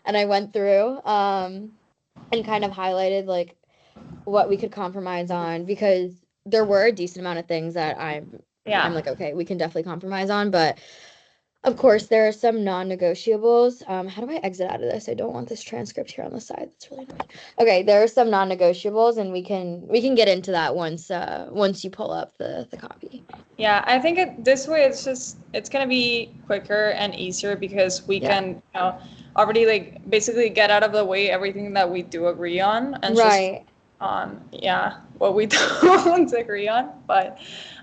and I went through and kind of highlighted like what we could compromise on because there were a decent amount of things that I'm Yeah. like, okay, we can definitely compromise on, but of course there are some non-negotiables. How do I exit out of this? I don't want this transcript here on the side. That's really annoying. Okay, there are some non-negotiables and we can get into that once you pull up the copy. Yeah, I think this way it's gonna be quicker and easier because we Yeah. can, already like basically get out of the way everything that we do agree on and just Right. on, yeah, what we don't agree on. But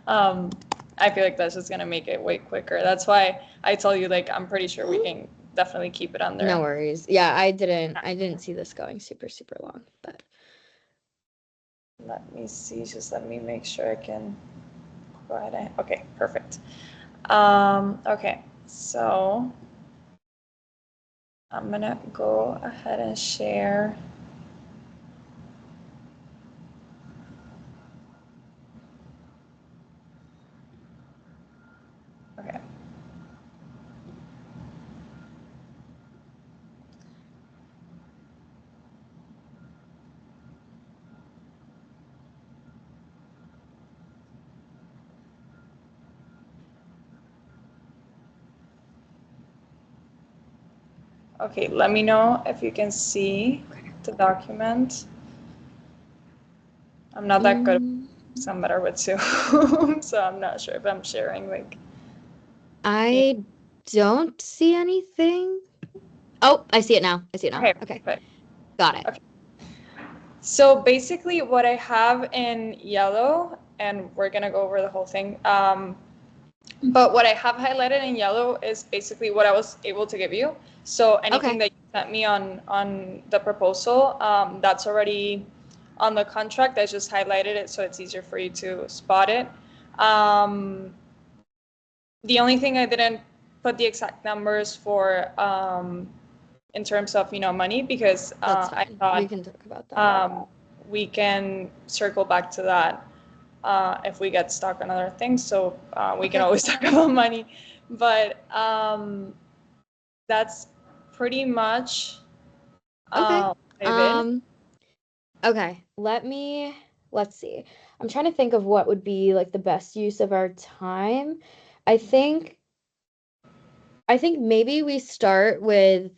um, I feel like that's just gonna make it way quicker. That's why I tell you, like, I'm pretty sure we can definitely keep it No under. worries. Yeah, I didn't see this going super, super long, but Let me see, just let me make sure I can go ahead and, okay, perfect. Okay, so I'm gonna go ahead and share. Okay. Okay, let me know if you can see the document. I'm not that good, mm, so I'm better with Zoom, so I'm not sure if I'm sharing like. I don't see anything. Oh, I see it now. I see it now. Okay, Okay. perfect. Got it. Okay. So basically, what I have in yellow, and we're gonna go over the whole thing. But what I have highlighted in yellow is basically what I was able to give you. So anything Okay. that you sent me on the proposal, that's already on the contract. I just highlighted it so it's easier for you to spot it. Um, the only thing I didn't put the exact numbers for in terms of money because That's I fine. We thought can talk about that. um, we can circle back to that if we get stuck on other things. So we can Okay. always talk about money. But that's pretty much Okay. I did. Um, okay. Let's see. I'm trying to think of what would be like the best use of our time. I think I think maybe we start with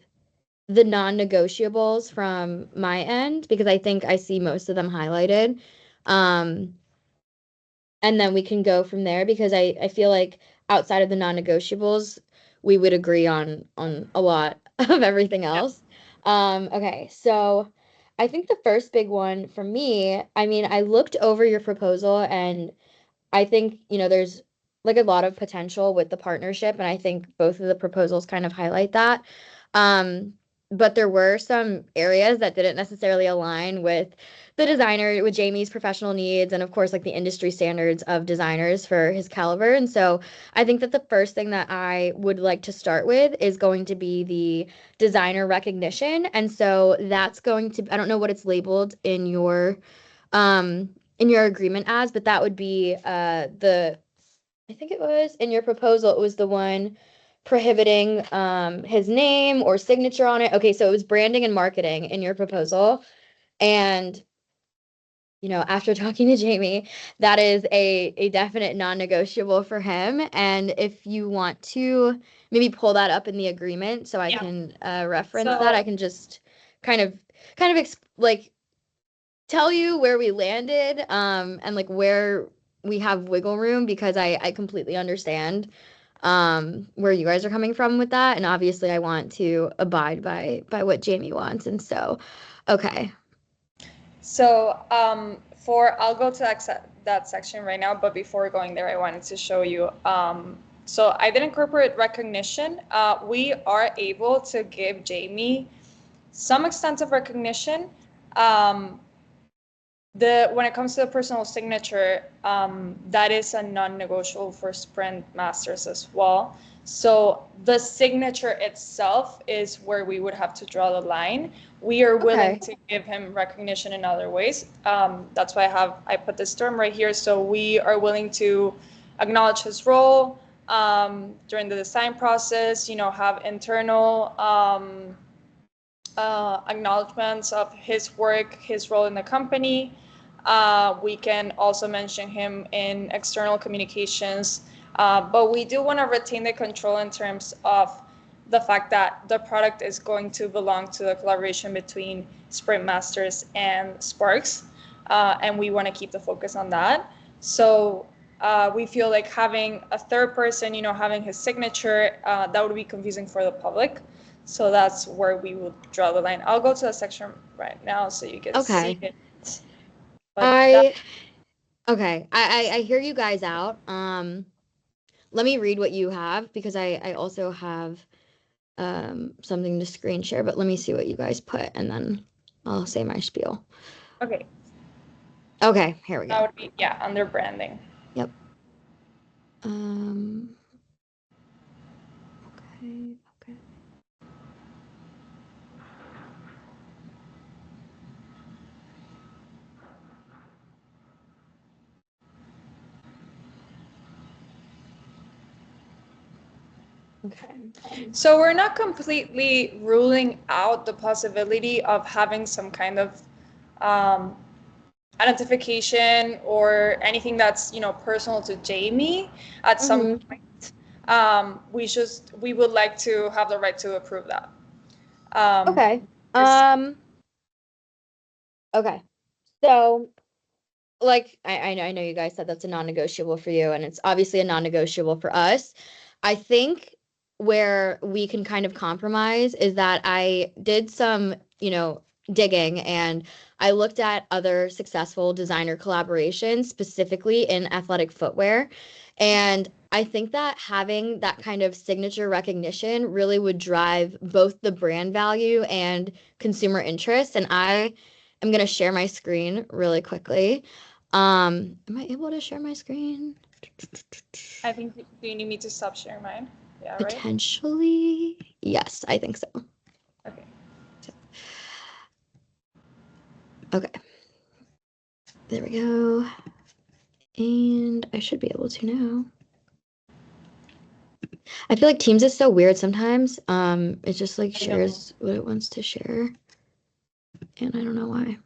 the non-negotiables from my end because I think I see most of them highlighted. Um, and then we can go from there because I feel like outside of the non-negotiables, we would agree on a lot of everything Yeah. else. Okay, so I think the first big one for me, I mean, I looked over your proposal and I think, there's like a lot of potential with the partnership, and I think both of the proposals kind of highlight that. Um, but there were some areas that didn't necessarily align with the designer, with Jamie's professional needs, and of course, like the industry standards of designers for his caliber. And so I think that the first thing that I would like to start with is going to be the designer recognition. And so that's going to, I don't know what it's labeled in your agreement as, but that would be I think it was in your proposal, it was the one prohibiting his name or signature on it. Okay, so it was branding and marketing in your proposal. And after talking to Jamie, that is a definite non-negotiable for him. And if you want to maybe pull that up in the agreement so I Yeah. can reference that, I So can just kind of like tell you where we landed and like where we have wiggle room because I completely understand where you guys are coming from with that, and obviously I want to abide by what Jamie wants. And so okay. for I'll go to that section right now, but before going there, I wanted to show you. So I did incorporate recognition. We are able to give Jamie some extent of recognition. Um, the when it comes to the personal signature, that is a non-negotiable for sprint masters as well. So the signature itself is where we would have to draw the line. We are willing Okay. to give him recognition in other ways. That's why I put this term right here. So we are willing to acknowledge his role during the design process. Have internal acknowledgments of his work, his role in the company. We can also mention him in external communications, but we do want to retain the control in terms of the fact that the product is going to belong to the collaboration between Sprint Masters and Sparks, and we want to keep the focus on that. So we feel like having a third person, having his signature, that would be confusing for the public. So that's where we would draw the line. I'll go to the section right now so you can see Okay. it. But that, I okay. I hear you guys out. Let me read what you have because I also have something to screen share, but let me see what you guys put and then I'll say my spiel. okay, Okay, here we that go. would be, yeah, under branding. Yep. Um, okay, okay. Okay. So we're not completely ruling out the possibility of having some kind of um, identification or anything that's personal to Jamie at some Mm-hmm. point. We would like to have the right to approve that. Um, Okay. Um, okay. So like I know you guys said that's a non-negotiable for you, and it's obviously a non-negotiable for us. I think where we can kind of compromise is that I did some, digging and I looked at other successful designer collaborations, specifically in athletic footwear. And I think that having that kind of signature recognition really would drive both the brand value and consumer interest. And I am going to share my screen really quickly. Am I able to share my screen? I think, do you need me to stop sharing mine? Yeah, right? Potentially. Yes, I think so. Okay. Okay, there we go. And I should be able to now. I feel like Teams is so weird sometimes. It just like I know. shares what it wants to share, and I don't know why.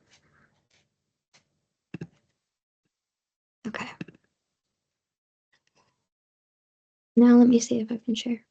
Okay. Now let me see if I can share.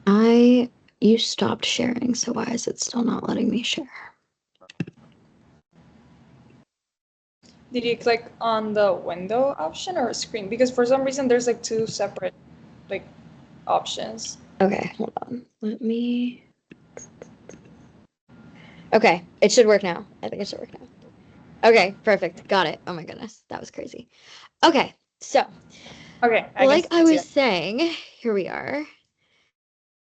I You stopped sharing, so why is it still not letting me share? Did you click on the window option or screen? Because for some reason there's like two separate like options. Okay, hold on. Let me. Okay, it should work now. I think it should work now. Okay, perfect. Got it. Oh my goodness, that was crazy. Okay, so Okay, I can like I see was that. saying, here we are.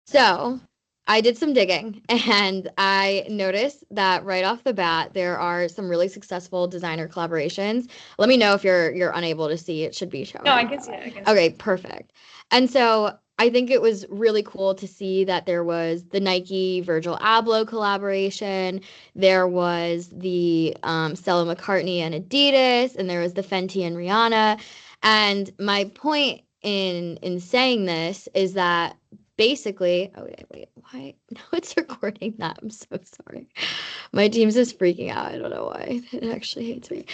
So I did some digging and I noticed that right off the bat, there are some really successful designer collaborations. Let me know if you're unable to see. It should be No, I showing. can see it. I can see Okay, it. perfect. And so I think it was really cool to see that there was the Nike Virgil Abloh collaboration, there was the Stella McCartney and Adidas, and there was the Fenty and Rihanna. And my point in saying this is that basically, oh wait, why? No, it's recording that. I'm so sorry. My Teams is freaking out. I don't know why. It actually hates me.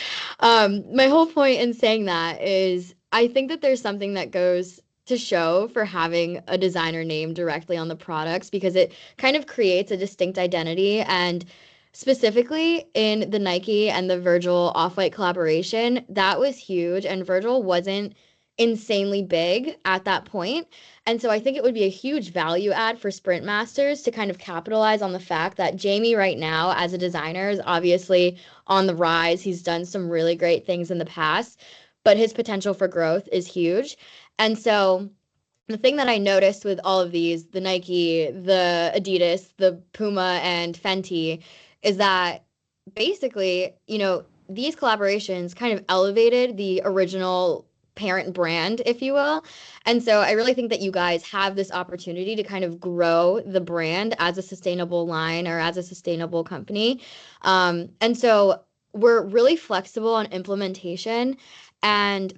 My whole point in saying that is I think that there's something that goes to show for having a designer name directly on the products because it kind of creates a distinct identity. And specifically in the Nike and the Virgil Off-White collaboration, that was huge. And Virgil wasn't insanely big at that point. And so I think it would be a huge value add for Sprint Masters to kind of capitalize on the fact that Jamie right now as a designer is obviously on the rise. He's done some really great things in the past, but his potential for growth is huge. And so the thing that I noticed with all of these, the Nike, the Adidas, the Puma, and Fenty, is that basically, these collaborations kind of elevated the original parent brand, if you will. And so I really think that you guys have this opportunity to kind of grow the brand as a sustainable line or as a sustainable company. And so we're really flexible on implementation. And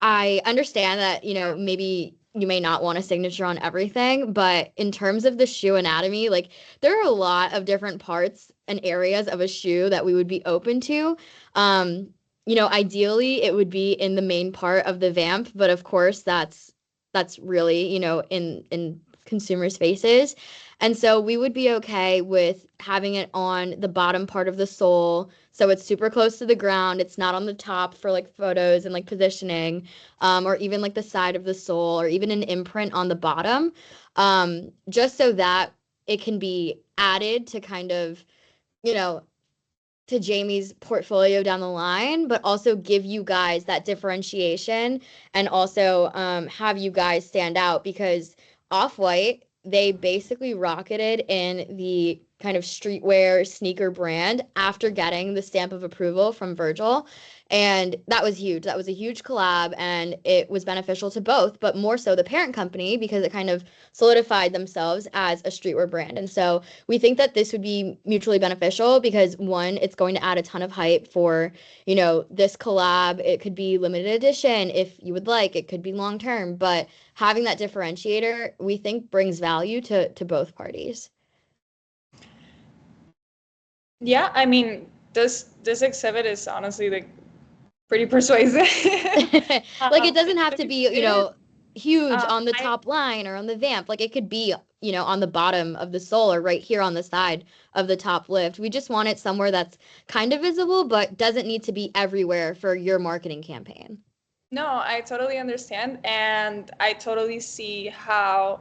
I understand that, maybe you may not want a signature on everything, but in terms of the shoe anatomy, like there are a lot of different parts and areas of a shoe that we would be open to. Ideally it would be in the main part of the vamp, but of course that's really, in consumers' faces. And so we would be okay with having it on the bottom part of the sole. So it's super close to the ground. It's not on the top for like photos and like positioning, or even like the side of the sole, or even an imprint on the bottom, just so that it can be added to kind of, you know, to Jamie's portfolio down the line, but also give you guys that differentiation and also have you guys stand out because Off-White, they basically rocketed in the kind of streetwear sneaker brand after getting the stamp of approval from Virgil. And that was huge. That was a huge collab and it was beneficial to both, but more so the parent company because it kind of solidified themselves as a streetwear brand. And so we think that this would be mutually beneficial because one, it's going to add a ton of hype for, this collab. It could be limited edition if you would like, it could be long term, but having that differentiator, we think brings value to both parties. Yeah, I mean, this exhibit is honestly like pretty persuasive. Like it doesn't have to be, It is. huge on the I top line or on the vamp. Like it could be, on the bottom of the sole or right here on the side of the top lift. We just want it somewhere that's kind of visible, but doesn't need to be everywhere for your marketing campaign. No, I totally understand, and I totally see how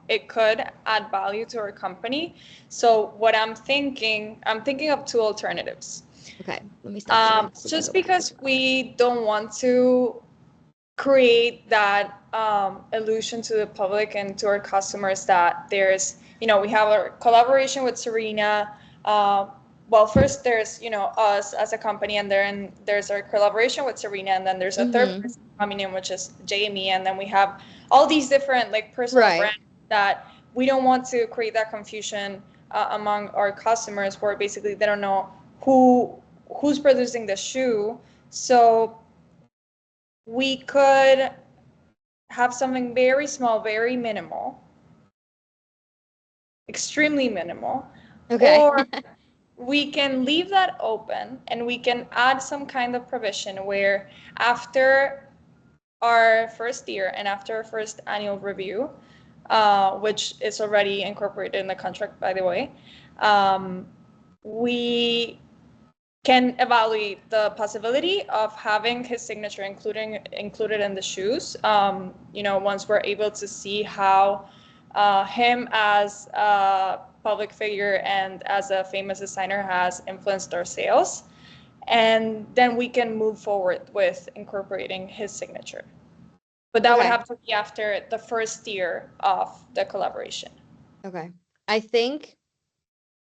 it could add value to our company. So what I'm thinking of two alternatives. Okay, let me stop sharing so we can Just go back to the because top. we don't want to create that illusion to the public and to our customers that there's, we have a collaboration with Serena. Well, first there's, us as a company, and then there's our collaboration with Serena, and then there's a third Mm-hmm. person coming in, which is Jamie, and then we have all these different like personal Right. brands that we don't want to create that confusion among our customers, where basically they don't know who's producing the shoe. So we could have something very small, very minimal, extremely minimal, Okay. or we can leave that open and we can add some kind of provision where after our first year and after our first annual review, which is already incorporated in the contract, by the way, we can evaluate the possibility of having his signature included in the shoes. Once we're able to see how him as a public figure and as a famous designer has influenced our sales, and then we can move forward with incorporating his signature. But that would Okay. have to be after the first year of the collaboration. Okay. I think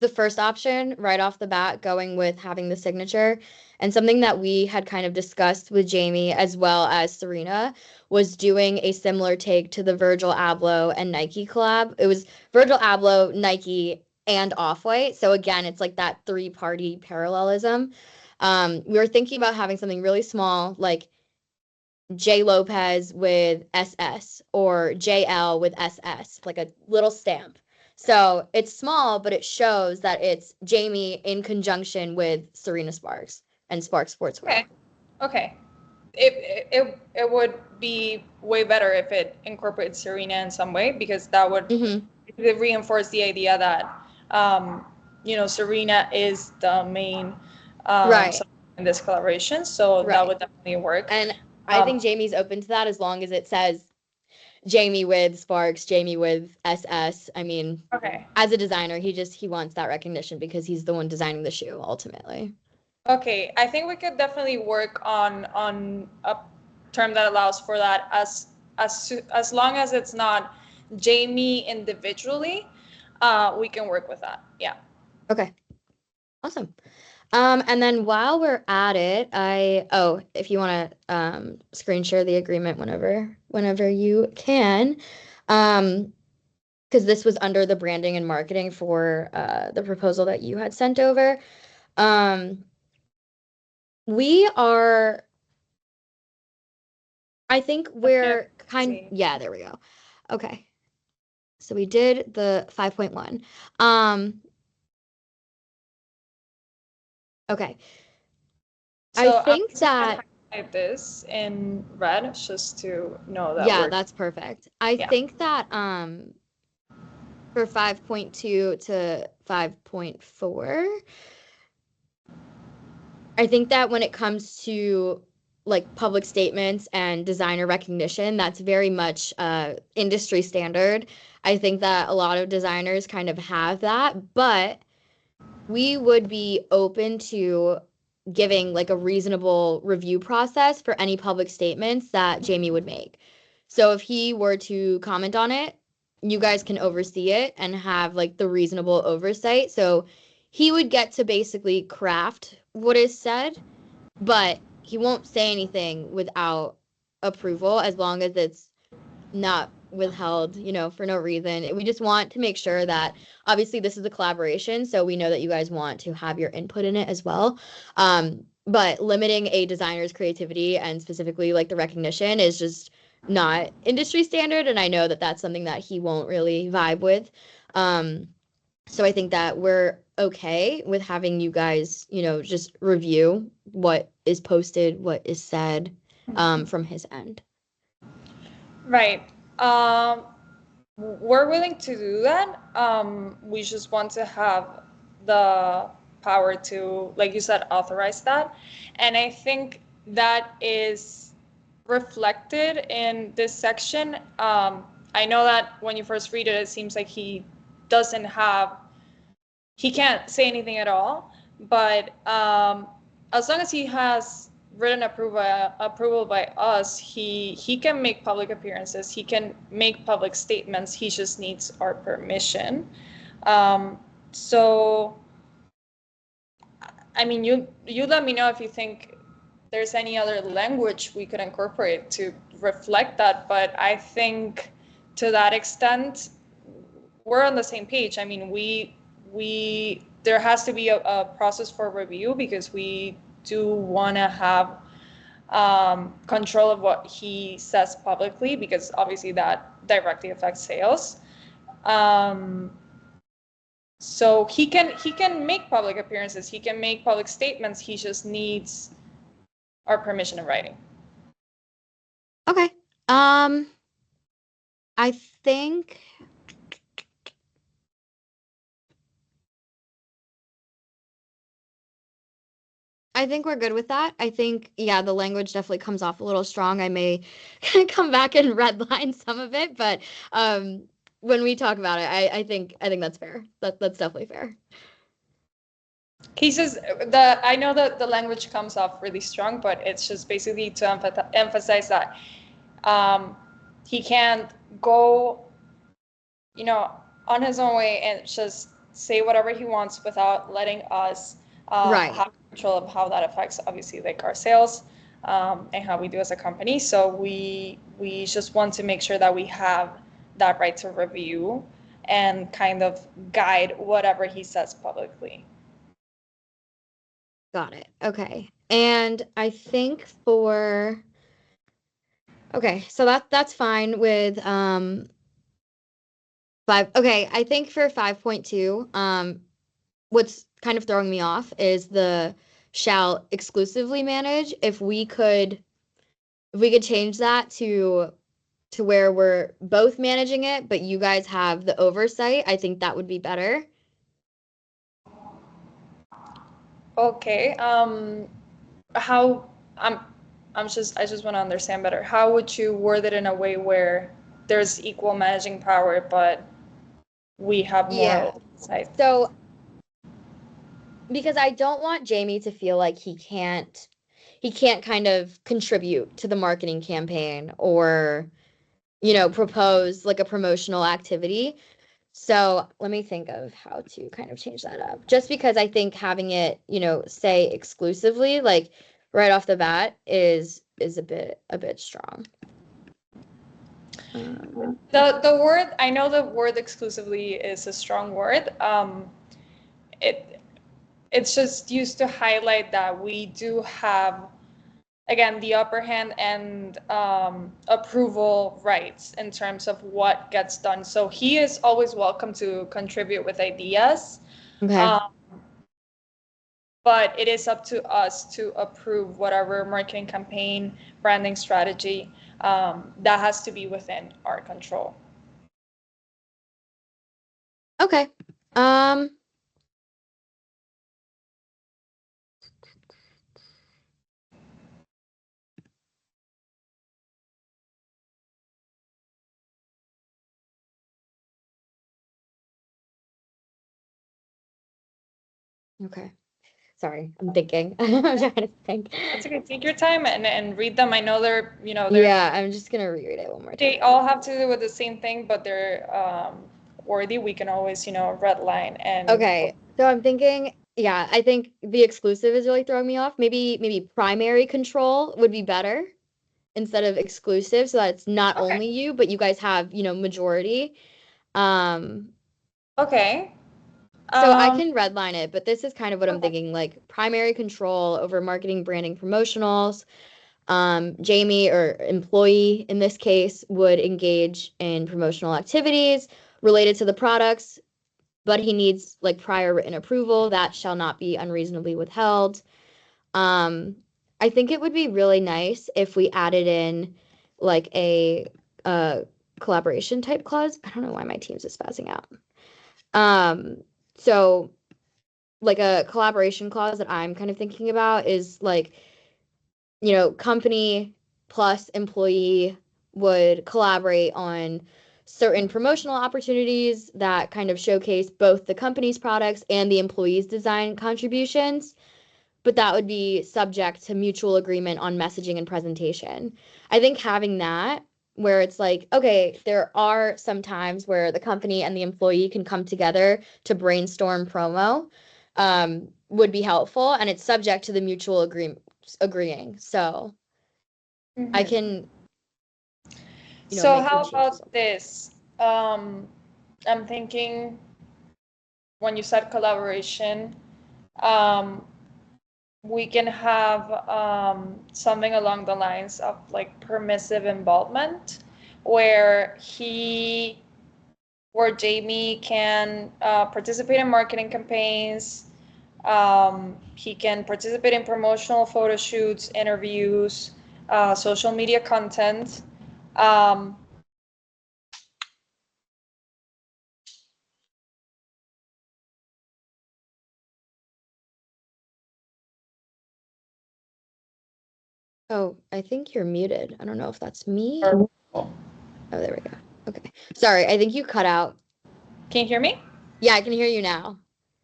the first option right off the bat going with having the signature and something that we had kind of discussed with Jamie as well as Serena was doing a similar take to the Virgil Abloh and Nike collab. It was Virgil Abloh, Nike, and Off-White. So again, it's like that three-party parallelism. We were thinking about having something really small like J Lopez with SS or JL with SS, like a little stamp. So it's small, but it shows that it's Jamie in conjunction with Serena Sparks and Sparks Sportswear. Okay. Okay. It would be way better if it incorporates Serena in some way, because that would Mm-hmm. reinforce the idea that Serena is the main Right, in this collaboration. So that right. would definitely work. And I think Jamie's open to that as long as it says Jamie with Sparks, Jamie with SS. I mean, Okay. as a designer, he wants that recognition because he's the one designing the shoe ultimately. Okay, I think we could definitely work on a term that allows for that as long as it's not Jamie individually, we can work with that. Yeah. Okay, awesome. And then while we're at it, if you want to screen share the agreement whenever you can, because this was under the branding and marketing for the proposal that you had sent over. Um, we are, I think I can't see. yeah, there we go. Okay. So we did the 5.1. Um, okay. I So I'm think just gonna that, highlight this in red just to know that yeah, we're, that's perfect. I yeah. think that for 5.2 to 5.4, I think that when it comes to like public statements and designer recognition, that's very much industry standard. I think that a lot of designers kind of have that, but we would be open to giving like a reasonable review process for any public statements that Jamie would make. So if he were to comment on it, you guys can oversee it and have like the reasonable oversight. So he would get to basically craft what is said, but he won't say anything without approval as long as it's not withheld, for no reason. We just want to make sure that obviously this is a collaboration, so we know that you guys want to have your input in it as well. But limiting a designer's creativity and specifically like the recognition is just not industry standard, and I know that that's something that he won't really vibe with. So I think that we're okay with having you guys, just review what is posted, what is said, from his end. Right. We're willing to do that. We just want to have the power to, like you said, authorize that. And I think that is reflected in this section. I know that when you first read it, it seems like doesn't have, he can't say anything at all. But as long as he has written approval by us, he can make public appearances. He can make public statements. He just needs our permission. So, I mean, you let me know if you think there's any other language we could incorporate to reflect that. But I think to that extent, we're on the same page. I mean, we there has to be a process for review because we do want to have control of what he says publicly because obviously that directly affects sales. Um, so he can make public appearances, he can make public statements. He just needs our permission in writing. Okay. I think I think we're good with that. I think, yeah, the language definitely comes off a little strong. I may come back and redline some of it, but when we talk about it, I think that's fair. That's definitely fair. He says the I know that the language comes off really strong, but it's just basically to emphasize that um, he can't go, you know, on his own way and just say whatever he wants without letting us Right. have control of how that affects obviously like our sales and how we do as a company. So we just want to make sure that we have that right to review and kind of guide whatever he says publicly. Got it. Okay. And I think for okay, so that's fine with five. Okay, I think for 5.2, what's kind of throwing me off is the shall exclusively manage. If we could change that to where we're both managing it, but you guys have the oversight, I think that would be better. Okay. How I'm I just want to understand better. How would you word it in a way where there's equal managing power, but we have more Yeah. oversight? So, because I don't want Jamie to feel like he can't kind of contribute to the marketing campaign or, propose like a promotional activity. So let me think of how to kind of change that up. Just because I think having it, say exclusively, like right off the bat, is a bit strong. Um, The word, I know the word exclusively is a strong word. It it's just used to highlight that we do have, again, the upper hand and approval rights in terms of what gets done. So he is always welcome to contribute with ideas, okay. um, but it is up to us to approve whatever marketing campaign, branding strategy, that has to be within our control. Okay. Um, okay. Sorry, I'm thinking. I'm trying to think. That's okay. Take your time and read them. I know they're Yeah, I'm just gonna reread it one more they time. all have to do with the same thing, but they're worthy. We can always, red line and Okay. So I'm thinking, yeah, I think the exclusive is really throwing me off. Maybe primary control would be better instead of exclusive, so that it's not okay. only you, but you guys have, majority. Um, Okay. so I Um, can redline it, but this is kind of what I'm okay. thinking, like primary control over marketing, branding, promotionals. Jamie or employee in this case would engage in promotional activities related to the products, but he needs like prior written approval that shall not be unreasonably withheld. Um, I think it would be really nice if we added in like a collaboration type clause. I don't know why my Teams is spazzing out. So like a collaboration clause that I'm kind of thinking about is like, company plus employee would collaborate on certain promotional opportunities that kind of showcase both the company's products and the employees' design contributions, but that would be subject to mutual agreement on messaging and presentation. I think having that where it's like, okay, there are some times where the company and the employee can come together to brainstorm promo, would be helpful, and it's subject to the mutual agreeing. So I Mhm. can, So make the how changes. about this? Um, I'm thinking when you said collaboration, um, we can have something along the lines of like permissive involvement, where he where Jamie can participate in marketing campaigns. He can participate in promotional photo shoots, interviews, social media content. Um, Oh, I think you're muted. I don't know if that's me. can Oh, there we go. Okay. Sorry, I think you cut out. you hear me? Yeah, I can hear you now.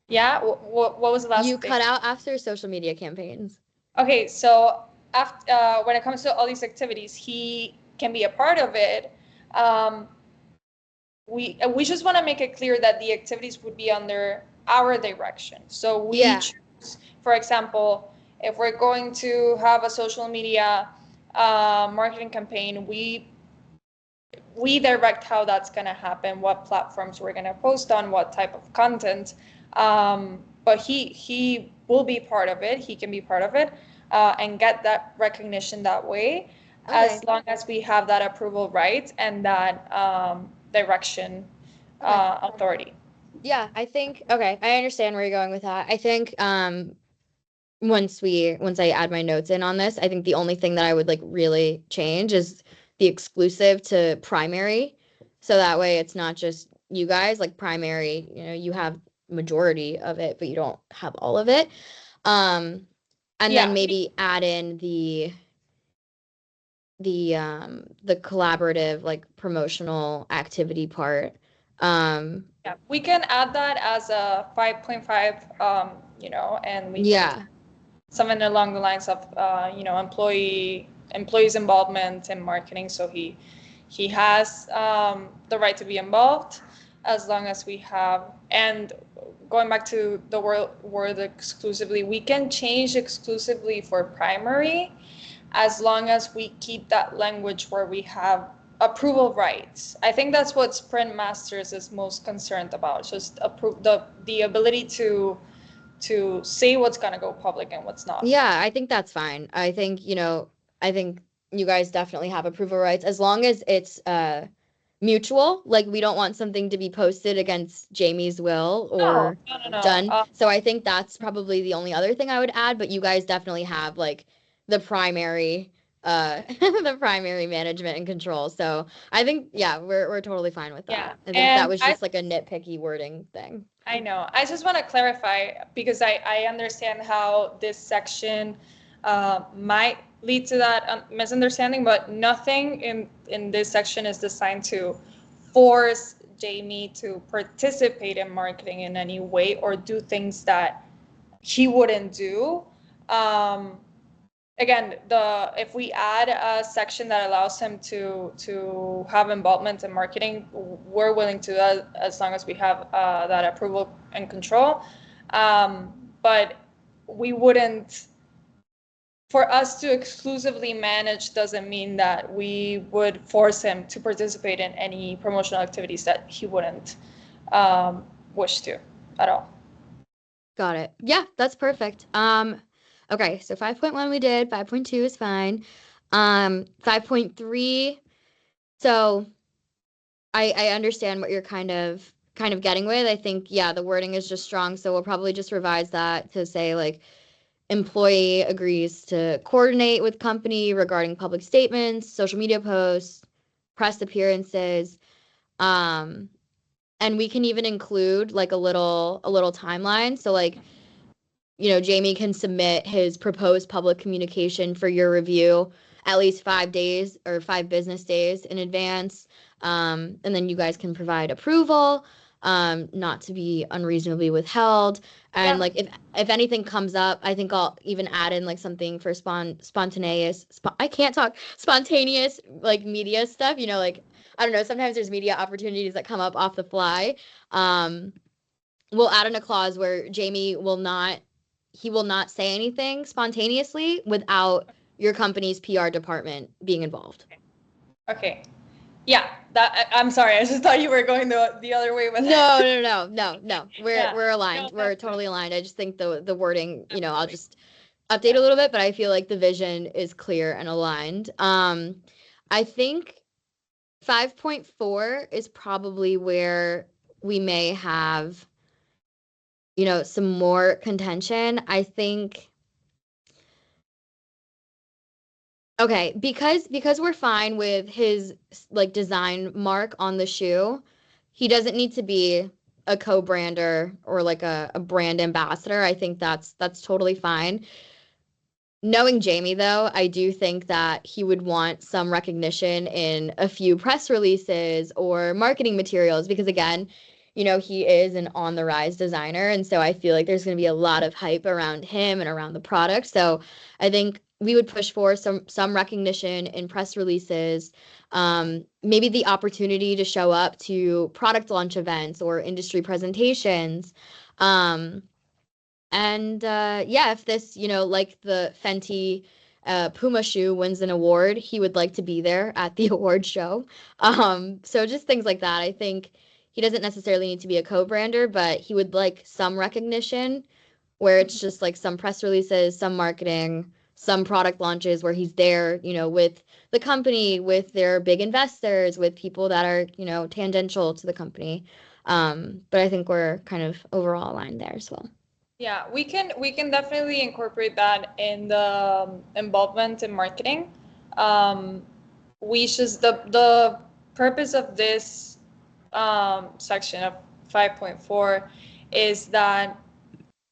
Yeah. What was the You last thing? cut out after social media campaigns. Okay, so after, when it comes to all these activities, he can be a part of it. Um, we just want to make it clear that the activities would be under our direction. So we Yeah. choose, for example, if we're going to have a social media marketing campaign, we direct how that's going to happen, what platforms we're going to post on, what type of content. But he will be part of it. He can be part of it, and get that recognition that way, as Okay. long as we have that approval right and that direction Okay. authority. Yeah, I think okay, I understand where you're going with that. I think once I add my notes in on this, I think the only thing that I would like really change is the exclusive to primary. So that way it's not just you guys, like primary, you have majority of it, but you don't have all of it. Um, and then Yeah. maybe add in the the collaborative like promotional activity part. Um, Yeah, we can add that as a 5.5, and we can yeah. something along the lines of employees involvement in marketing. So he has the right to be involved as long as we have. And going back to the word exclusively, we can change exclusively for primary as long as we keep that language where we have approval rights. I think that's what Sprint Masters is most concerned about, just the ability to say what's going to go public and what's not. Yeah, I think that's fine. I think, I think you guys definitely have approval rights as long as it's mutual. Like we don't want something to be posted against Jamie's will No, or no, no, no. done. So I think that's probably the only other thing I would add, but you guys definitely have like the primary the primary management and control. So I think yeah, we're totally fine with that. Yeah, I think that and was just like a nitpicky wording thing. I know. I just want to clarify because I understand how this section might lead to that misunderstanding, but nothing in this section is designed to force Jamie to participate in marketing in any way or do things that he wouldn't do. Um, Again, the if we add a section that allows him to have involvement in marketing, we're willing to do that as long as we have that approval and control. But we wouldn't. For us to exclusively manage doesn't mean that we would force him to participate in any promotional activities that he wouldn't wish to at all. Got it. Yeah, that's perfect. Okay, so 5.1 we did, 5.2 is fine. 5.3, so I understand what you're kind of getting with. I think, yeah, the wording is just strong, so we'll probably just revise that to say like employee agrees to coordinate with company regarding public statements, social media posts, press appearances. Um, and we can even include like a little timeline. So like Jamie can submit his proposed public communication for your review at least 5 days or 5 business days in advance. And then you guys can provide approval, not to be unreasonably withheld. And Yeah. like if anything comes up, I think I'll even add in like something for I can't talk spontaneous like media stuff, like I don't know, sometimes there's media opportunities that come up off the fly. Um, we'll add in a clause where Jamie will not say anything spontaneously without your company's PR department being involved. Okay. Yeah. I'm sorry. I just thought you were going the other way with No, that. no, no, no, no. We're Yeah. we're No, aligned. We're that's good. totally aligned. I just think the wording, I'll Definitely. just update Yeah. a little bit, but I feel like the vision is clear and aligned. I think 5.4 is probably where we may have, some more contention. I think. Okay, because we're fine with his like design mark on the shoe, he doesn't need to be a co-brander or like a brand ambassador. I think that's totally fine. Knowing Jamie, though, I do think that he would want some recognition in a few press releases or marketing materials because, again, he is an on the rise designer. And so I feel like there's going to be a lot of hype around him and around the product. So I think we would push for some recognition in press releases, maybe the opportunity to show up to product launch events or industry presentations. Um, and yeah, if this, like the Fenty Puma shoe wins an award, he would like to be there at the award show. So just things like that. I think he doesn't necessarily need to be a co-brander, but he would like some recognition where it's just like some press releases, some marketing, some product launches where he's there, with the company, with their big investors, with people that are, tangential to the company. But I think we're kind of overall aligned there as well. Yeah, we can definitely incorporate that in the involvement in marketing. Um, we just the purpose of this section of 5.4 is that,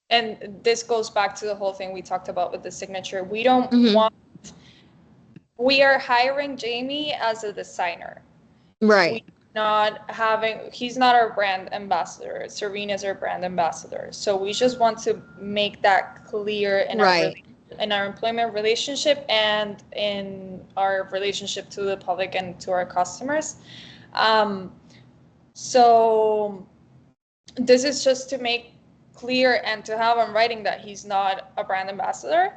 and this goes back to the whole thing we talked about with the signature. We don't Hmm. want we are hiring Jamie as a designer. Right. He's not our brand ambassador. Serena's our brand ambassador. So we just want to make that clear in Right. in our employment relationship and in our relationship to the public and to our customers. Um, so this is just to make clear and to have on writing that he's not a brand ambassador.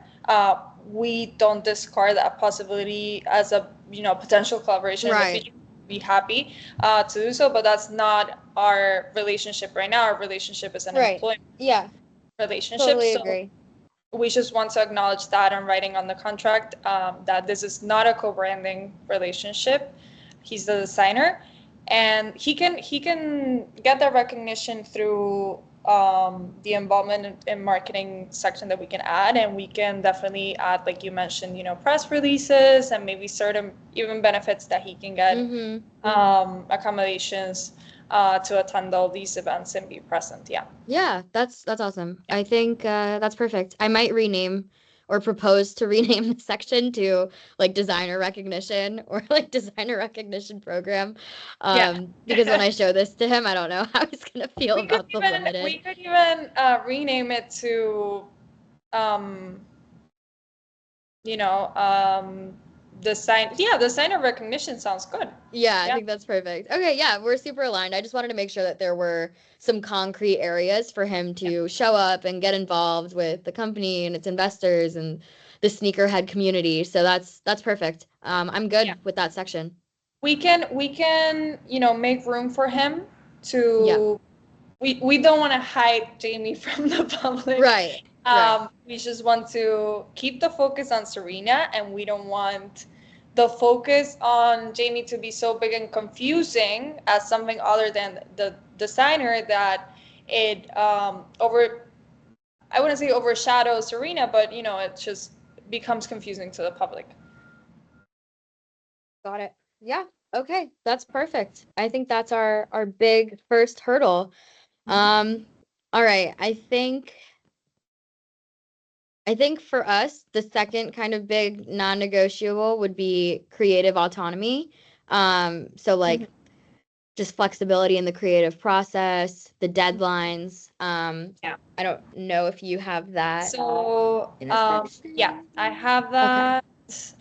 We don't discard that possibility as a potential collaboration in the Right. future. Be happy to do so, but that's not our relationship right now. Our relationship is an Right. employment Yeah. relationship. Totally So agree. we just want to acknowledge that in writing on the contract, that this is not a co-branding relationship. He's the designer, and he can get that recognition through the involvement in marketing section that we can add, and we can definitely add, like you mentioned, press releases and maybe certain even benefits that he can get, Mm-hmm. accommodations to attend all these events and be present. Yeah. Yeah, that's awesome. I think that's perfect. I might rename or propose to rename the section to like designer recognition or like designer recognition program. Yeah. Because when I show this to him, I don't know how he's gonna feel about the We limited. could even rename it to um, you know designer recognition sounds good. Yeah, I Yeah. think that's perfect. Okay, yeah, we're super aligned. I just wanted to make sure that there were some concrete areas for him Yeah. to show up and get involved with the company and its investors and the sneakerhead community. So that's perfect. I'm Yeah. good with that section. We can make room for him Yeah. to. We don't want to hide Jamie from the public. Right. Right. We just want to keep the focus on Serena, and we don't want the focus on Jamie to be so big and confusing as something other than the designer that it I wouldn't say overshadows Serena, but it just becomes confusing to the public. Got it. Yeah. Okay. That's perfect. I think that's our big first hurdle. Mm-hmm. Um, all right. I think for us, the second kind of big non-negotiable would be creative autonomy. So like just flexibility in the creative process, the deadlines. Yeah. I don't know if you have that So, in a yeah, section. I have Okay. that.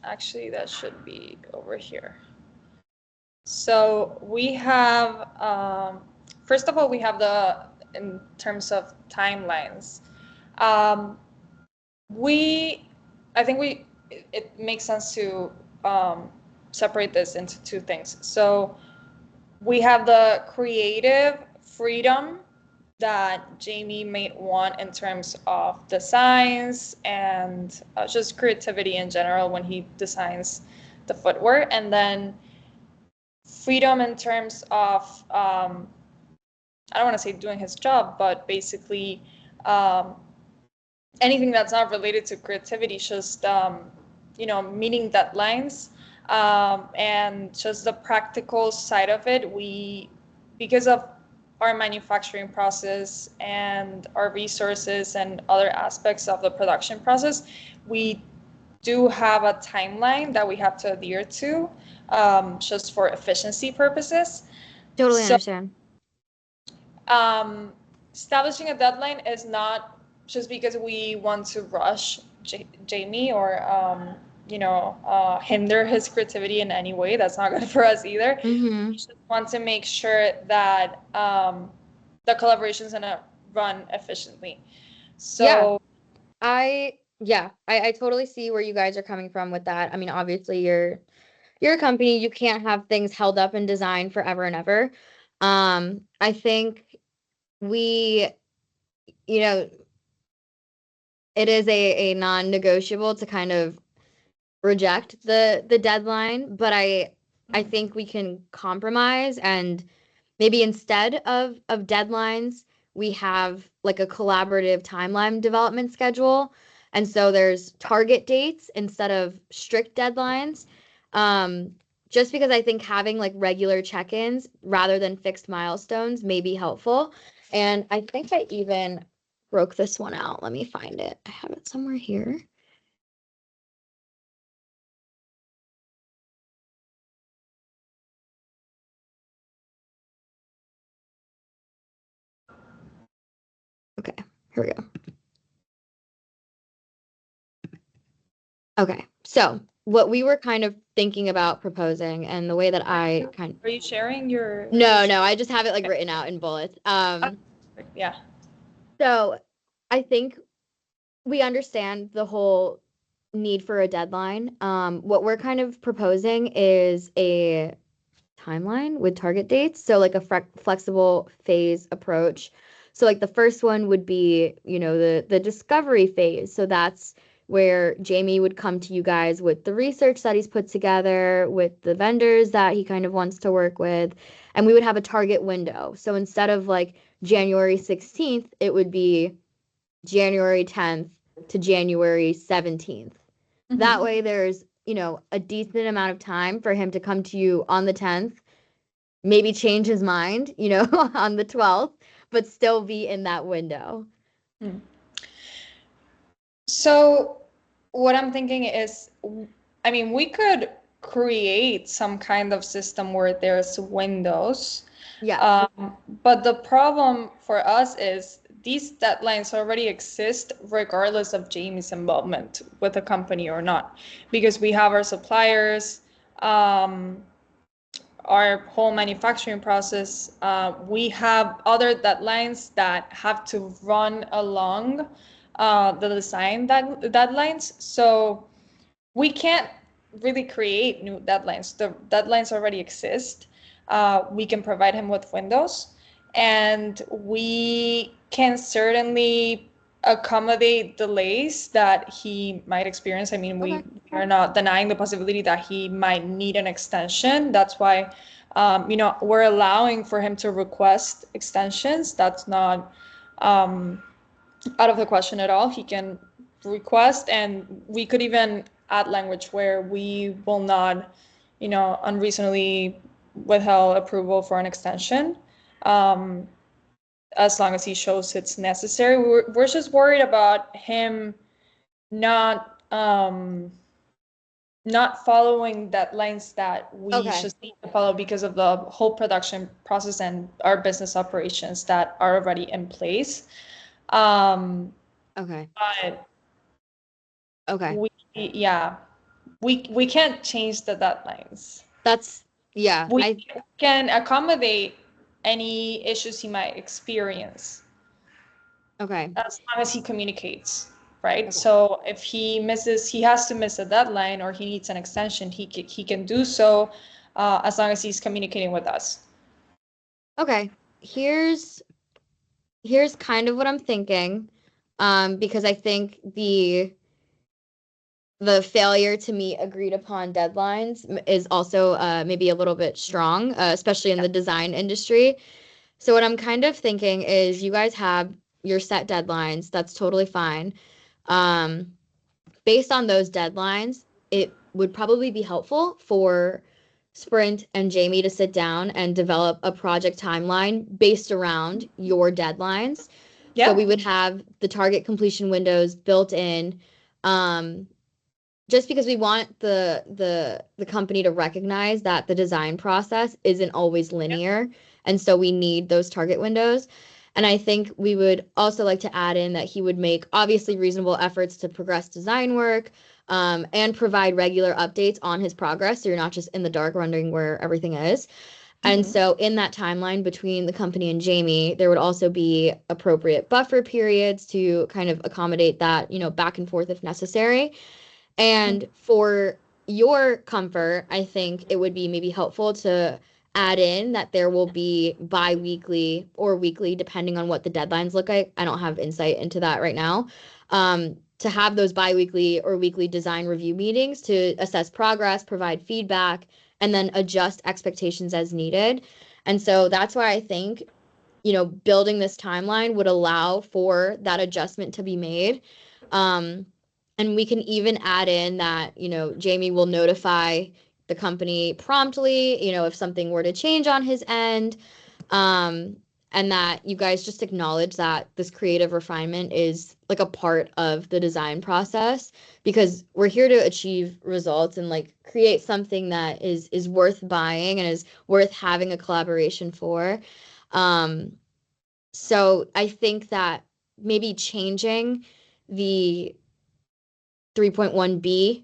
Actually, that should be over here. So we have, first of all, we have in terms of timelines. Um, we, I think it makes sense to separate this into two things. So we have the creative freedom that Jamie may want in terms of designs and just creativity in general when he designs the footwear, and then freedom in terms of I don't want to say doing his job, but basically um, anything that's not related to creativity, just meeting deadlines, and just the practical side of it. Because of our manufacturing process and our resources and other aspects of the production process, we do have a timeline that we have to adhere to, just for efficiency purposes. Totally So understand. um, establishing a deadline is not just because we want to rush Jamie or hinder his creativity in any way. That's not good for us either. We Mm-hmm. just want to make sure that the collaboration is gonna run efficiently. Yeah. So I totally see where you guys are coming from with that. I mean, obviously you're a company, you can't have things held up in design forever and ever. I think we, you know, it is a non-negotiable to kind of reject the deadline, but I think we can compromise and maybe instead of deadlines, we have like a collaborative timeline development schedule. And so there's target dates instead of strict deadlines. Um, just because I think having like regular check-ins rather than fixed milestones may be helpful. And I think I even broke this one out. Let me find it. I have it somewhere here. Okay, here we go. Okay, so what we were kind of thinking about proposing and the way that I kind Are you sharing your no, screen? no, I just have it like written out in bullets. Oh, yeah. So I think we understand the whole need for a deadline. What we're kind of proposing is a timeline with target dates. So like a flexible phase approach. So like the first one would be, the discovery phase. So that's where Jamie would come to you guys with the research that he's put together, with the vendors that he kind of wants to work with, and we would have a target window. So instead of like January 16th, it would be January 10th to January 17th. That Mm-hmm. way there's, a decent amount of time for him to come to you on the 10th, maybe change his mind, on the 12th, but still be in that window. Mm. So what I'm thinking is, I mean, we could create some kind of system where there's windows. Yes. Um, but the problem for us is these deadlines already exist regardless of Jamie's involvement with the company or not, because we have our suppliers, um, our whole manufacturing process. We have other deadlines that have to run along the design deadlines. So we can't really create new deadlines. The deadlines already exist. We can provide him with windows, and we can certainly accommodate delays that he might experience. I mean, we Okay. are not denying the possibility that he might need an extension. That's why, we're allowing for him to request extensions. That's not out of the question at all. He can request, and we could even add language where we will not, unreasonably withhold approval for an extension, um, as long as he shows it's necessary. We're just worried about him not not following deadlines that we Okay. should need to follow because of the whole production process and our business operations that are already in place. Um, Okay. but Okay. we yeah, we can't change the deadlines. That's yeah, We I can accommodate any issues he might experience okay. as long as he communicates, right? Okay. So if he has to miss a deadline or he needs an extension, he can do so, as long as he's communicating with us. Okay. Here's kind of what I'm thinking. Because I think the failure to meet agreed upon deadlines is also maybe a little bit strong, especially in Yeah. the design industry. So what I'm kind of thinking is you guys have your set deadlines. That's totally fine. Um, Based on those deadlines, it would probably be helpful for Sprint and Jamie to sit down and develop a project timeline based around your deadlines. So Yeah. we would have the target completion windows built in. Um, just because we want the company to recognize that the design process isn't always linear, and so we need those target windows. And I think we would also like to add in that he would make obviously reasonable efforts to progress design work, and provide regular updates on his progress, so you're not just in the dark wondering where everything is. And Mm-hmm. so in that timeline between the company and Jamie, there would also be appropriate buffer periods to kind of accommodate that, back and forth if necessary. And for your comfort, I think it would be maybe helpful to add in that there will be bi-weekly or weekly, depending on what the deadlines look like. I don't have insight into that right now. To have those bi-weekly or weekly design review meetings to assess progress, provide feedback, and then adjust expectations as needed. And so that's why I think, building this timeline would allow for that adjustment to be made. Um, and we can even add in that, Jamie will notify the company promptly, if something were to change on his end. Um, and that you guys just acknowledge that this creative refinement is like a part of the design process, because we're here to achieve results and like create something that is worth buying and is worth having a collaboration for. Um, so I think that maybe changing the 3.1B,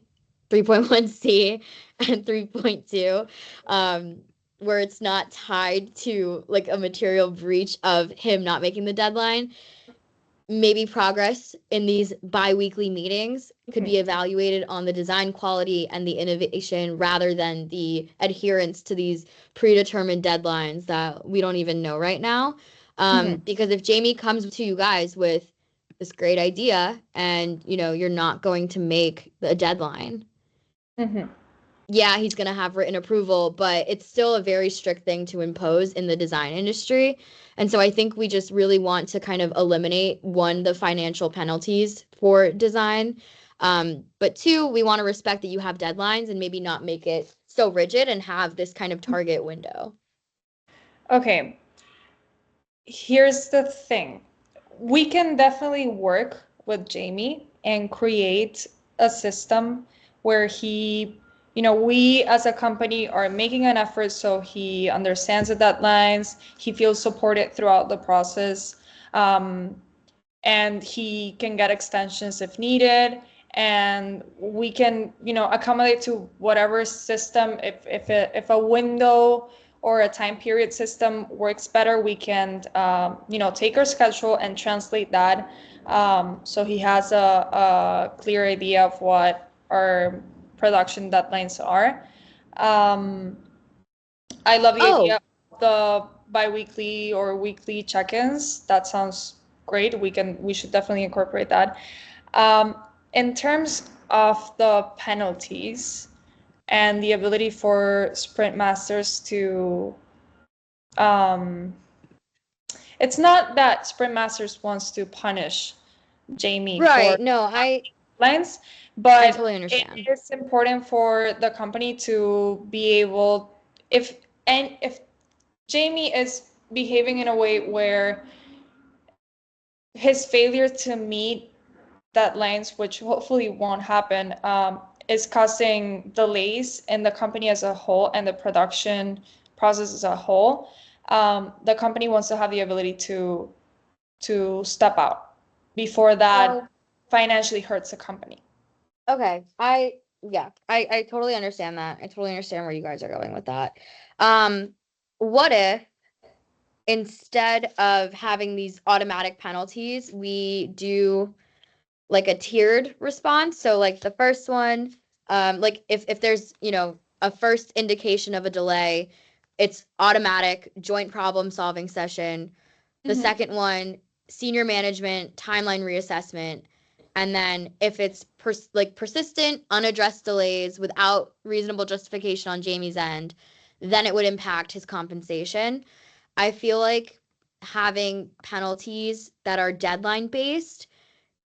3.1C, and 3.2, where it's not tied to like a material breach of him not making the deadline. Maybe progress in these bi-weekly meetings could be Mhm. evaluated on the design quality and the innovation rather than the adherence to these predetermined deadlines that we don't even know right now. Mhm. Because if Jamie comes to you guys with this great idea and you're not going to make a deadline, Mhm. yeah, he's going to have written approval, but it's still a very strict thing to impose in the design industry. And so I think we just really want to kind of eliminate one, the financial penalties for design. But two, we want to respect that you have deadlines and maybe not make it so rigid and have this kind of target window. Okay, here's the thing. We can definitely work with Jamie and create a system where we as a company are making an effort so he understands the deadlines, he feels supported throughout the process, um, and he can get extensions if needed. And we can, accommodate to whatever system. If a window or a time period system works better, we can, take our schedule and translate that, so he has a clear idea of what our production deadlines are. Um, I love the idea Oh, of the biweekly or weekly check-ins. That sounds great. We should definitely incorporate that. Um, in terms of the penalties and the ability for sprint masters to, um, it's not that sprint masters wants to punish Jamie for right. No, lines, I but totally it understand. is important for the company to be able, if Jamie is behaving in a way where his failure to meet deadlines, which hopefully won't happen, is causing delays in the company as a whole and the production process as a whole. The company wants to have the ability to step out before that So, financially hurts the company. okay. I totally understand that. I totally understand where you guys are going with that. Um, what if instead of having these automatic penalties, we do like a tiered response. So like the first one, like if there's, a first indication of a delay, it's automatic joint problem solving session. The Mm-hmm. second one, senior management timeline reassessment. And then if it's like persistent, unaddressed delays without reasonable justification on Jamie's end, then it would impact his compensation. I feel like having penalties that are deadline based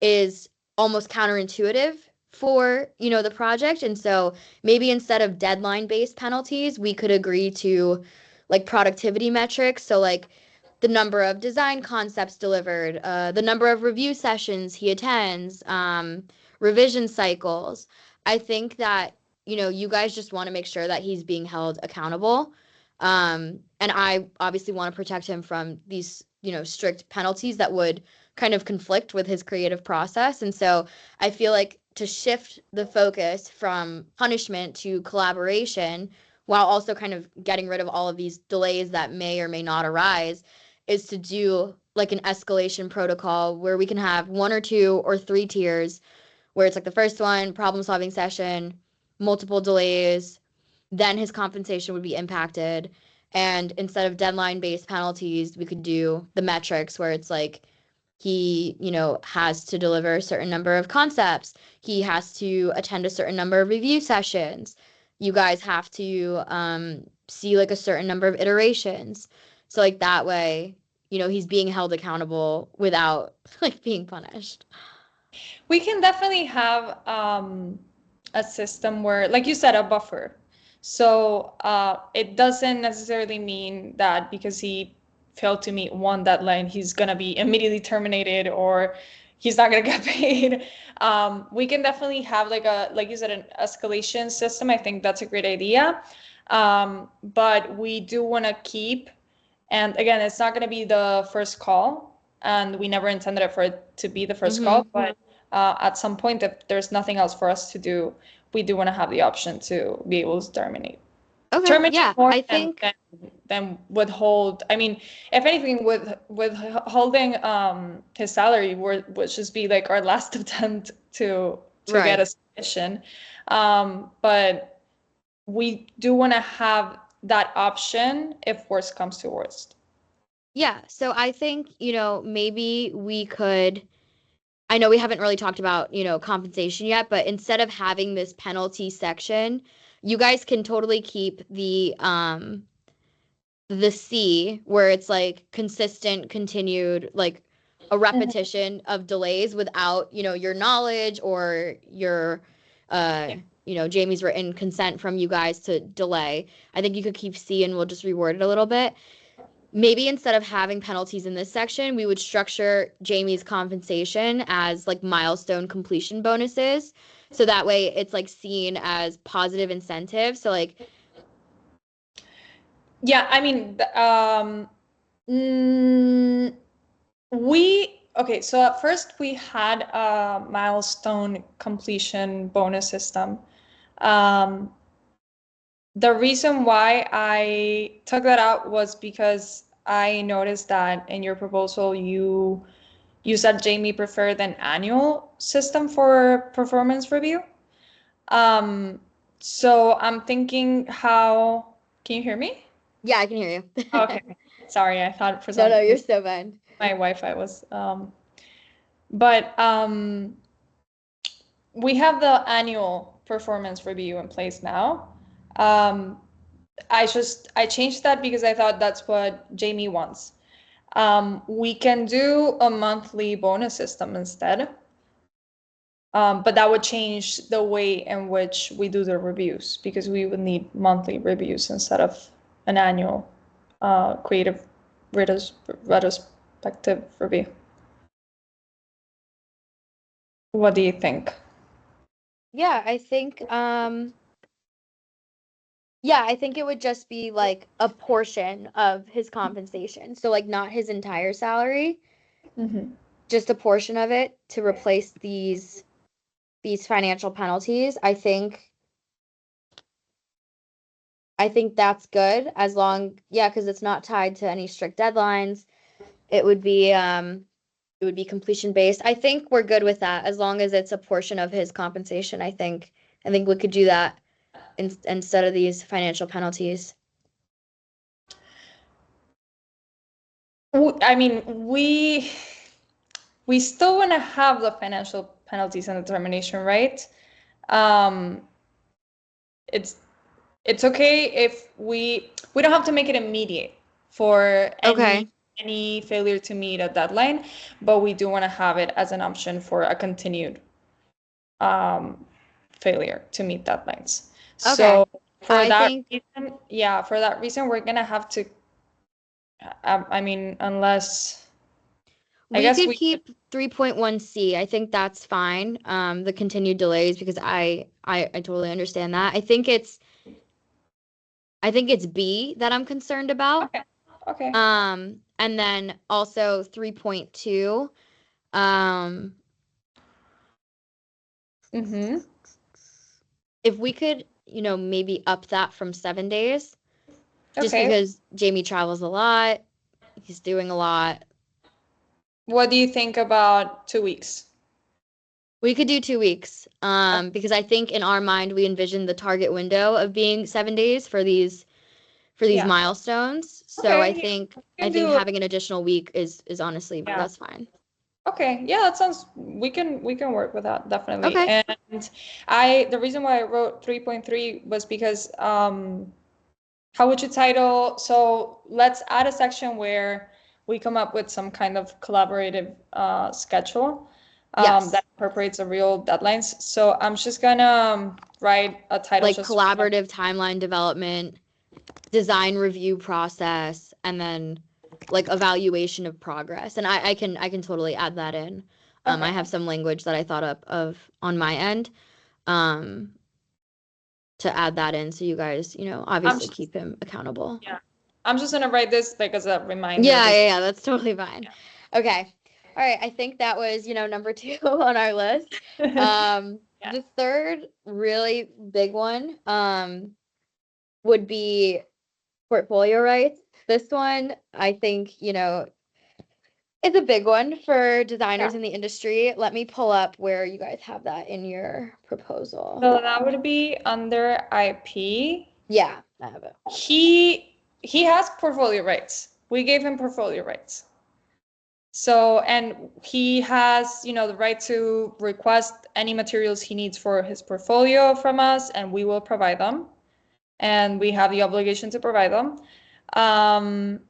is almost counterintuitive for, the project. And so maybe instead of deadline based penalties, we could agree to like productivity metrics. So like the number of design concepts delivered, the number of review sessions he attends, revision cycles. I think that, you guys just want to make sure that he's being held accountable. And I obviously want to protect him from these, strict penalties that would kind of conflict with his creative process. And so I feel like to shift the focus from punishment to collaboration while also kind of getting rid of all of these delays that may or may not arise is to do like an escalation protocol where we can have one or two or three tiers where it's like the first one, problem solving session, multiple delays, then his compensation would be impacted. And instead of deadline based penalties, we could do the metrics where it's like he, has to deliver a certain number of concepts. He has to attend a certain number of review sessions. You guys have to see like a certain number of iterations. So like that way, he's being held accountable without like being punished. We can definitely have, a system where, like you said, a buffer. So it doesn't necessarily mean that because he failed to meet one deadline, he's going to be immediately terminated or he's not going to get paid. We can definitely have like you said, an escalation system. I think that's a great idea. But we do want to keep, and again, it's not going to be the first call. and we never intended it for it to be the first Mm-hmm. call. But at some point, if there's nothing else for us to do, we do want to have the option to be able to terminate. Okay. Terminate Yeah, more I than think withhold. I mean, if anything, with withholding his salary would just be like our last attempt to get a right. submission. But we do want to have that option if worst comes to worst. Yeah, so I think, maybe we could I know we haven't really talked about, compensation yet, but instead of having this penalty section, you guys can totally keep the C where it's like consistent, continued, like a Mhm. repetition of delays without, your knowledge or your uh Yeah. Jamie's written consent from you guys to delay. I think you could keep C and we'll just reword it a little bit. Maybe instead of having penalties in this section, we would structure Jamie's compensation as like milestone completion bonuses. So that way it's like seen as positive incentive. So like, Yeah, I mean, mm, okay, so at first we had a milestone completion bonus system. Um, the reason why I took that out was because I noticed that in your proposal you said Jamie preferred an annual system for performance review. Um, so I'm thinking how, can you hear me? yeah, I can hear you. Okay. Sorry, I thought for No, some no, you're reason so fine. my Wi-Fi was but we have the annual performance review in place now. Um, I changed that because I thought that's what Jamie wants. We can do a monthly bonus system instead. But that would change the way in which we do the reviews because we would need monthly reviews instead of an annual creative retrospective review. What do you think? Yeah, I think it would just be like a portion of his compensation. So like not his entire salary, Mm-hmm. just a portion of it to replace these financial penalties. I think that's good as long, yeah, because it's not tied to any strict deadlines. It would be completion based. I think we're good with that as long as it's a portion of his compensation. I think we could do that instead of these financial penalties. I mean, we still want to have the financial penalties and determination, right? Um, it's it's okay if we don't have to make it immediate for Okay. any failure to meet a deadline, but we do want to have it as an option for a continued um, failure to meet deadlines. Okay. So for I that think reason, yeah, for that reason, we're gonna have to. I mean, unless I we guess could we could. keep 3.1C. I think that's fine. The continued delays because I totally understand that. I think it's B that I'm concerned about. Okay. Okay. And then also 3.2. Um, Mm-hmm. if we could, maybe up that from 7 days, just Okay. because Jamie travels a lot, he's doing a lot. What do you think about 2 weeks? We could do 2 weeks, because I think in our mind we envision the target window of being 7 days for these Yeah. milestones. So I Okay. Yeah. think We I can think do. having an additional week is honestly Yeah. that's fine. Okay. Yeah, that sounds. We can work with that definitely. Okay. And the reason why I wrote 3.3 was because how would you title? So let's add a section where we come up with some kind of collaborative schedule that Yes. incorporates a real deadlines. So I'm just gonna write a title Like just for collaborative timeline development, design review process, and then like evaluation of progress. And I can totally add that in. I okay. have some language that I thought up of on my end, um, to add that in so you guys, I'm obviously just keep him accountable. yeah. I'm just gonna write this like as a reminder. Yeah, yeah, yeah, that's totally fine. Okay. All right. I think that was, number two on our list. Yeah. The third really big one, would be portfolio rights. This one, I think, is a big one for Yeah. designers in the industry. Let me pull up where you guys have that in your proposal. So that would be under IP. Yeah, I have it. He has portfolio rights. We gave him portfolio rights. So, and he has, the right to request any materials he needs for his portfolio from us, and we will provide them. And we have the obligation to provide them. Um,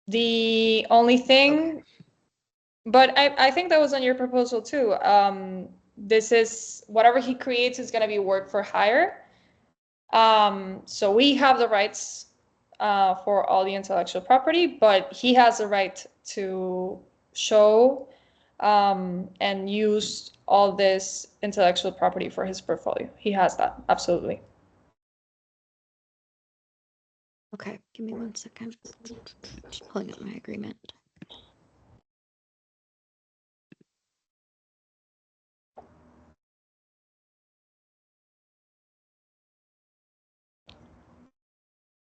the only Okay. thing, but I think that was on your proposal too. This is whatever he creates is going to be work for hire. So we have the rights for all the intellectual property, but he has the right to show and use all this intellectual property for his portfolio. He has that, absolutely. Okay, give me 1 second. Just pulling up my agreement.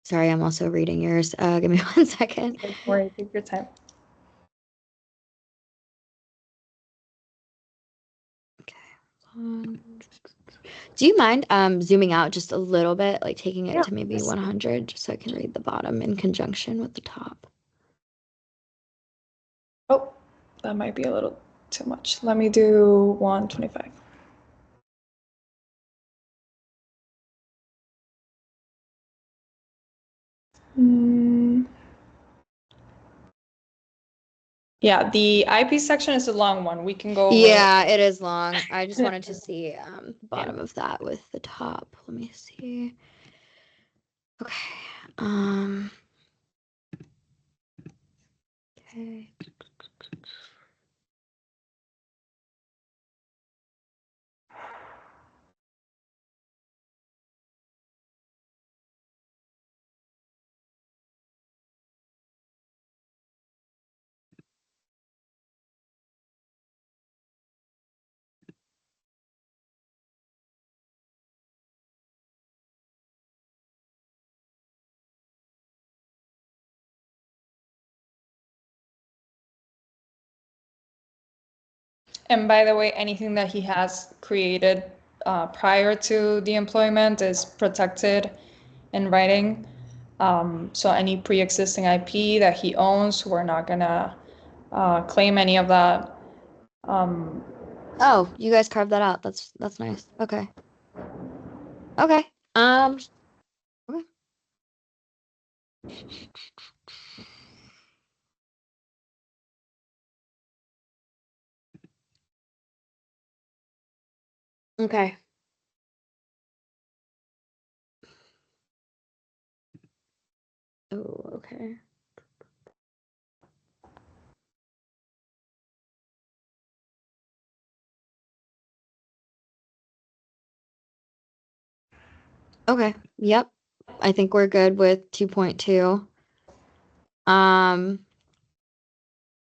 Sorry, I'm also reading yours. Give me 1 second. Don't worry, take your time. Okay. Do you mind zooming out just a little bit, like taking it Yeah. to maybe 100, just so I can read the bottom in conjunction with the top? Oh, that might be a little too much. Let me do 125. Mm, yeah, the IP section is a long one. We can go over it. Yeah, it is long. I just wanted to see the Yeah. bottom of that with the top. Let me see. Okay. Um, okay. And by the way, anything that he has created prior to the employment is protected in writing. So any pre-existing IP that he owns, we're not gonna claim any of that. Um, Oh, you guys carved that out. That's nice. Okay. Okay. Okay. Okay. Oh, okay. Okay. Yep. I think we're good with 2.2. Um,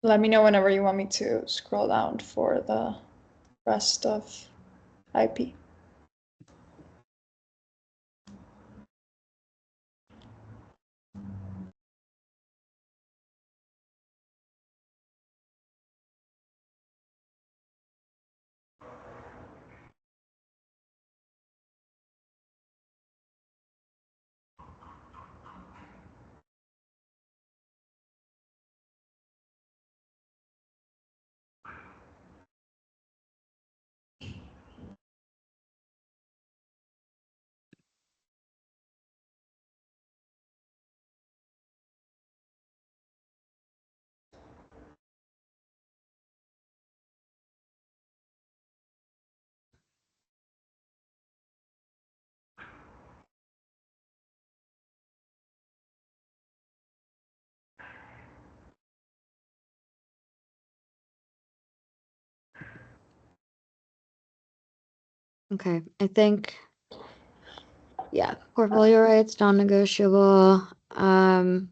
Let me know whenever you want me to scroll down for the rest of IP. okay. I think, yeah, portfolio rights, non-negotiable. Can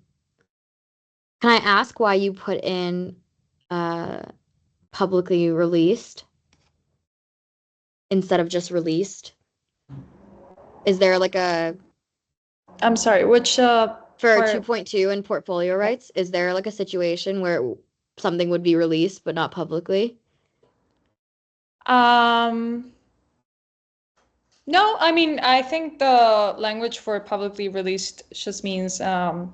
I ask why you put in uh, publicly released instead of just released? Is there like a I'm sorry, which for part? 2.2 in portfolio rights, is there like a situation where something would be released but not publicly? Um, no, I mean, I think the language for publicly released just means that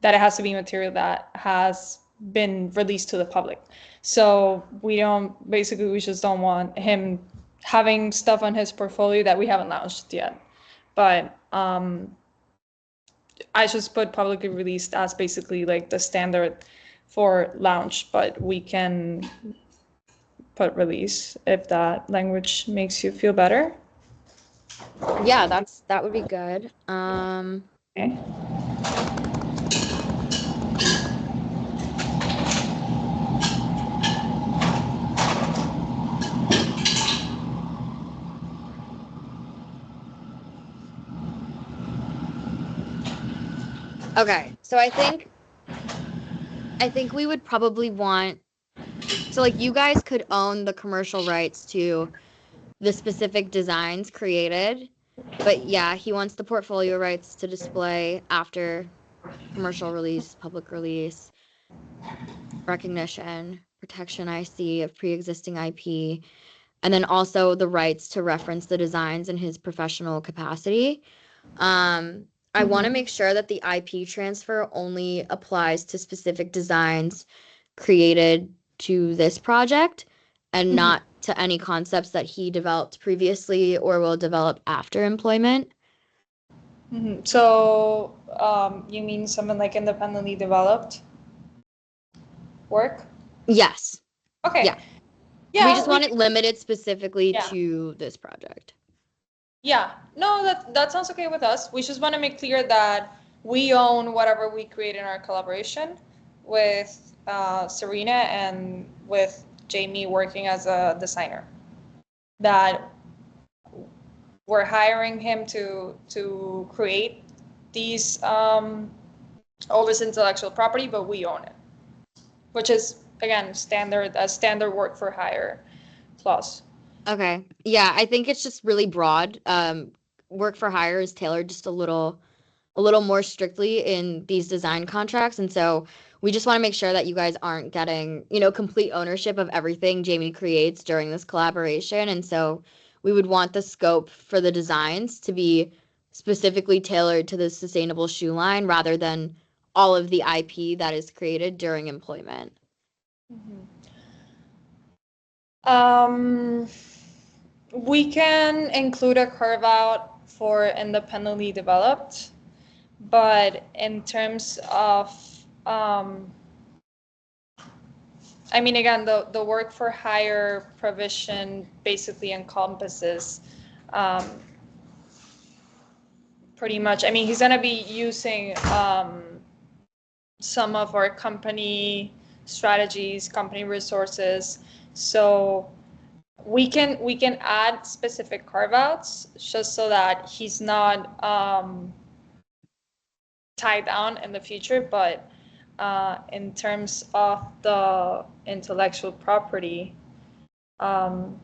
it has to be material that has been released to the public. So basically, we just don't want him having stuff on his portfolio that we haven't launched yet. But I just put publicly released as basically like the standard for launch, but we can put release if that language makes you feel better. Yeah, that would be good. Okay. Okay, so I think we would probably want, so like you guys could own the commercial rights to the specific designs created, but yeah, he wants the portfolio rights to display after commercial release, public release, recognition, protection IC of pre-existing IP, and then also the rights to reference the designs in his professional capacity. Um, I want to Mhm. make sure that the IP transfer only applies to specific designs created to this project and Mhm. not to any concepts that he developed previously or will develop after employment. So, you mean something like independently developed work? Yes. Okay. Yeah. We Yeah, just we want can. it limited specifically Yeah. to this project. Yeah. No, that sounds okay with us. We just want to make clear that we own whatever we create in our collaboration with Serena and with Jamie working as a designer. That we're hiring him to create these all this intellectual property, but we own it, which is again standard work for hire clause. Okay. Yeah, I think it's just really broad. Work for hire is tailored just a little more strictly in these design contracts. And so we just want to make sure that you guys aren't getting, complete ownership of everything Jamie creates during this collaboration. And so we would want the scope for the designs to be specifically tailored to the sustainable shoe line rather than all of the IP that is created during employment. Um, we can include a carve out for independently developed, but in terms of I mean, again, the work for hire provision basically encompasses um, pretty much. I mean, he's going to be using some of our company strategies, company resources. So we can add specific carve outs just so that he's not tied down in the future. But in terms of the intellectual property, um,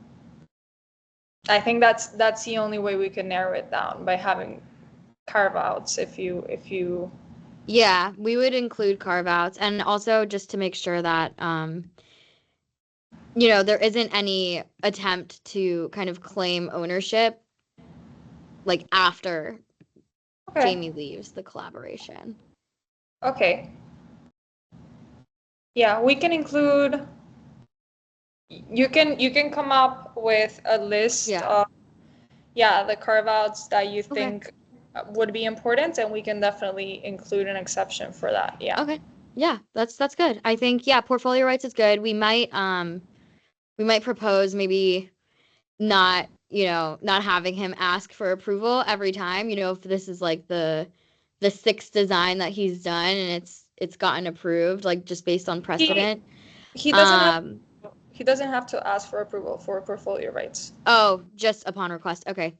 I think that's the only way we can narrow it down by having carve outs. If you Yeah, we would include carve outs and also just to make sure that there isn't any attempt to kind of claim ownership like after okay, Jamie leaves the collaboration. okay, yeah, we can include. You can come up with a list Yeah. of, yeah, the carve outs that you Okay. think would be important, and we can definitely include an exception for that. Yeah. Okay. Yeah, that's good. I think yeah, portfolio rights is good. We might propose maybe not, not having him ask for approval every time, if this is like the sixth design that he's done and it's gotten approved like just based on He precedent. he doesn't have Um he doesn't have to ask for approval for portfolio rights. oh, just upon request. Okay.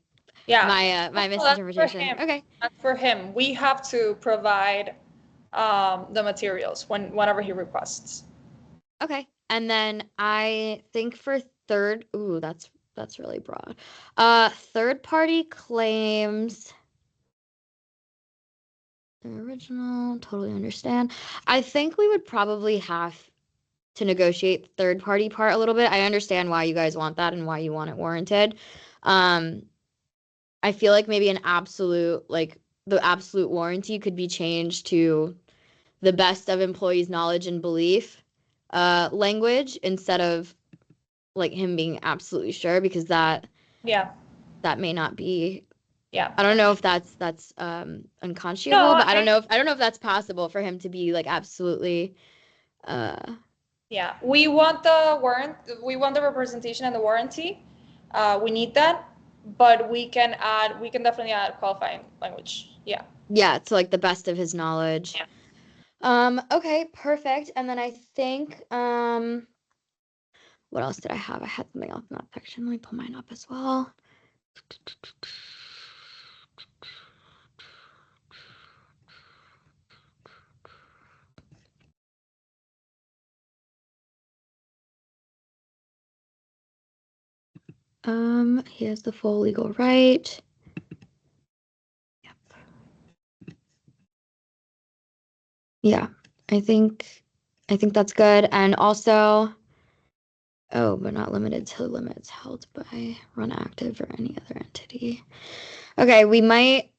Yeah. My No, that's for misinterpretation. him. Okay. That's for him. We have to provide the materials whenever he requests. Okay. And then I think for third, ooh, that's really broad. Third party claims the original, totally understand. I think we would probably have to negotiate the third party part a little bit. I understand why you guys want that and why you want it warranted. Um, I feel like maybe an absolute, like the absolute warranty could be changed to the best of employees' knowledge and belief language instead of like him being absolutely sure because Yeah, that may not be. yeah. I don't know if that's No, unconscionable, but I don't know if that's possible for him to be like absolutely uh yeah. We want the warrant. We want the representation and the warranty. We need that, but We can definitely add qualifying language. Yeah. yeah, to like the best of his knowledge. Yeah. Okay, perfect. And then I think what else did I have? I had something else in that section. Let me pull mine up as well. He has the full legal right. Yep. Yeah, I think that's good. And also, oh, but not limited to limits held by Run Active or any other entity. Okay, we might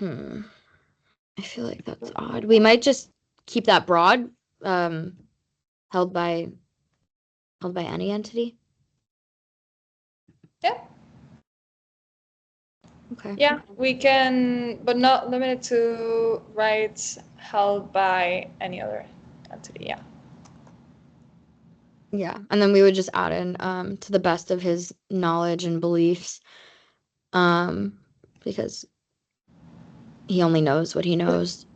I feel like that's odd. We might just keep that broad, um, held by held by any entity. Yeah. Okay. Yeah, we can, but not limited to rights held by any other entity. Yeah. Yeah, and then we would just add in to the best of his knowledge and beliefs, because he only knows what he knows.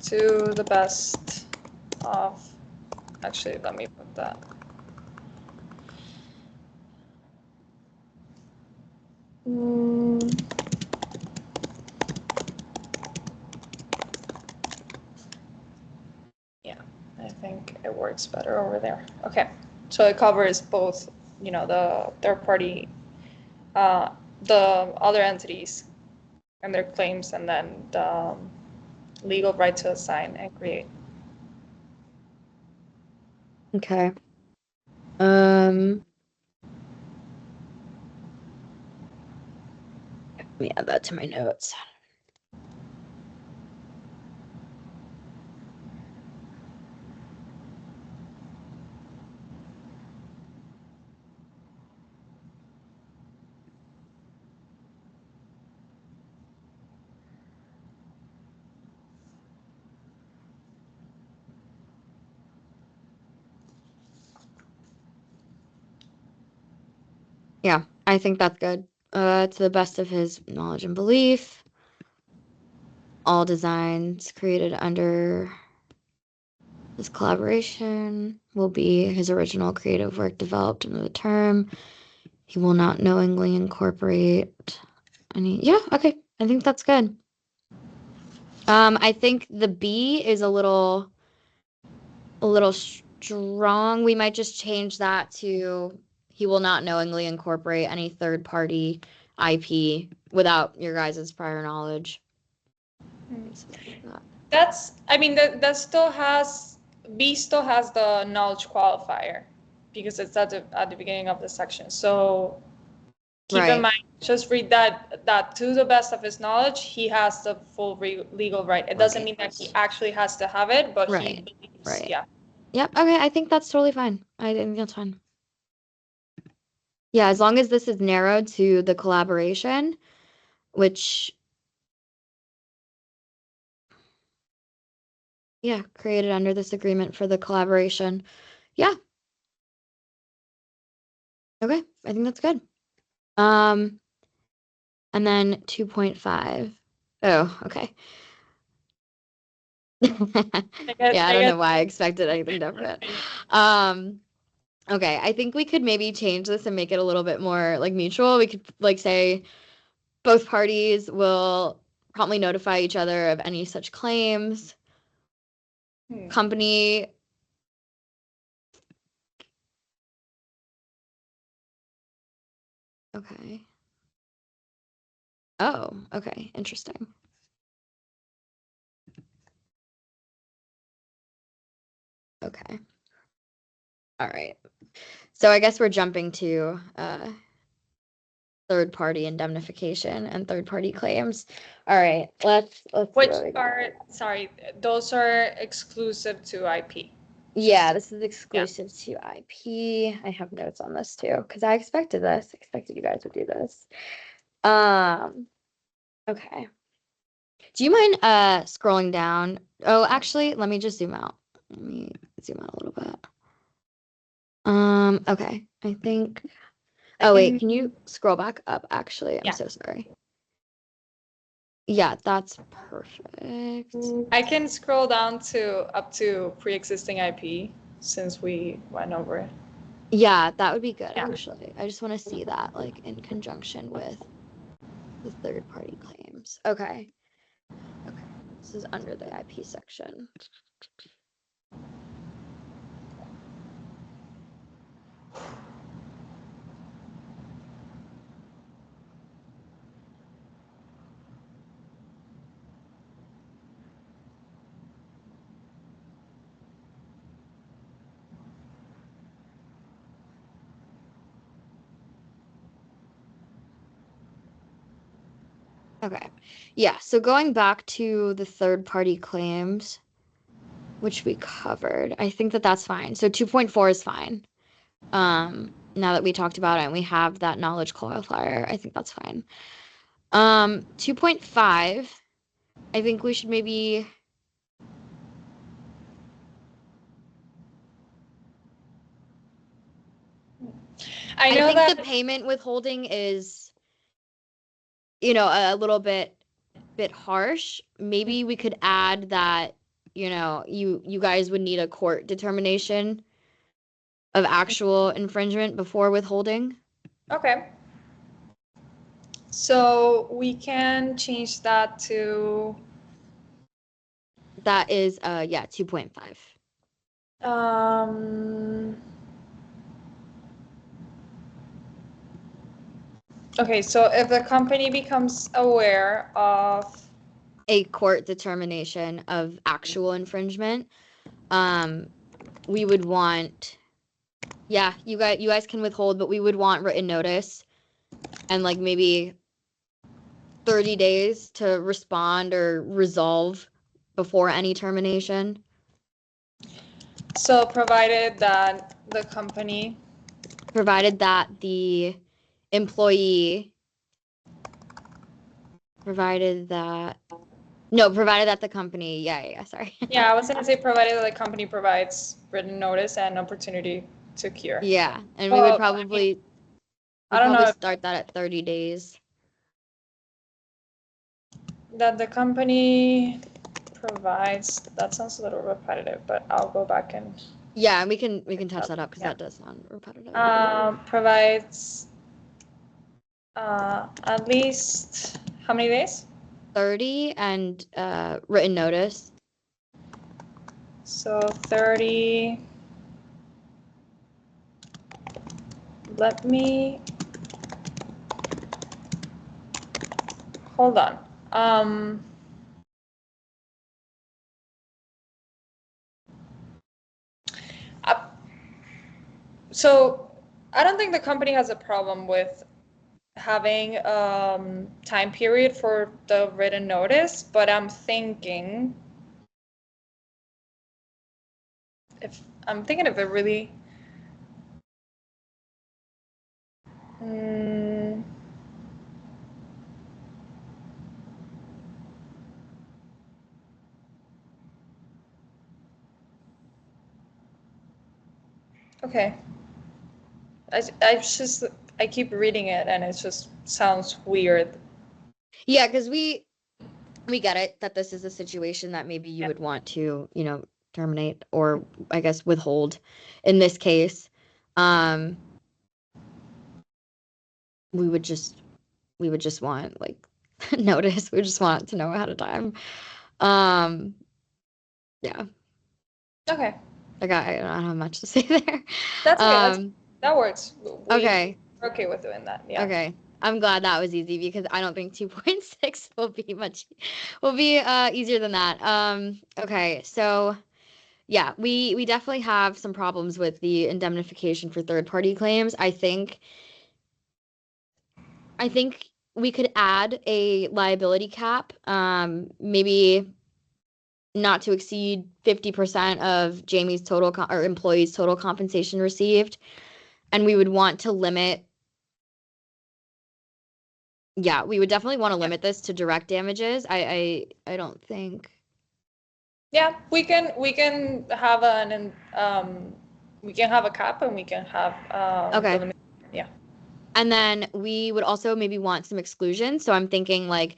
To the best of. Actually, let me put that. Mm, yeah, I think it works better over there. Okay, so it covers both, the third party, uh, the other entities and their claims, and then the legal right to assign and create. Okay. Um, Let me add that to my notes. Yeah, I think that's good. To the best of his knowledge and belief, all designs created under this collaboration will be his original creative work developed under the term. He will not knowingly incorporate any. Yeah, okay. I think that's good. I think the B is a little strong. We might just change that to he will not knowingly incorporate any third party IP without your guys' prior knowledge. Something like that. I mean, that still has, B still has the knowledge qualifier because it's at the beginning of the section. So keep in Right. mind, just read that to the best of his knowledge, he has the full legal right. It doesn't Right. mean that he actually has to have it, but he Right. believes, Right. yeah. Yep. Okay. I think that's totally fine. I think that's fine. Yeah, as long as this is narrowed to the collaboration, which, yeah, created under this agreement for the collaboration. Yeah. Okay. I think that's good. Um, and then 2.5. Oh, okay. Yeah, I I don't guess know why I expected anything different. Um, okay, I think we could maybe change this and make it a little bit more like mutual. We could like say both parties will promptly notify each other of any such claims. Hmm. company. Okay. Oh, okay. Interesting. Okay. All right. So I guess we're jumping to third party indemnification and third party claims. All right. Let's see Which what we got. are, sorry, those are exclusive to IP. Yeah, Just, this is yeah. exclusive to IP. I have notes on this too because I expected this. I expected you guys would do this. Um, okay. Do you mind scrolling down? Oh, actually, let me just zoom out. Let me zoom out a little bit. Okay. I think I Oh wait, can, can you scroll back up actually? I'm yeah. so sorry. Yeah, that's perfect. I can scroll down to up to pre-existing IP since we went over it. Yeah, that would be good Yeah. actually. I just want to see that like in conjunction with the third party claims. Okay. Okay. This is under the IP section. Okay. Yeah, so going back to the third party claims, which we covered, I think that that's fine. So 2.4 is fine. Now that we talked about it and we have that knowledge qualifier, I think that's fine. 2.5, I think we should maybe I I know think that. the payment withholding is, a little bit harsh. Maybe we could add that, you guys would need a court determination of actual infringement before withholding. Okay. So we can change that to That is yeah, 2.5. um okay, so if the company becomes aware of, A court determination of actual infringement. Um, we would want, yeah, you guys can withhold, but we would want written notice and like maybe 30 days to respond or resolve before any termination, so provided that the company, provided that the employee, provided that, no, provided that the company, yeah, sorry. yeah, I was gonna say provided that the company provides written notice and opportunity to cure. Yeah, and we would Well, I mean, probably, I we'd don't probably know start that at 30 days. that the company provides, that sounds a little repetitive, but I'll go back and Yeah, and we can touch that up because yeah. that does sound repetitive. Provides at least how many days? 30 and written notice. So 30. Let me hold on. Um, uh, so I don't think the company has a problem with having time period for the written notice, but I'm thinking if it really. Mm, okay. I just I keep reading it and it just sounds weird. Yeah, because we get it that this is a situation that maybe you Yeah. would want to, terminate or I guess withhold in this case. Um, we would just we would just want like notice. We just want to know ahead of time. Um, yeah. Okay. Like I don't have much to say there. That's okay. Um, That works. okay. We're okay with doing that. Yeah. Okay. I'm glad that was easy because I don't think 2.6 will be easier than that. Okay. So yeah, we definitely have some problems with the indemnification for third party claims. I think we could add a liability cap, maybe not to exceed 50% of Jamie's or employees' total compensation received. And we would want to limit, yeah, we would definitely want to Yeah. limit this to direct damages. I don't think. Yeah. We can have we can have a cap and we can have the Okay. limit. Yeah. And then we would also maybe want some exclusions. So I'm thinking like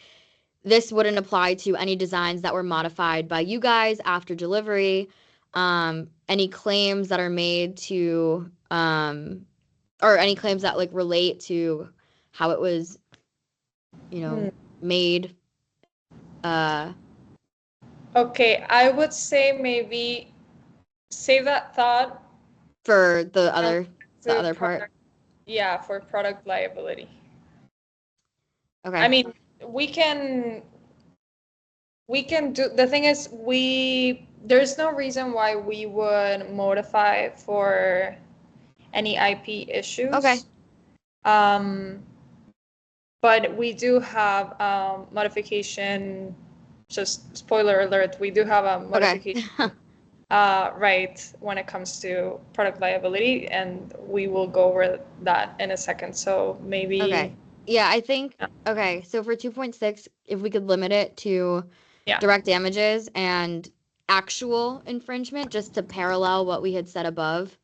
this wouldn't apply to any designs that were modified by you guys after delivery. Any claims that are made to, or any claims that like relate to how it was, Hmm. made, uh, Okay. I would say maybe save that thought for and the to other part. product. Yeah, for product liability. I Okay. mean, we can do the thing is there's no reason why we would modify for any IP Okay. issues. Um, but we do have modification, just spoiler alert, we do have a Okay. modification right when it comes to product liability, and we will go over that in a second. So maybe, Okay. Yeah, I think, okay, so for 2.6, if we could limit it to yeah. direct damages and actual infringement, just to parallel what we had said above,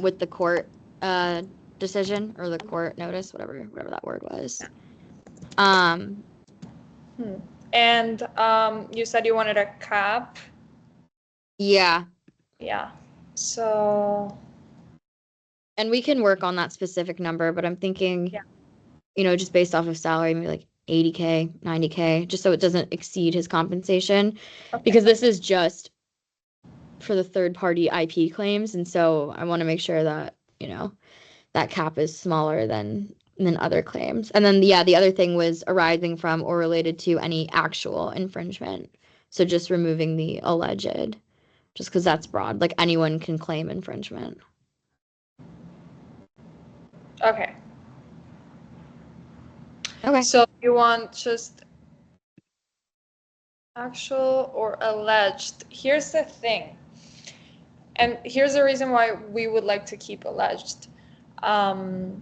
with the court uh decision or the court notice, whatever that word was. Um, Hmm. And you said you wanted a cap. yeah, Yeah. So, and we can work on that specific number, but I'm thinking, yeah. just based off of salary, maybe like 80K, 90K, just so it doesn't exceed his compensation, Okay. because this is just for the third party IP claims, and so I want to make sure that, that cap is smaller than other claims. And then yeah, the other thing was arising from or related to any actual infringement. So just removing the alleged, just because that's broad. Like anyone can claim infringement. Okay. Okay. So you want just actual or alleged? Here's the thing, and here's the reason why we would like to keep alleged. Um,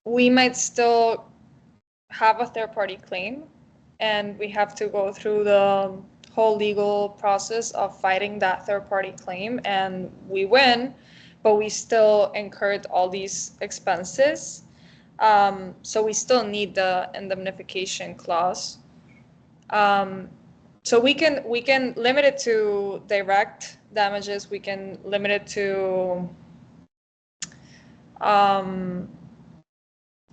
we might still have a third party claim, and we have to go through the whole legal process of fighting that third party claim, and we win, but we still incurred all these expenses. So we still need the indemnification clause. Um, so we can limit it to direct damages. We can limit it to um,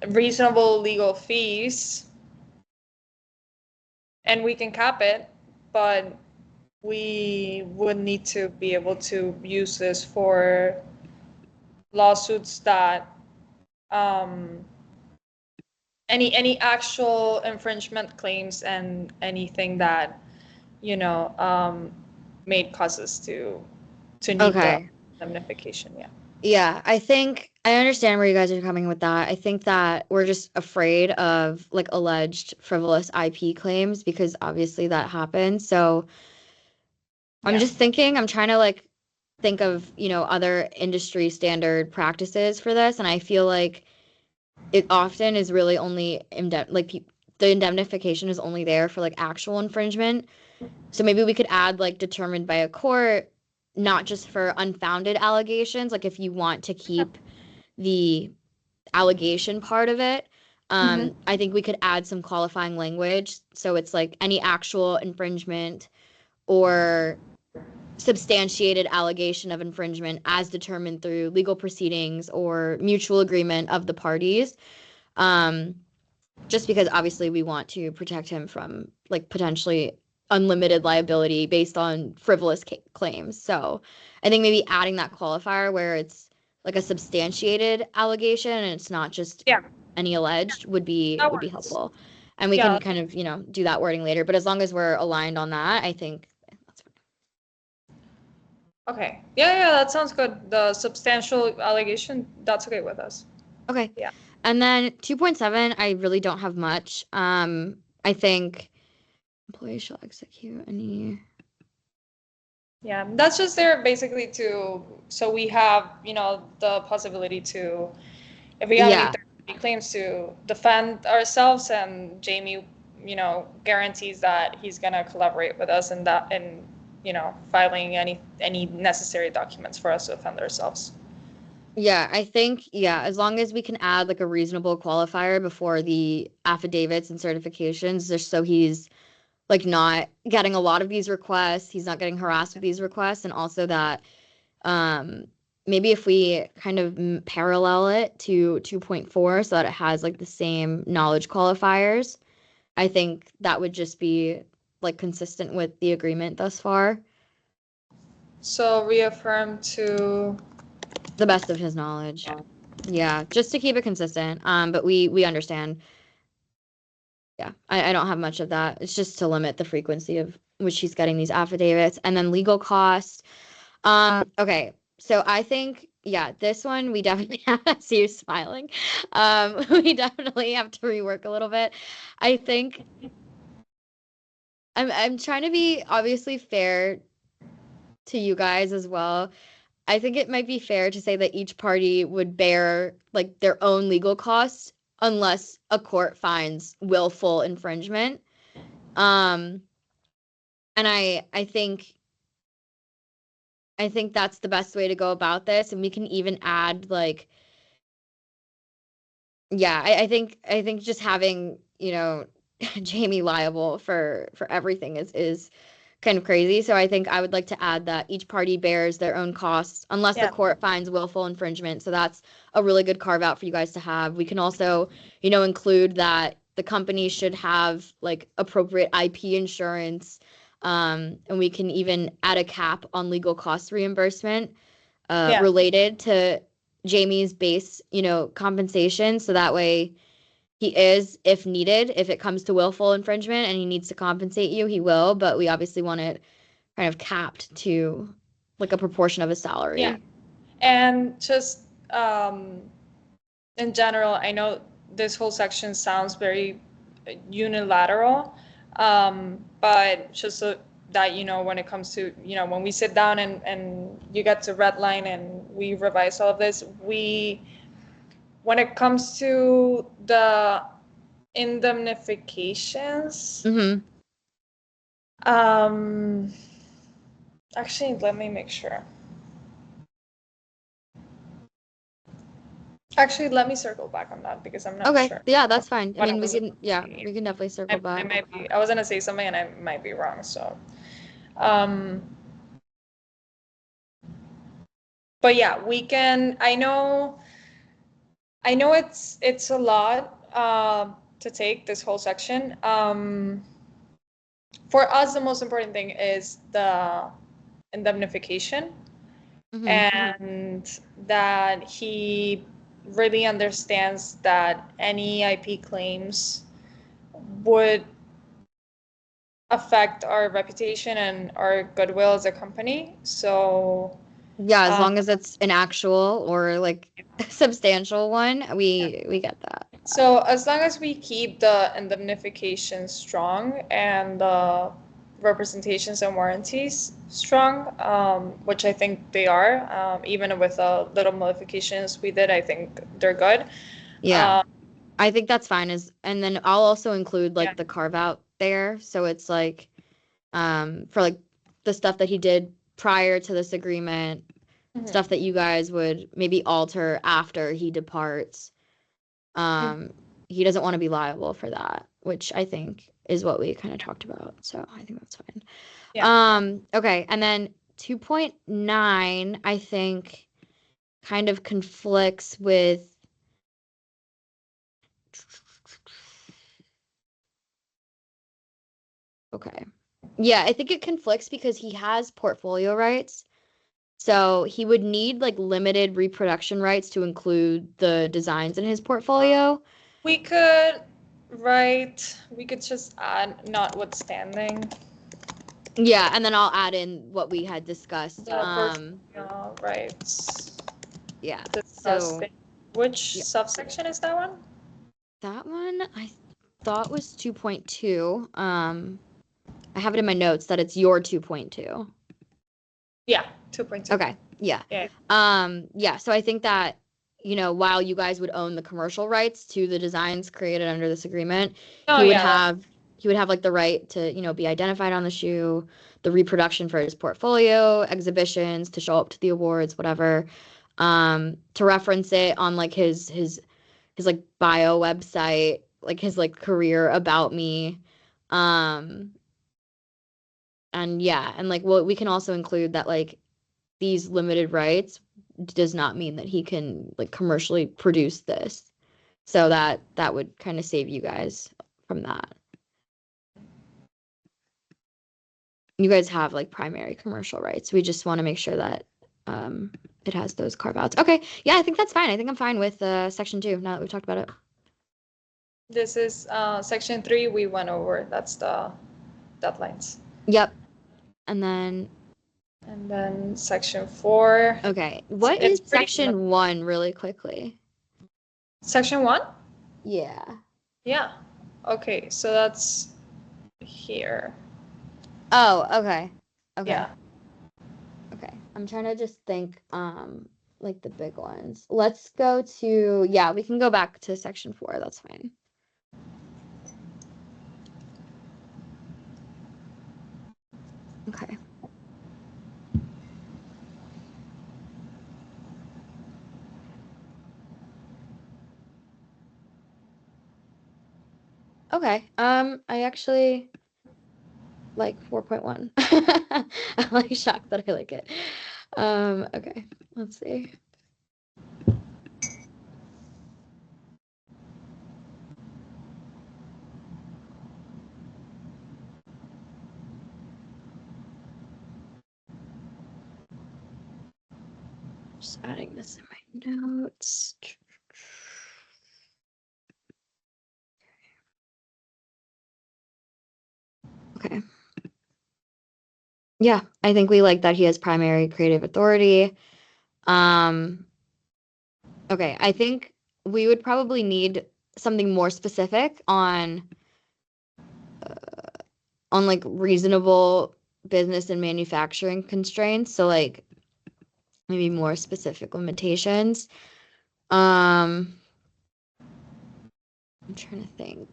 reasonable legal fees, and we can cap it, but we would need to be able to use this for lawsuits that um, any actual infringement claims and anything that made causes to need the Okay. indemnification. Yeah. Yeah, I think I understand where you guys are coming with that. I think that we're just afraid of like alleged frivolous IP claims because obviously that happens. So I'm Yeah. just thinking, I'm trying to like think of, other industry standard practices for this. And I feel like it often is really only the indemnification is only there for like actual infringement. So maybe we could add like determined by a court, not just for unfounded allegations, like if you want to keep the allegation part of it. Mm-hmm. I think we could add some qualifying language. So it's like any actual infringement or substantiated allegation of infringement as determined through legal proceedings or mutual agreement of the parties. Um, just because obviously we want to protect him from like potentially unlimited liability based on frivolous claims. So I think maybe adding that qualifier where it's like a substantiated allegation and it's not just Yeah, any alleged that would be works. helpful. And we Yeah. can kind of, do that wording later. But as long as we're aligned on that, I think that's fine. Okay. Yeah, that sounds good. The substantial allegation, that's okay with us. Okay. Yeah. And then 2.7, I really don't have much. I think employees shall execute any. Yeah, that's just there basically so we have, the possibility to, if we have any Yeah. third-party claims, to defend ourselves, and Jamie, guarantees that he's gonna collaborate with us in that, and, filing any necessary documents for us to defend ourselves. Yeah, I think, yeah, as long as we can add like a reasonable qualifier before the affidavits and certifications, just so he's like not getting a lot of these requests, he's not getting harassed with these requests, and also that um maybe if we kind of parallel it to 2.4 so that it has like the same knowledge qualifiers, I think that would just be like consistent with the agreement thus far. So reaffirm to, The best of his knowledge. Yeah, just to keep it consistent. But we understand. Yeah, I don't have much of that. It's just to limit the frequency of which he's getting these affidavits. And then legal costs. Okay, so I think, yeah, this one we definitely have, I see you smiling. We definitely have to rework a little bit. I think I'm trying to be obviously fair to you guys as well. I think it might be fair to say that each party would bear like their own legal costs unless a court finds willful infringement. Um, and I think that's the best way to go about this. And we can even add like, yeah, I think just having, Jamie liable for everything is kind of crazy. So I think I would like to add that each party bears their own costs unless the yeah, court finds willful infringement. So that's a really good carve out for you guys to have. We can also, include that the company should have like appropriate IP insurance. And we can even add a cap on legal cost reimbursement yeah, related to Jamie's base, compensation. So that way he is, if needed, if it comes to willful infringement and he needs to compensate you, he will. But we obviously want it kind of capped to like a proportion of his yeah. salary. And just, in general, I know this whole section sounds very unilateral, but just so that when it comes to, when we sit down and you get to redline and we revise all of this, when it comes to the indemnifications, Mm-hmm. um, actually, let me make sure. Actually, let me circle back on that because I'm not Okay. sure Yeah, that's fine. I what I mean, was about yeah, to say. we can definitely circle I back. might be. I was gonna say something and I might be wrong. So, um, but yeah, we can. I know it's a lot to take this whole section. For us, the most important thing is the indemnification, Mm-hmm. and that he really understands that any IP claims would affect our reputation and our goodwill as a company. So, Yeah, as um, long as it's an actual or like substantial one, we get that. so as long as we keep the indemnification strong and the representations and warranties strong, which I think they are, even with the little modifications we did, I think they're good. Yeah. Um, I think that's fine as and then I'll also include yeah. like the carve out there. So it's like for like the stuff that he did prior to this agreement, Mhm. stuff that you guys would maybe alter after he departs. Mhm. Um, he doesn't want to be liable for that, which I think is what we kind of talked about. So I think that's fine. Yeah. Okay, and then 2.9, I think kind of conflicts with okay. Yeah, I think it conflicts because he has portfolio rights. So he would need like limited reproduction rights to include the designs in his portfolio. We could we could just add notwithstanding Yeah, and then I'll add in what we had discussed. the portfolio rights Yeah. discussed. So, Which yeah, subsection is that one? that one I thought was 2.2. I have it in my notes that it's your 2.2. Yeah, 2.2. Okay. Yeah. Yeah. Yeah, so I think that, while you guys would own the commercial rights to the designs created under this agreement, Oh he would yeah, that have he would have like the right to, be identified on the shoe, the reproduction for his portfolio, exhibitions, to show up to the awards, whatever. To reference it on like his like bio website, like his like career about me. Um, and yeah, and like we can also include that like these limited rights does not mean that he can like commercially produce this. So that would kind of save you guys from that. You guys have like primary commercial rights. We just want to make sure that it has those carve outs. Okay. Yeah, I think that's fine. I think I'm fine with section 2 now that we've talked about it. this is section 3 we went over. That's the deadlines. Yep. And then And then section 4, okay, what it's is pretty much section 1 really quickly? section 1? Yeah. Yeah. Okay, so that's here. Oh, okay. Okay. Yeah. Okay. I'm trying to just think like the big ones. Let's go to yeah, we can go back to section 4. That's fine. Okay. Okay. I actually like 4.1. I'm like shocked that I like it. Okay. Let's see. Just adding this in my notes. Okay. Yeah, I think we like that he has primary creative authority. Um, okay, I think we would probably need something more specific on like reasonable business and manufacturing constraints. So like maybe more specific limitations. Um, I'm trying to think.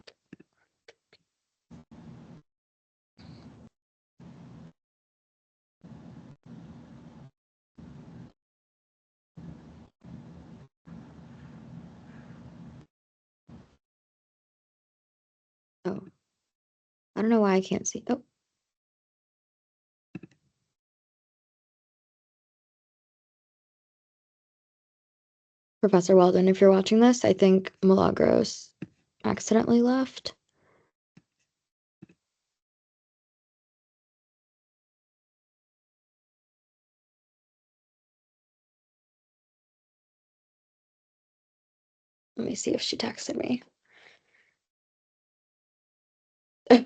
Oh, I don't know why I can't see. Oh, Professor Weldon, if you're watching this, I think Milagros accidentally left. Let me see if she texted me.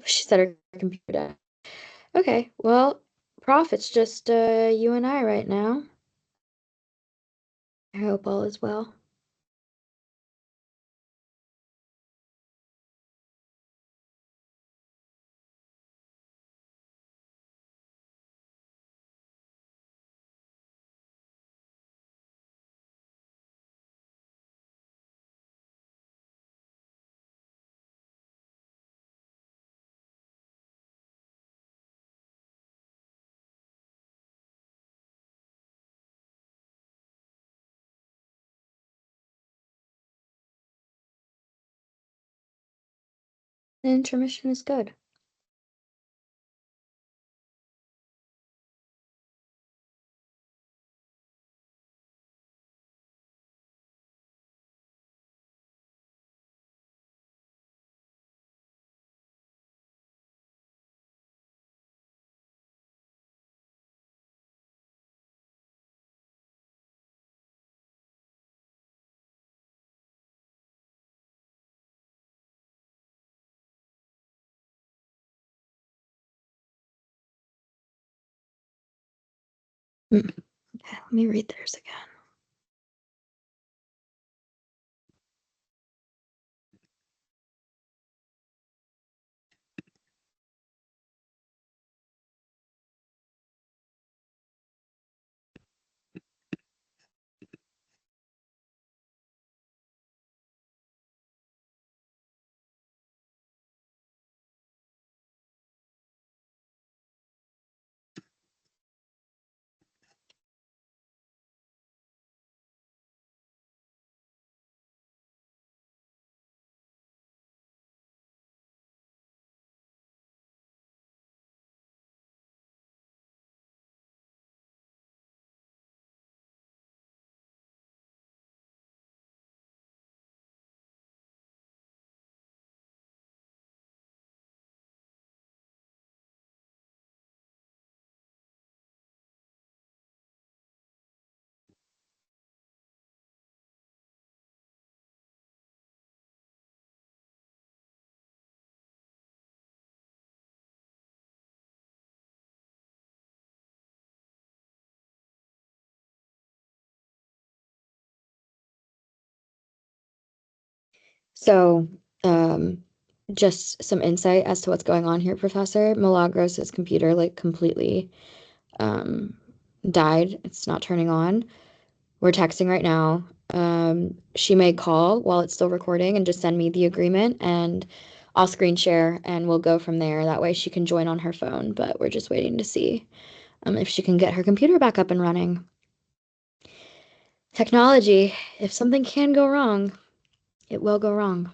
She said her computer. Okay, well, Prof, it's just you and I right now. I hope all is well. The intermission is good. Mm. Okay, let me read theirs again. So, um, just some insight as to what's going on here, Professor. Milagros' computer like completely um died. It's not turning on. We're texting right now. She may call while it's still recording and just send me the agreement and I'll screen share and we'll go from there. That way she can join on her phone, but we're just waiting to see if she can get her computer back up and running. Technology, if something can go wrong, it will go wrong.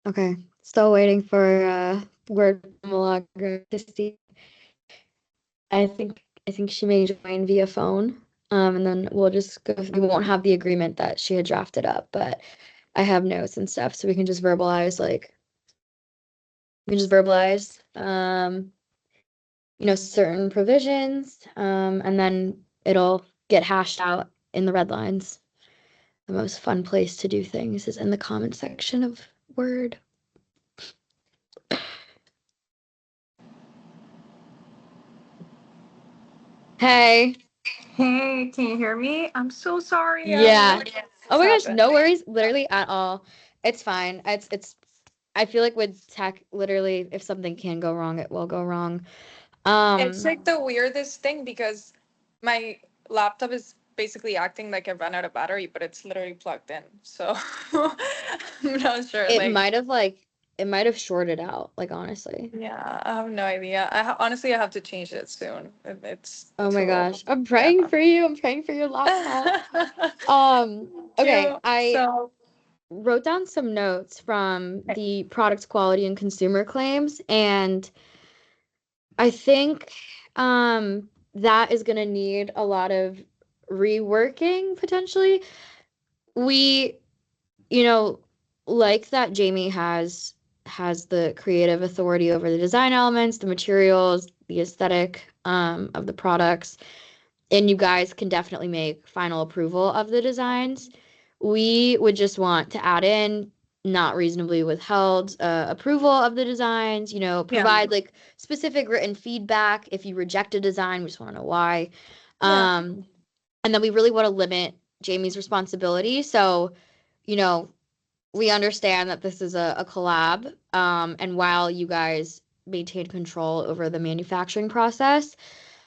Okay. Still waiting for word from Milagros to see. I think she may join via phone. And then we'll just go, we won't have the agreement that she had drafted up, but I have notes and stuff, so we can just verbalize certain provisions, and then it'll get hashed out in the red lines. The most fun place to do things is in the comment section of Word. Hey. Hey, can you hear me? I'm so sorry. I have no Yeah. idea Oh what's my gosh, happened. no worries, literally at all. It's fine. It's I feel like with tech, literally, if something can go wrong, it will go wrong. It's Um, like the weirdest thing because my laptop is basically acting like I ran out of battery, but it's literally plugged in. So I'm not sure. it Like, might have it might have shorted out, like honestly. yeah, I have no idea. Honestly, I have to change it soon. It's Oh my too, gosh. I'm yeah. praying for you. I'm praying for your laptop. Um, Thank okay, you. I So, wrote down some notes from the product quality and consumer claims, and I think that is going to need a lot of reworking potentially. We, you know, like that Jamie has the creative authority over the design elements, the materials, the aesthetic of the products, and you guys can definitely make final approval of the designs. We would just want to add in not reasonably withheld approval of the designs, yeah, provide like specific written feedback. If you reject a design, we just want to know why. yeah, Um, and then we really want to limit Jamie's responsibility. So, you know, we understand that this is a collab, and while you guys maintain control over the manufacturing process,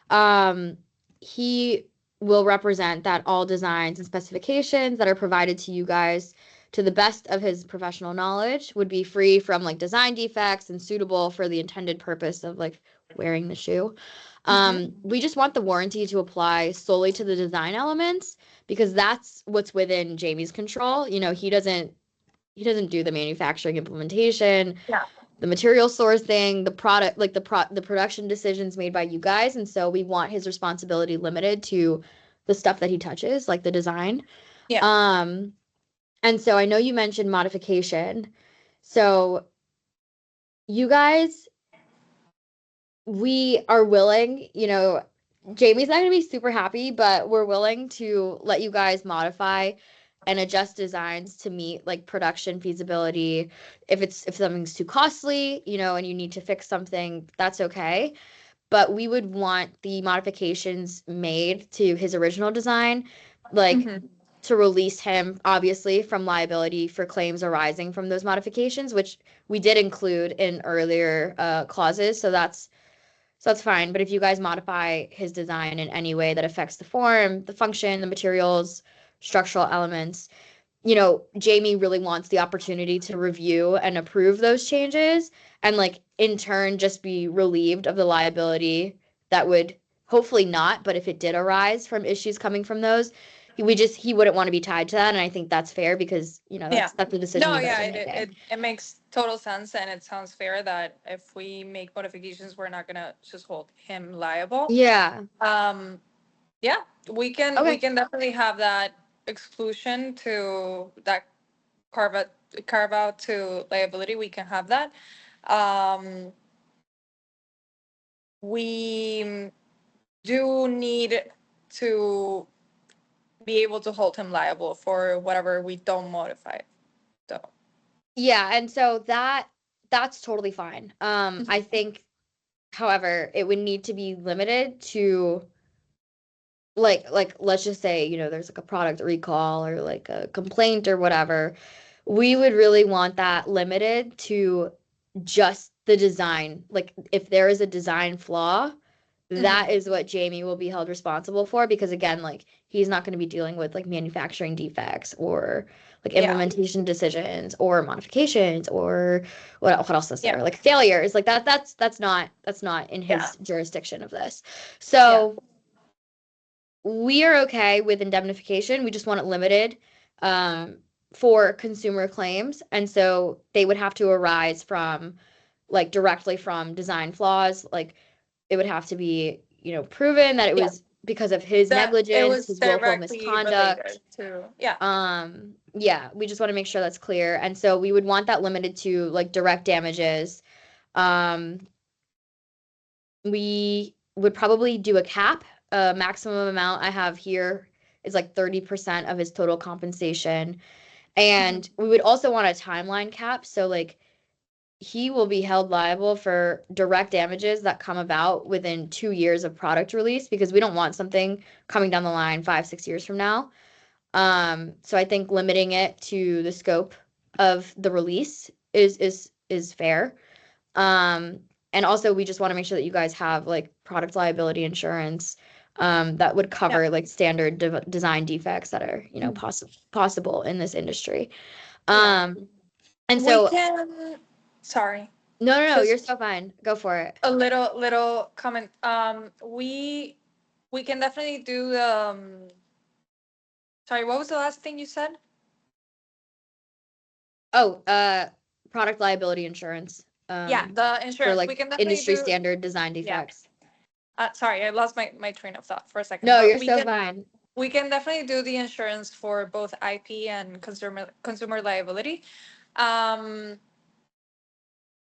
um, he will represent that all designs and specifications that are provided to you guys, to the best of his professional knowledge, would be free from like design defects and suitable for the intended purpose of like wearing the shoe. hmm, We just want the warranty to apply solely to the design elements because that's what's within Jamie's control. He doesn't do the manufacturing implementation, yeah, the material sourcing, the product, like the production decisions made by you guys, and so we want his responsibility limited to the stuff that he touches, like the design. yeah. Um, and so I know you mentioned modification. So you guys, we are willing, Jamie's not going to be super happy, but we're willing to let you guys modify and adjust designs to meet like production feasibility. If something's too costly, and you need to fix something, that's okay. But we would want the modifications made to his original design, like Hmm. to release him obviously from liability for claims arising from those modifications, which we did include in earlier clauses. So that's fine. But if you guys modify his design in any way that affects the form, the function, the materials, structural elements, Jamie really wants the opportunity to review and approve those changes and like in turn just be relieved of the liability that would hopefully not, but if it did arise from issues coming from those, he wouldn't want to be tied to that. And I think that's fair because, Yeah. that's the decision No, you guys yeah, are it, making. it it makes total sense, and it sounds fair that if we make modifications, we're not gonna just hold him liable. Yeah. Um, yeah, we Okay. can definitely have that exclusion to that carve out carve out to liability. We can have that. Um, we do need to be able to hold him liable for whatever we don't modify. So. Yeah, and so that's totally fine. I think, however, it would need to be limited to like let's just say, there's like a product recall or like a complaint or whatever. We would really want that limited to just the design. Like if there is a design flaw, that Mhm. is what Jamie will be held responsible for because again, like he's not going to be dealing with like manufacturing defects or like Yeah. implementation decisions or modifications or what else is Yeah. there? Like failures. Like that's not in Yeah. his jurisdiction of this. Yeah. So we are okay with indemnification. We just want it limited. Um, for consumer claims, and so they would have to arise from like directly from design flaws. Like it would have to be, proven that it Yeah. was because of his That it negligence, was his willful directly misconduct. related to, yeah. Yeah, we just want to make sure that's clear. And so we would want that limited to like direct damages. Um, we would probably do a cap. A maximum amount I have here is like 30% of his total compensation. Mhm. And we would also want a timeline cap. So like he will be held liable for direct damages that come about within 2 years of product release because we don't want something coming down the line 5, 6 years from now. So I think limiting it to the scope of the release is fair. Um, and also we just want to make sure that you guys have like product liability insurance that would Yeah. cover like standard design defects that are, Mhm. possible in this industry. Yeah. Um, and We so can, sorry, no, no, no, you're just so fine. Go for it. a little comment. We can definitely do sorry, what was the last thing you said? Oh, product liability insurance, Yeah, the for insurance. We like can definitely industry do, standard design yeah. defects. Sorry, I lost my train of thought for a second. No, But you're so fine. we can definitely do the insurance for both IP and consumer liability. Um,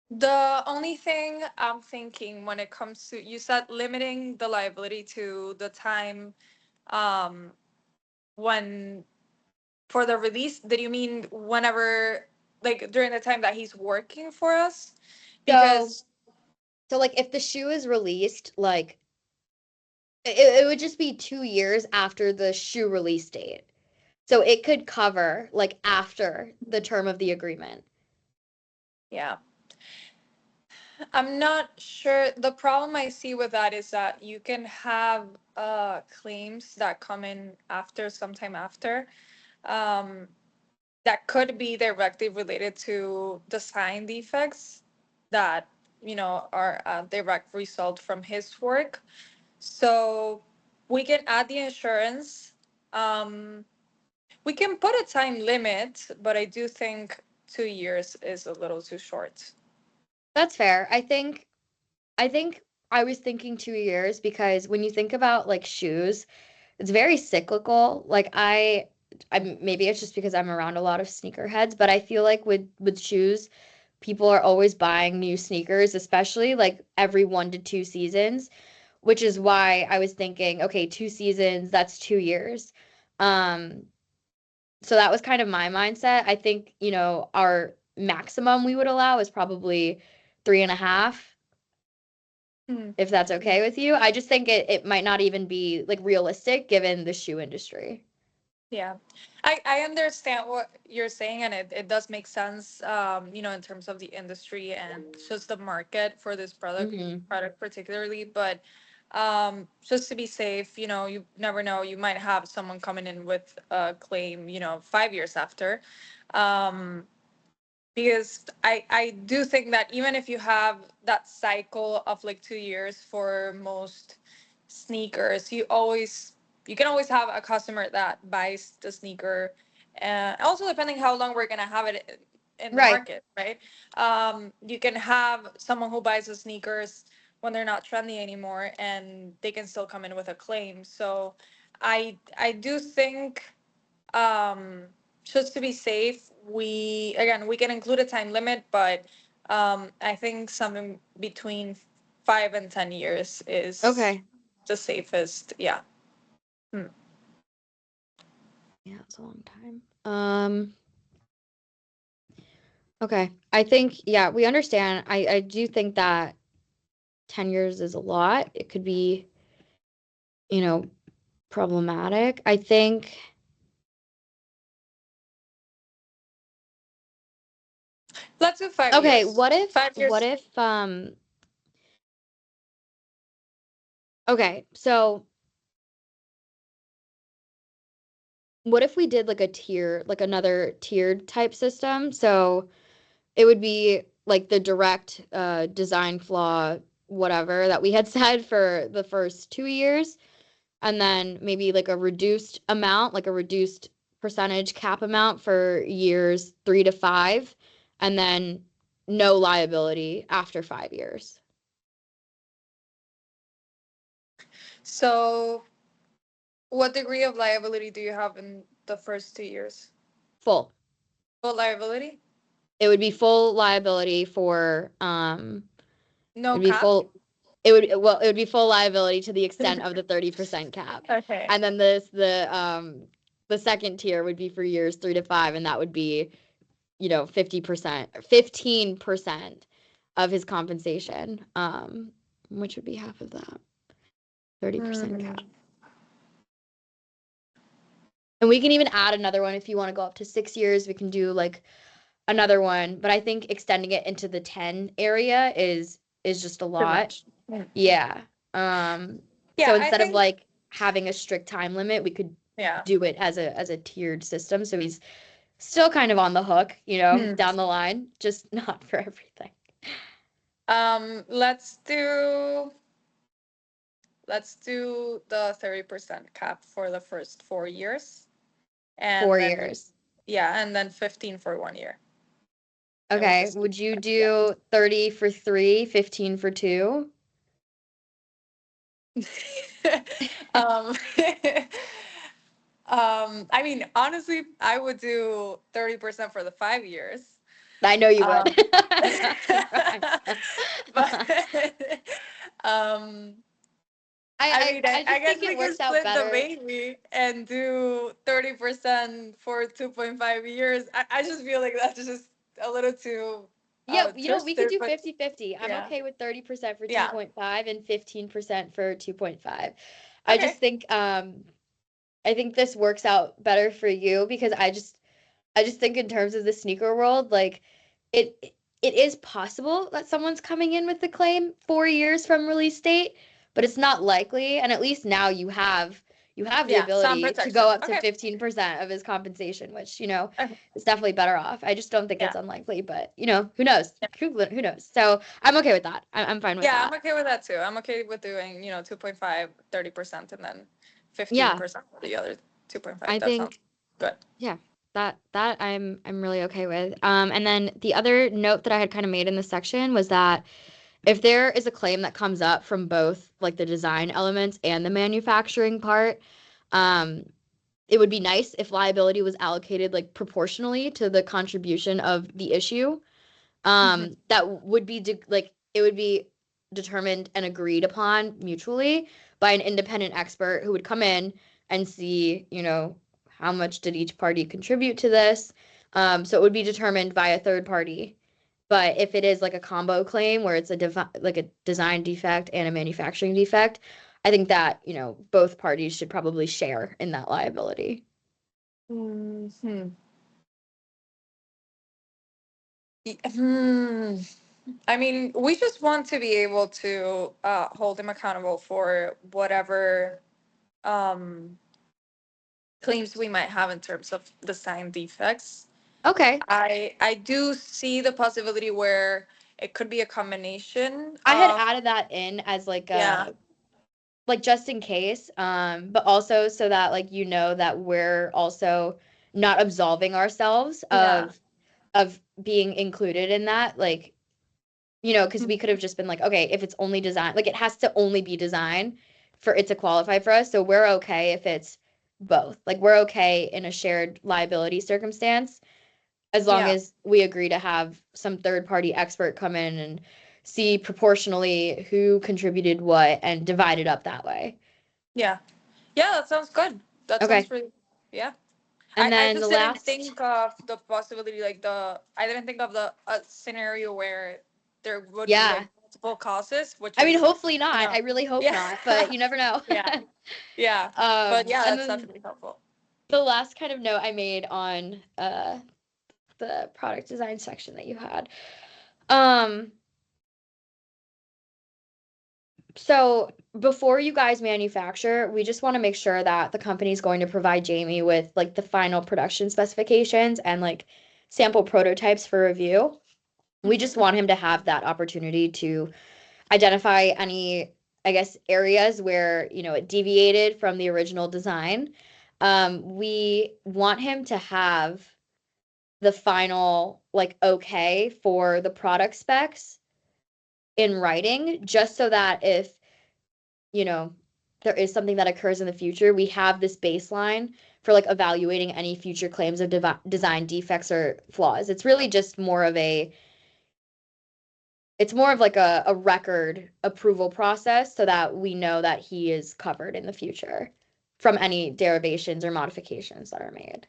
the only thing I'm thinking when it comes to, you said limiting the liability to the time um, when for the release. Did you mean whenever, like during the time that he's working for us? So, Because so like if the shoe is released, like it would just be 2 years after the shoe release date. So it could cover like after the term of the agreement. yeah, I'm not sure. The problem I see with that is that you can have claims that come in after, sometime after, um, that could be directly related to design defects that, are a direct result from his work. So we can add the insurance. Um, we can put a time limit, but I do think 2 years is a little too short. That's fair. I think I was thinking 2 years because when you think about like shoes, it's very cyclical. Like maybe it's just because I'm around a lot of sneakerheads, but I feel like with shoes, people are always buying new sneakers, especially like every 1 to 2 seasons, which is why I was thinking, okay, 2 seasons, that's 2 years. Um, so that was kind of my mindset. I think, our maximum we would allow is probably 3.5, Hmm. if that's Yeah. okay with you. I just think it might not even be like realistic given the shoe industry. Yeah, I understand what you're saying, and it does make sense, in terms of the industry and just the market for this Hmm. product particularly. But just to be safe, you never know. You might have someone coming in with a claim, 5 years after. Um, because I do think that even if you have that cycle of like 2 years for most sneakers, you can always have a customer that buys the sneaker, and also depending how long we're gonna have it in the Right. market, right? You can have someone who buys the sneakers when they're not trendy anymore, and they can still come in with a claim. So I do think, um, just to be safe, we can include a time limit, but I think something between 5 and 10 years is Okay. the safest. Yeah. Hmm. Yeah, it's a long time. Okay. I think, yeah, we understand. I do think that 10 years is a lot. It could be, you know, problematic. I think, Let's do five okay, years. what if, Five what years. if, okay, so what if we did like a tier, like another tiered type system? So it would be like the direct design flaw, whatever that we had said for the first 2 years, and then maybe like a reduced amount, like a reduced percentage cap amount for years 3 to 5, and then no liability after 5 years. So, what degree of liability do you have in the first 2 years? Full. Full liability? It would be full liability for No it'd be cap? full it would be full liability to the extent of the 30% cap. Okay. And then the second tier would be for years 3 to 5, and that would be, 15% of his compensation, which would be half of that, 30% Hmm. cap. And we can even add another one if you want to go up to 6 years. We can do like another one, but I think extending it into the 10 area is just a Too lot. much. Hmm. Yeah. Um, Yeah, so I instead of think, like having a strict time limit, we could yeah. do it as a tiered system. So he's still kind of on the hook, Hmm. down the line, just not for everything. Let's do the 30% cap for the first 4 years. And Four then, years. yeah, and then 15 for 1 year. And we Okay. just, Would you yeah. do 30 for 3, 15 for 2? um, I mean, honestly, I would do 30% for the 5 years. I know you would. Um, I'm not surprised. but um, I I, mean, I I just guess think we it can works out split the better. baby and do 30% for 2.5 years. I just feel like that's just a little too Yeah, we could twisted, do but 50-50. I'm yeah, okay with 30% for yeah, 2.5 and 15% for 2.5. I just okay, think I think this works out better for you because I just think in terms of the sneaker world, like it it is possible that someone's coming in with the claim 4 years from release date, but it's not likely. And at least now you have the yeah, some ability to go protection. up to Okay, 15% of his compensation, which, okay, is definitely better off. I just don't think it's yeah, unlikely, but who knows? Who knows? So I'm okay with that. I'm fine with yeah, I'm that. okay with that too. I'm okay with doing 2.5, 30%, and then Yeah, 15% for the other 2.5. I That sounds think good. yeah, that I'm really okay with. And then the other note that I had kind of made in this section was that if there is a claim that comes up from both like the design elements and the manufacturing part, um, it would be nice if liability was allocated like proportionally to the contribution of the issue. Hmm. That would be like it would be determined and agreed upon mutually by an independent expert who would come in and see, how much did each party contribute to this. So it would be determined by a third party. But if it is like a combo claim where it's like a design defect and a manufacturing defect, I think that, both parties should probably share in that liability. Hmm. Hmm. I mean, we just want to be able to hold him accountable for whatever um, claims we might have in terms of design defects. Okay. I do see the possibility where it could be a combination I had of, added that in as yeah, like just in case, but also so that like that we're also not absolving ourselves yeah, of being included in that, like, because we could have just been like, okay, if it's only design, like it has to only be design for it to qualify for us. So we're okay if it's both. Like we're okay in a shared liability circumstance as long yeah, as we agree to have some third party expert come in and see proportionally who contributed what and divide it up that way. yeah, yeah. That sounds good. That sounds Okay. really, yeah. And I then the just didn't last, think of the possibility, like I didn't think of the scenario where there would be yeah. like multiple causes, which I mean, is, hopefully not. I really hope yeah, not, but you never know. yeah, yeah. But yeah, And that's then definitely helpful. the last kind of note I made on the product design section that you had. Um, so before you guys manufacture, we just want to make sure that the company is going to provide Jamie with like the final production specifications and like sample prototypes for review. We just Hmm. want him to have that opportunity to identify any, I guess, areas where, it deviated from the original design. we want him to have the final like okay for the product specs in writing, just so that if, you know, there is something that occurs in the future, we have this baseline for like evaluating any future claims of design defects or flaws. It's really just more of a it's more of like a record approval process so that we know that he is covered in the future from any derivations or modifications that are made.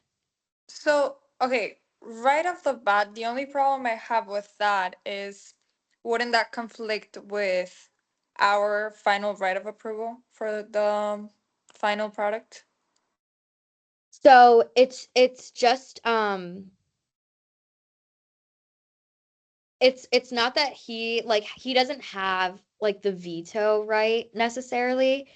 So, okay, right off the bat, the only problem I have with that is wouldn't that conflict with our final right of approval for the final product? So it's just it's not that he doesn't have like the veto right necessarily.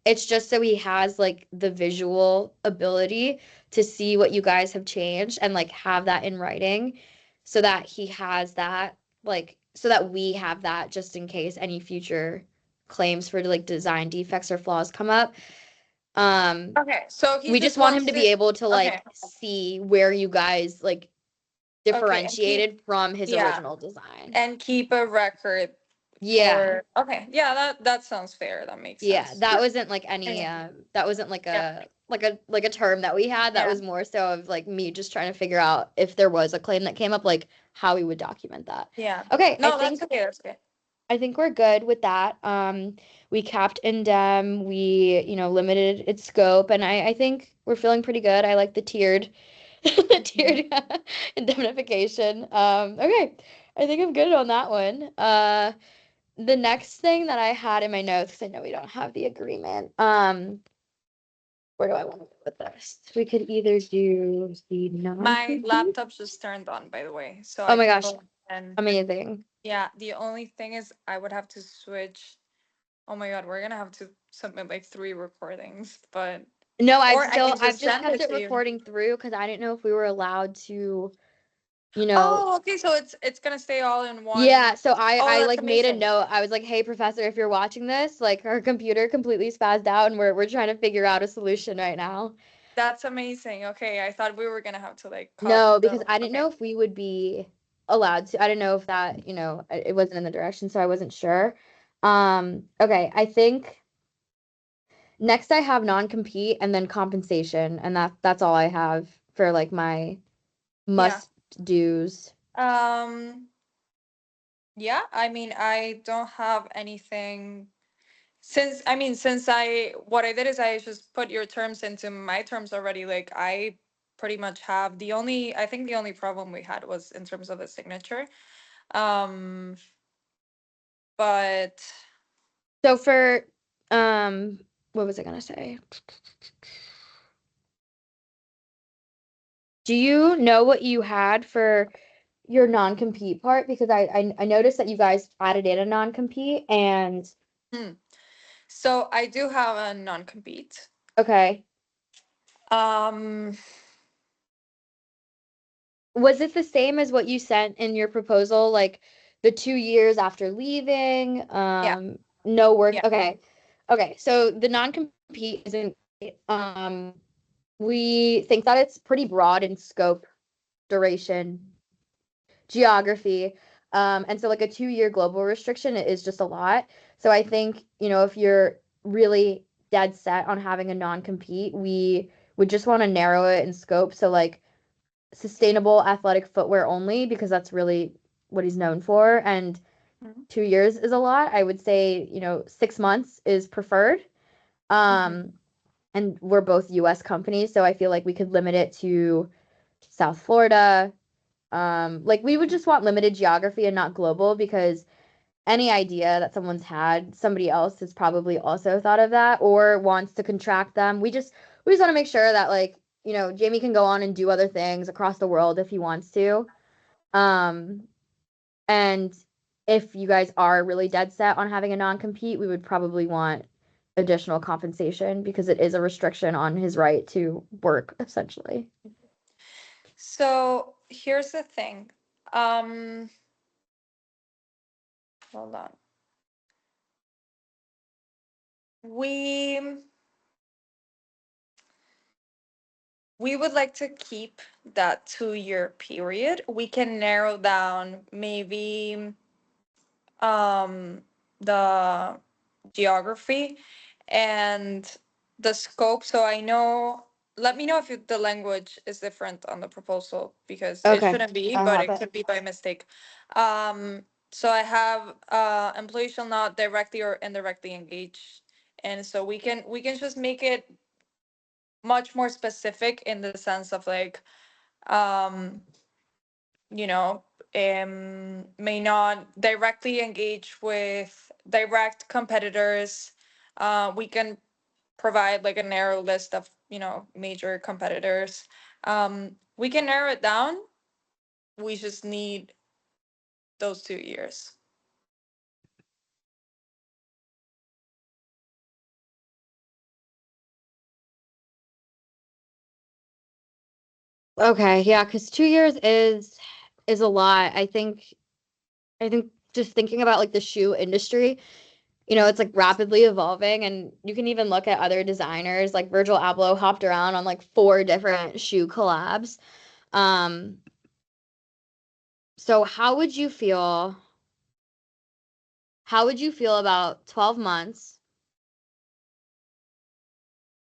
It's just so he has like the visual ability to see what you guys have changed and like have that in writing so that he has that like so that we have that just in case any future claims for like design defects or flaws come up. Um Okay, so he we just just want him wants to to. be able to Okay, like see where you guys like okay, and keep, differentiated from his yeah, original design. and keep a record Yeah. for. Okay, yeah, that sounds fair. That makes Yeah, sense. that wasn't like any Okay. that wasn't like Yeah, a term that we had. That yeah, was more so of like me just trying to figure out if there was a claim that came up, like how we would document that. yeah. Okay, No, that's okay. That's okay. I think we're good with that. We capped indem, we, limited its scope, and I think we're feeling pretty good. I like the tiered the Mhm. tiered indemnification. Okay. I think I'm good on that one. The next thing that I had in my notes, because I know we don't have the agreement. Where do I want to go with this? We could either do the My non-compete. laptop just turned on, by the way, so Oh I my can gosh, go and amazing. yeah. The only thing is, I would have to switch. Oh my God, we're gonna have to submit like three recordings, but No, or I can I've just just send kept it it to you. recording through because I didn't know if we were allowed to, you know, Oh, okay, so it's gonna stay all in one. yeah, so Oh, I that's like made a amazing. note. I was like, "Hey, professor, if you're watching this, like her computer completely spazzed out and we're trying to figure out a solution right now." That's amazing. Okay, I thought we were gonna have to like cut No, because the. I didn't Okay. know if we would be allowed to. I didn't know if that, it wasn't in the direction, so I wasn't sure. Okay, I think next I have non-compete and then compensation, and that's all I have for like my Yeah. must do's. Um. Yeah. I mean, I don't have anything. Since I what I did is I just put your terms into my terms already. Like I pretty much have I think the only problem we had was in terms of the signature. Um, but So for what was I gonna say? Do you know what you had for your non-compete part? Because I noticed that you guys added in a non-compete and hmm. So I do have a non-compete. okay. Um, Was it the same as what you sent in your proposal, like the 2 years after leaving? yeah, No work. yeah. Okay. Okay. So the non-compete isn't, we think that it's pretty broad in scope, duration, geography. And so like a 2 year global restriction is just a lot. So I think, if you're really dead set on having a non-compete, we would just want to narrow it in scope. So like sustainable athletic footwear only because that's really what he's known for. And Mm-hmm. 2 years is a lot. I would say, 6 months is preferred. Mm-hmm. Um, and we're both US companies, so I feel like we could limit it to South Florida. Like we would just want limited geography and not global because any idea that someone's had, somebody else has probably also thought of that or wants to contract them. We just want to make sure that like, Jamie can go on and do other things across the world if he wants to. Um, and if you guys are really dead set on having a non-compete, we would probably want additional compensation because it is a restriction on his right to work, essentially. So here's the thing. Um, hold on. We we would like to keep that 2 year period. We can narrow down maybe the geography and the scope. So I know, let me know if the language is different on the proposal because it Okay, shouldn't be, I but have it it. could be by mistake. So I have employees shall not directly or indirectly engage. And so we can just make it much more specific in the sense of like um you know, may not directly engage with direct competitors. We can provide like a narrow list of, major competitors. We can narrow it down. We just need those 2 years. Okay, yeah, because 2 years is a lot. I think just thinking about like the shoe industry, it's like rapidly evolving, and you can even look at other designers. Like Virgil Abloh hopped around on like four different shoe collabs. Um, so how would you feel about 12 months,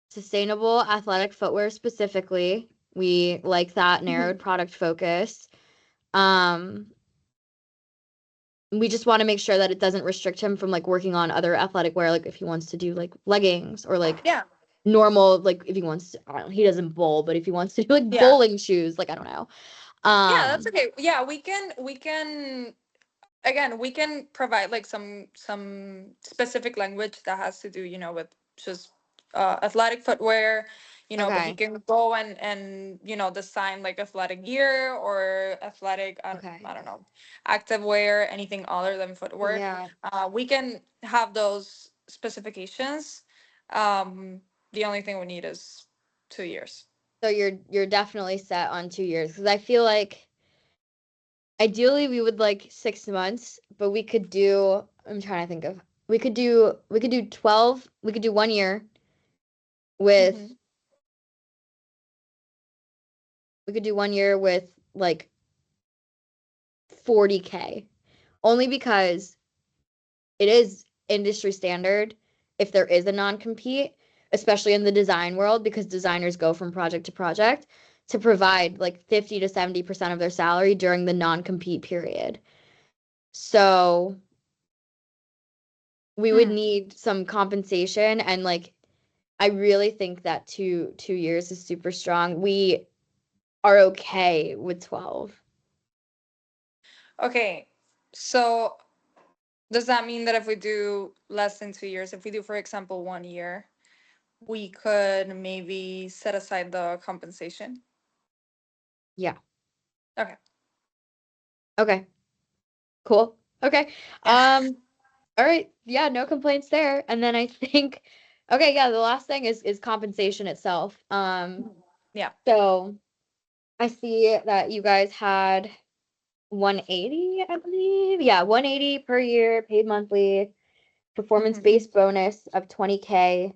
sustainable athletic footwear specifically? We like that Mhm. narrowed product focus. Um, we just want to make sure that it doesn't restrict him from like working on other athletic wear, like if he wants to do like leggings or like Yeah, normal, like if he wants to, I don't know, he doesn't bowl, but if he wants to do like yeah, bowling shoes, like I don't know. yeah. That's Um, okay. Yeah, we can again, we can provide like some specific language that has to do, with just athletic footwear, but he okay, can go and design like athletic gear or athletic, okay, I don't know, active wear, anything other than footwear. yeah. We can have those specifications. um the only thing we need is 2 years. So you're definitely set on 2 years because I feel like ideally we would like 6 months, but we could do. I'm trying to think of. We could do 12. We could do 1 year with. Hmm. We could do 1 year with like 40K, only because it is industry standard if there is a non-compete, especially in the design world, because designers go from project to project to provide like 50 to 70% of their salary during the non-compete period. So we would Hmm. need some compensation, and like I really think that two years is super strong. We are okay with 12. Okay, so does that mean that if we do less than 2 years, if we do, for example, 1 year, we could maybe set aside the compensation? Yeah. Okay. Okay. Cool. Okay. Yeah. All right. Yeah, no complaints there. And then I think, okay, yeah, the last thing is compensation itself. Yeah. So I see that you guys had 180, I believe. Yeah, 180 per year, paid monthly, Hmm. performance-based bonus of 20K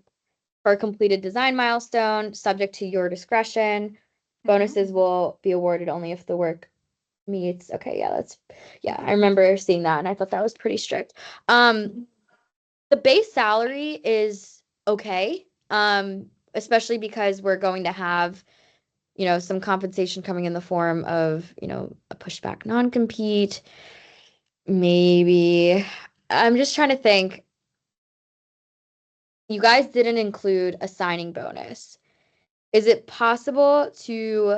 for a completed design milestone, subject to your discretion. Hmm. Bonuses will be awarded only if the work meets. Okay, yeah, I remember seeing that and I thought that was pretty strict. Um, the base salary is okay. Especially because we're going to have, some compensation coming in the form of, a pushback non-compete. Maybe. I'm just trying to think. You guys didn't include a signing bonus. Is it possible to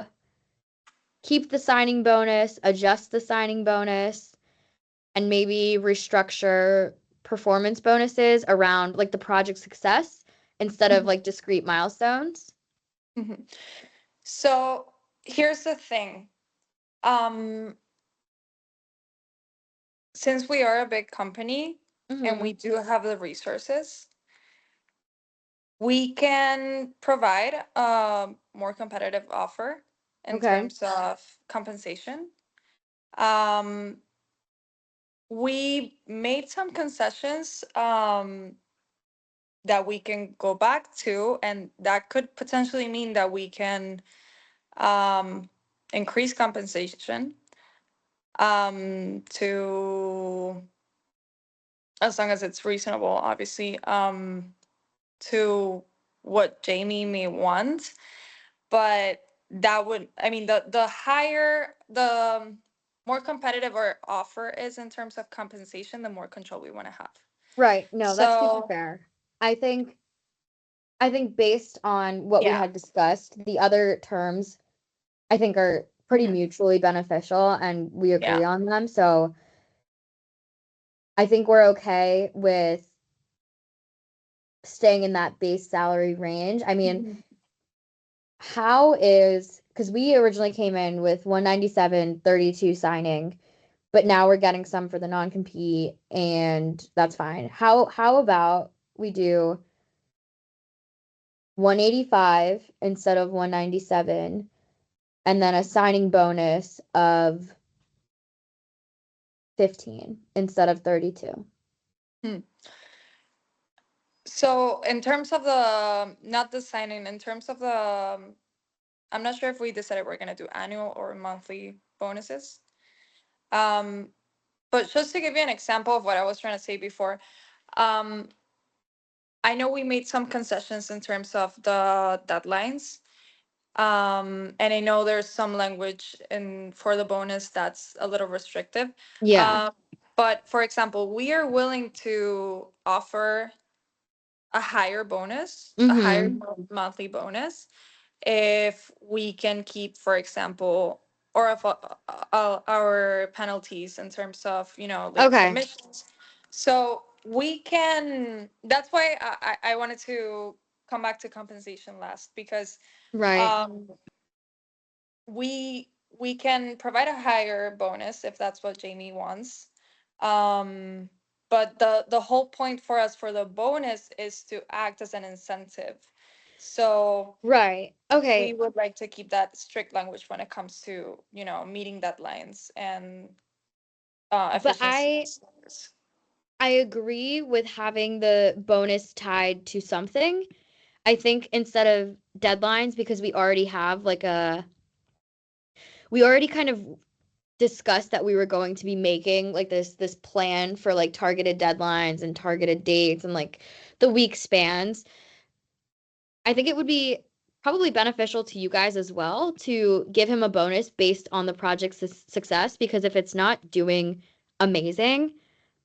keep the signing bonus, adjust the signing bonus, and maybe restructure performance bonuses around like the project success instead of Hmm. like discrete milestones? Hmm. So here's the thing. Um, since we are a big company and Mm-hmm. we do have the resources, we can provide a more competitive offer in Okay. terms of compensation. Um, we made some concessions that we can go back to, and that could potentially mean that we can um, increase compensation, to, as long as it's reasonable, obviously, to what Jamie may want. But that would, I mean, the higher, the more competitive our offer is in terms of compensation, the more control we want to have. Right. No, that's super So, fair. I think I think based on what we yeah. had discussed, the other terms I think are pretty Mhm. mutually beneficial and we Yeah. agree on them. So I think we're okay with staying in that base salary range. I mean, Mhm. how is because we originally came in with 197, 32 signing, but now we're getting some for the non-compete and that's fine. How about we do 185 instead of 197 and then a signing bonus of 15 instead of 32. Hmm. So in terms of the, not the signing, in terms of the, I'm not sure if we decided we're gonna do annual or monthly bonuses. Um, but just to give you an example of what I was trying to say before, um, I know we made some concessions in terms of the deadlines. And I know there's some language in for the bonus that's a little restrictive. Yeah. Um, but for example, we are willing to offer a higher bonus, a higher Mm-hmm. monthly bonus, if we can keep, for example, or if our penalties in terms of, late Okay. submissions. So we can. That's why I wanted to come back to compensation last, because Right. um, we can provide a higher bonus if that's what Jamie wants. Um, but the whole point for us for the bonus is to act as an incentive. So Right. we Okay. would like to keep that strict language when it comes to, meeting deadlines and But efficiency. I agree with having the bonus tied to something. I think instead of deadlines, because we already kind of discussed that we were going to be making like this plan for like targeted deadlines and targeted dates and like the week spans. I think it would be probably beneficial to you guys as well to give him a bonus based on the project's success because if it's not doing amazing,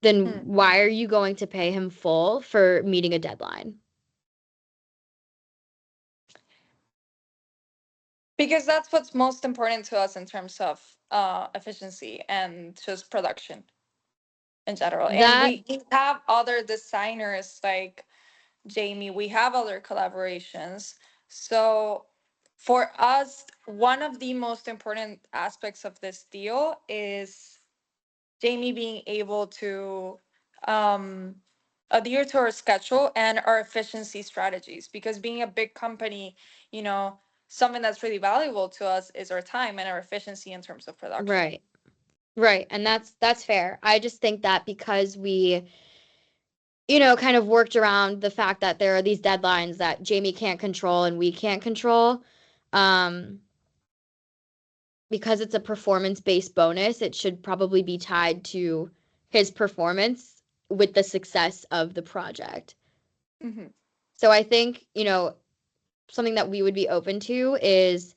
then Hmm. why are you going to pay him full for meeting a deadline? Because that's what's most important to us in terms of efficiency and just production in general. And That we have other designers like Jamie, we have other collaborations. So for us, one of the most important aspects of this deal is Jamie being able to um, adhere to our schedule and our efficiency strategies. Because being a big company, you know, something that's really valuable to us is our time and our efficiency in terms of production. right. Right. And that's fair. I just think that because we kind of worked around the fact that there are these deadlines that Jamie can't control and we can't control. Um, because it's a performance-based bonus, it should probably be tied to his performance with the success of the project. Hmm. So I think something that we would be open to is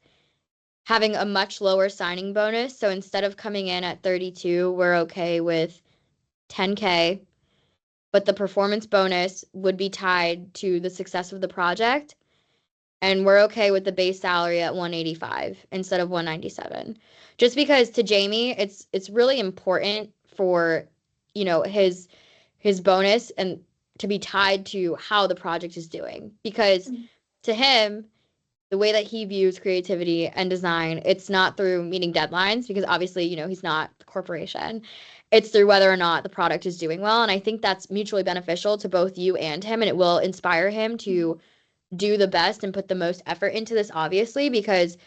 having a much lower signing bonus. So instead of coming in at 32, we're okay with 10K, but the performance bonus would be tied to the success of the project. And we're okay with the base salary at 185 instead of 197. Just because to Jamie, it's really important for, his bonus and to be tied to how the project is doing. Because to him, the way that he views creativity and design, it's not through meeting deadlines because obviously he's not the corporation. It's through whether or not the product is doing well. And I think that's mutually beneficial to both you and him. And it will inspire him to do the best and put the most effort into this, obviously, because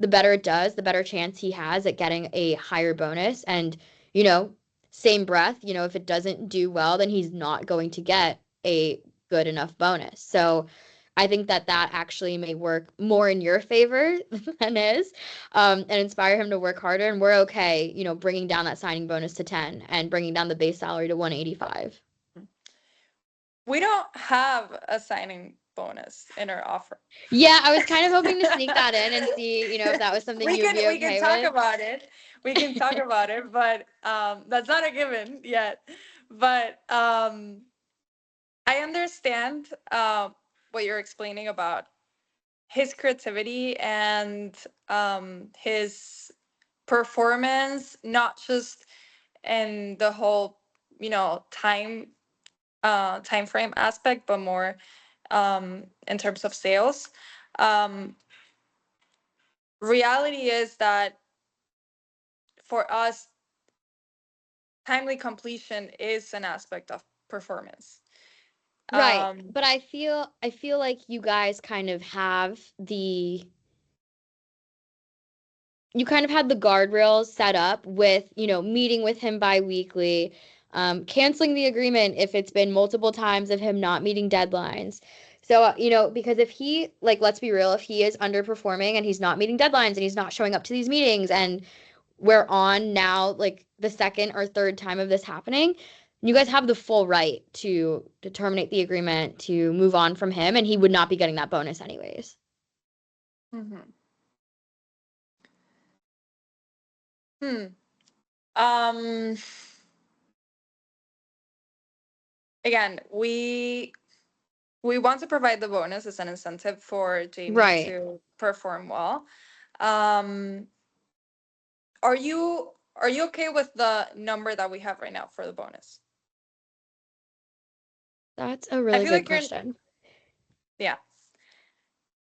the better it does, the better chance he has at getting a higher bonus. And, you know, same breath, if it doesn't do well, then he's not going to get a good enough bonus. So I think that that actually may work more in your favor than his, and inspire him to work harder. And we're okay, bringing down that signing bonus to 10 and bringing down the base salary to 185. We don't have a signing bonus in our offer. Yeah, I was kind of hoping to sneak that in and see, if that was something we you'd can be we can okay talk with. about it. We can talk about it, but that's not a given yet. But I understand what you're explaining about his creativity and his performance, not just in the whole, time frame aspect, but more in terms of sales. Um, Reality is that for us, timely completion is an aspect of performance. Right. Um, But I feel like you guys kind of have the you kind of had the guardrails set up with, meeting with him biweekly, canceling the agreement if it's been multiple times of him not meeting deadlines. So, because if he, like, let's be real, if he is underperforming and he's not meeting deadlines and he's not showing up to these meetings and we're on now, like, the second or third time of this happening, you guys have the full right to terminate the agreement, to move on from him, and he would not be getting that bonus anyways. mhm. Hmm. Um, Again, we want to provide the bonus as an incentive for Jamie Right. to perform well. Um, are you okay with the number that we have right now for the bonus? That's a I really feel good like you're question. yeah.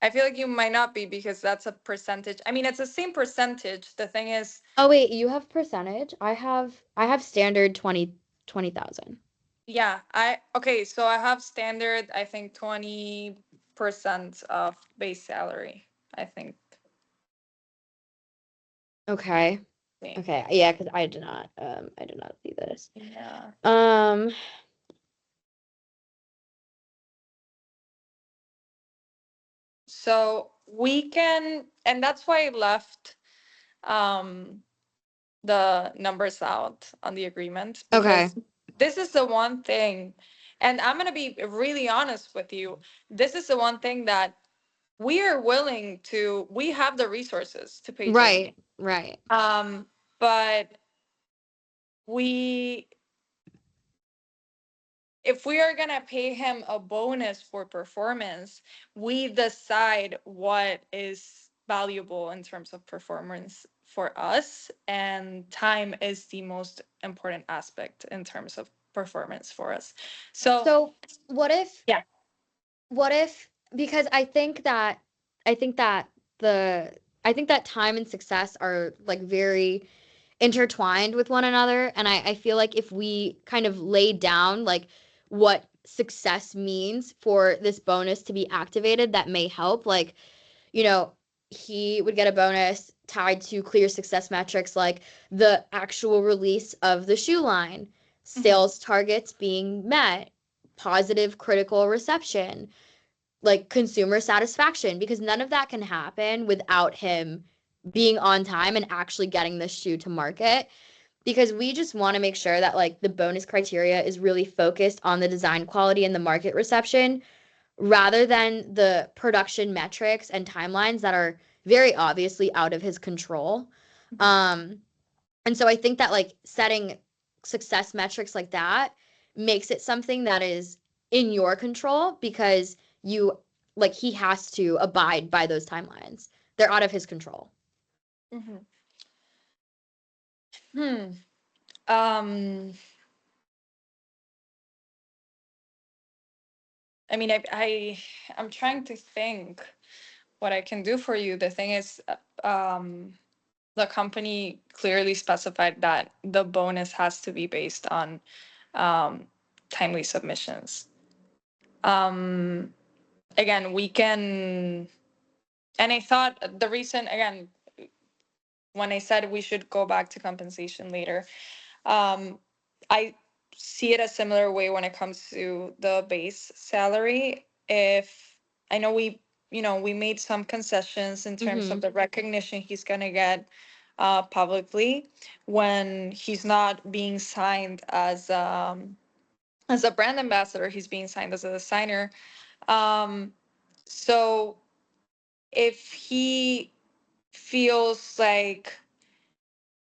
I feel like you might not be because that's a percentage. I mean, it's the same percentage. The thing is, Oh wait, you have percentage? I have standard 20,000. yeah, I okay, so I have standard, I think 20% of base salary, I think. Okay. See. Okay. Yeah, because I did not see this. Yeah. Um, So we can, and that's why I left um the numbers out on the agreement okay. because this is the one thing, and I'm gonna be really honest with you. This is the one thing that we are willing to, we have the resources to pay Right. Jamie. Right. But we if we are gonna pay him a bonus for performance, we decide what is valuable in terms of performance for us, and time is the most important aspect in terms of performance for us. So So what if yeah. what if because I think that the I think that time and success are like very intertwined with one another. And I feel like if we kind of laid down like what success means for this bonus to be activated, that may help. Like, you know, he would get a bonus tied to clear success metrics like the actual release of the shoe line, Mhm. sales targets being met, positive critical reception, like consumer satisfaction, because none of that can happen without him being on time and actually getting this shoe to market, because we just want to make sure that like the bonus criteria is really focused on the design quality and the market reception rather than the production metrics and timelines that are very obviously out of his control. Mhm. Um, and so I think that like setting success metrics like that makes it something that is in your control because you like he has to abide by those timelines. They're out of his control. Mhm. Hmm. Um, I mean, I'm trying to think what I can do for you. The thing is, the company clearly specified that the bonus has to be based on um, timely submissions. Um, Again, we can, and I thought the reason, again, when I said we should go back to compensation later, um, I see it a similar way when it comes to the base salary. If I know we made some concessions in terms of Mm-hmm. the recognition he's going to get publicly when he's not being signed as a brand ambassador. He's being signed as a designer. Um, so if he feels like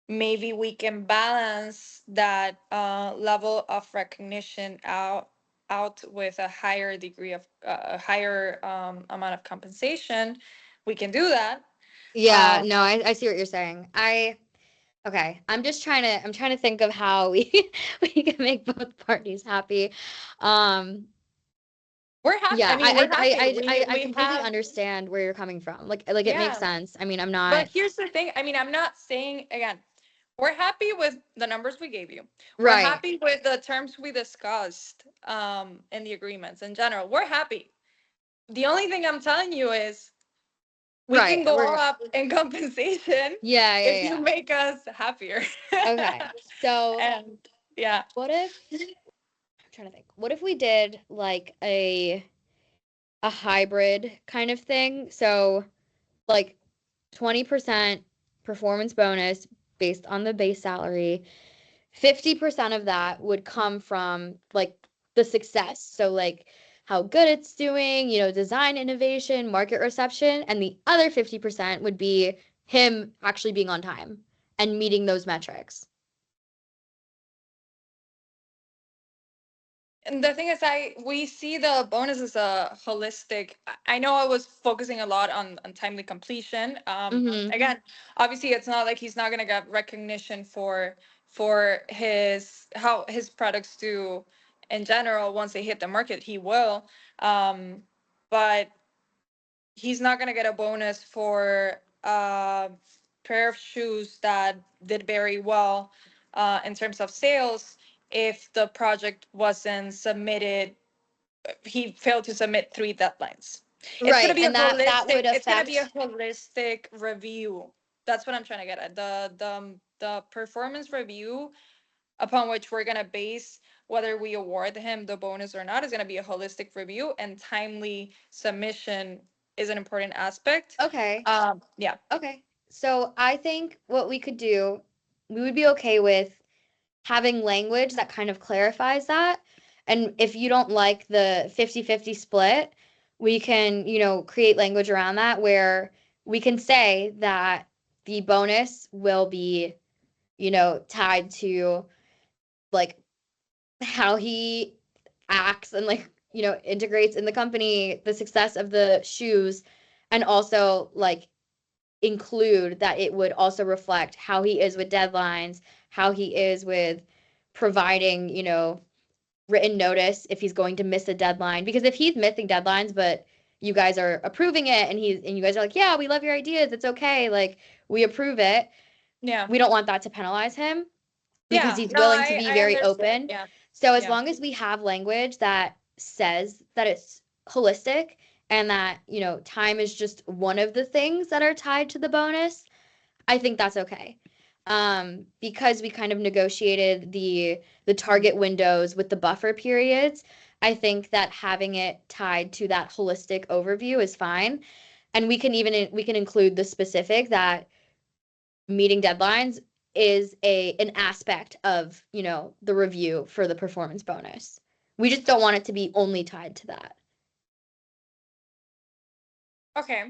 maybe we can balance that level of recognition out with a higher degree of a higher amount of compensation, we can do that. Yeah, um, no, I see what you're saying. Okay, I'm trying to think of how we we can make both parties happy. Um, we're happy. I yeah, mean, we're happy. I We completely have, understand where you're coming from. Like it makes yeah. sense. I mean, I'm But not here's the thing. I mean, I'm not saying again, we're happy with the numbers we gave you. We're right, happy with the terms we discussed in the agreements in general. We're happy. The only thing I'm telling you is we right. can go We're up in compensation yeah, if you yeah, make us happier. yeah. Okay, so And yeah. what if I'm trying to think. What if we did like a hybrid kind of thing? So like 20% performance bonus based on the base salary. 50% of that would come from like the success. So like how good it's doing, design innovation, market reception, and the other 50% would be him actually being on time and meeting those metrics. And the thing is, I we see the bonus as a holistic. I know I was focusing a lot on timely completion. Mm-hmm. Again, obviously, it's not like he's not gonna get recognition for his how his products do in general once they hit the market. He will, but he's not gonna get a bonus for a pair of shoes that did very well in terms of sales if the project wasn't submitted. He failed to submit 3 deadlines. It's going to Right, be a and that would holistic, it's going to be a affect. holistic review. That's what I'm trying to get at. The performance review upon which we're going to base whether we award him the bonus or not is going to be a holistic review, and timely submission is an important aspect. Okay. Yeah. Okay. So I think what we could do, we would be okay with having language that kind of clarifies that. And if you don't like the 50-50 split, we can, create language around that where we can say that the bonus will be, tied to like how he acts and like, integrates in the company, the success of the shoes, and also like include that it would also reflect how he is with deadlines, how he is with providing, written notice if he's going to miss a deadline. Because if he's missing deadlines, but you guys are approving it and you guys are like, yeah, we love your ideas, it's okay, like we approve it. Yeah. We don't want that to penalize him because Yeah. he's No, willing to be I very understand. open. Yeah. So as Yeah. long as we have language that says that it's holistic and that, time is just one of the things that are tied to the bonus, I think that's okay. Because we kind of negotiated the target windows with the buffer periods, I think that having it tied to that holistic overview is fine. And we can include the specific that meeting deadlines is an aspect of, the review for the performance bonus. We just don't want it to be only tied to that. Okay.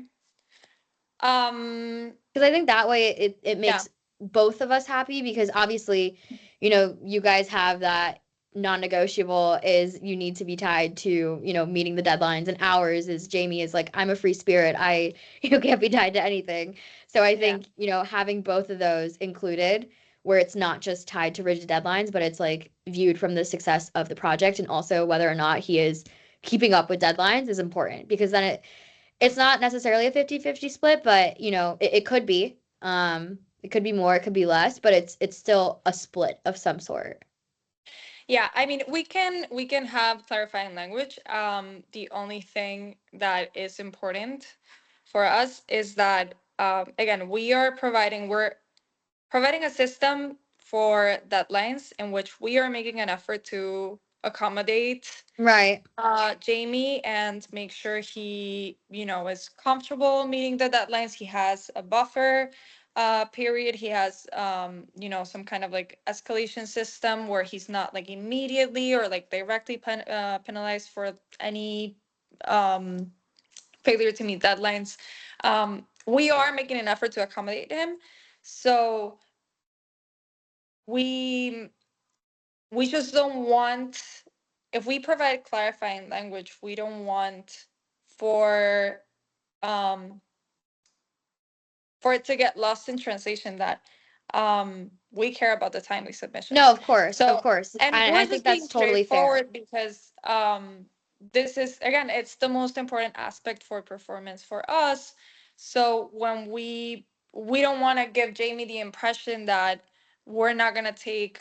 Um, Because I think that way it yeah. makes both of us happy because obviously, you guys have that non-negotiable is you need to be tied to, meeting the deadlines, and ours is Jamie is like, I'm a free spirit. I can't be tied to anything. So I Yeah. think, having both of those included where it's not just tied to rigid deadlines, but it's like viewed from the success of the project and also whether or not he is keeping up with deadlines is important because then it's not necessarily a 50-50 split, but it could be. It could be more, it could be less, but it's still a split of some sort. Yeah, I mean, we can have clarifying language. The only thing that is important for us is that again, we're providing a system for deadlines in which we are making an effort to accommodate Right. Jamie and make sure he, is comfortable meeting the deadlines. He has a buffer period. He has, some kind of like escalation system where he's not like immediately or like directly penalized for any um, failure to meet deadlines. We are making an effort to accommodate him. So we we just don't want, if we provide clarifying language, we don't want for um for it to get lost in translation that we care about the timely No, submissions. of course, of So, course. and I we're think just that's being totally fair. straightforward because this is, again, it's the most important aspect for performance for us. So when we don't want to give Jamie the impression that we're not going to take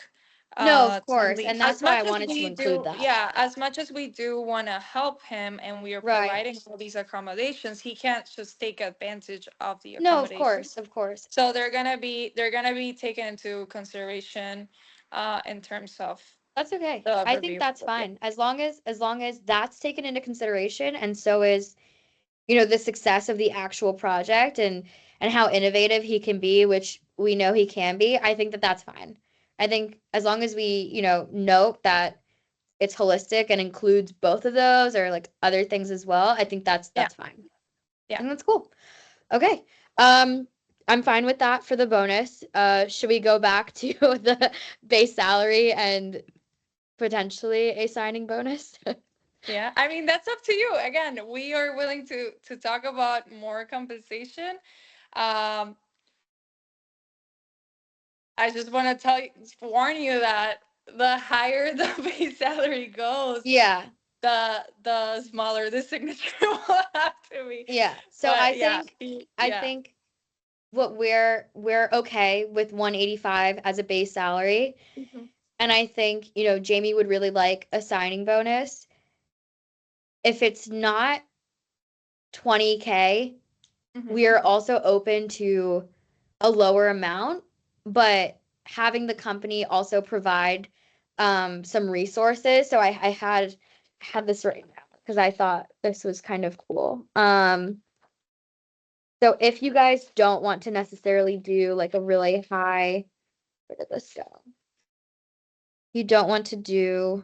No, of course. timely, And as that's why I much as wanted to we include do, that. yeah, as much as we do want to help him and we are Right. providing all these accommodations, he can't just take advantage of the No, of course, accommodations. of course. So they're gonna be taken into consideration in terms of That's okay. the I think review. that's Yeah. fine. As long as that's taken into consideration and so is, the success of the actual project and how innovative he can be, which we know he can be, I think that that's fine. I think as long as we, note that it's holistic and includes both of those or like other things as well, I think that's Yeah. that's fine. Yeah. And that's cool. Okay. Um, I'm fine with that for the bonus. Should we go back to the base salary and potentially a signing bonus? Yeah. I mean, that's up to you. Again, we are willing to talk about more compensation. Um, I just want to warn you that the higher the base salary goes, Yeah. the smaller the signature will have to be. Yeah. So But I yeah, think I yeah. think what we're okay with 185 as a base salary. Mhm. And I think, Jamie would really like a signing bonus. If it's not 20K, we Mhm. are also open to a lower amount, but having the company also provide some resources. So I had this right now because I thought this was kind of cool. So if you guys don't want to necessarily do like a really high, where did this go? You don't want to do,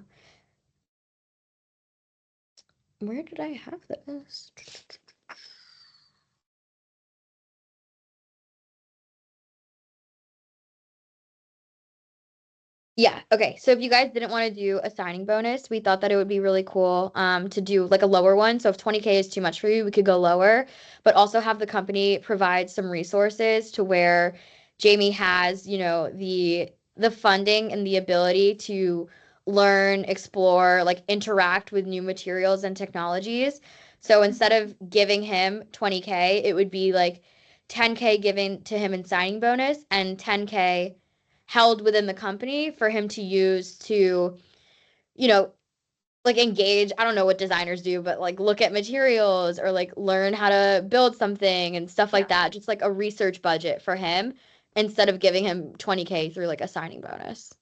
where did I have this? Yeah, okay. So if you guys didn't want to do a signing bonus, we thought that it would be really cool to do like a lower one. So if 20K is too much for you, we could go lower, but also have the company provide some resources to where Jamie has, the funding and the ability to learn, explore, like interact with new materials and technologies. So instead Mhm. of giving him 20K, it would be like 10K given to him in signing bonus and 10K held within the company for him to use to, you know, like engage. I don't know what designers do, but like look at materials or like learn how to build something and stuff like Yeah. that. Just like a research budget for him instead of giving him 20K through like a signing bonus.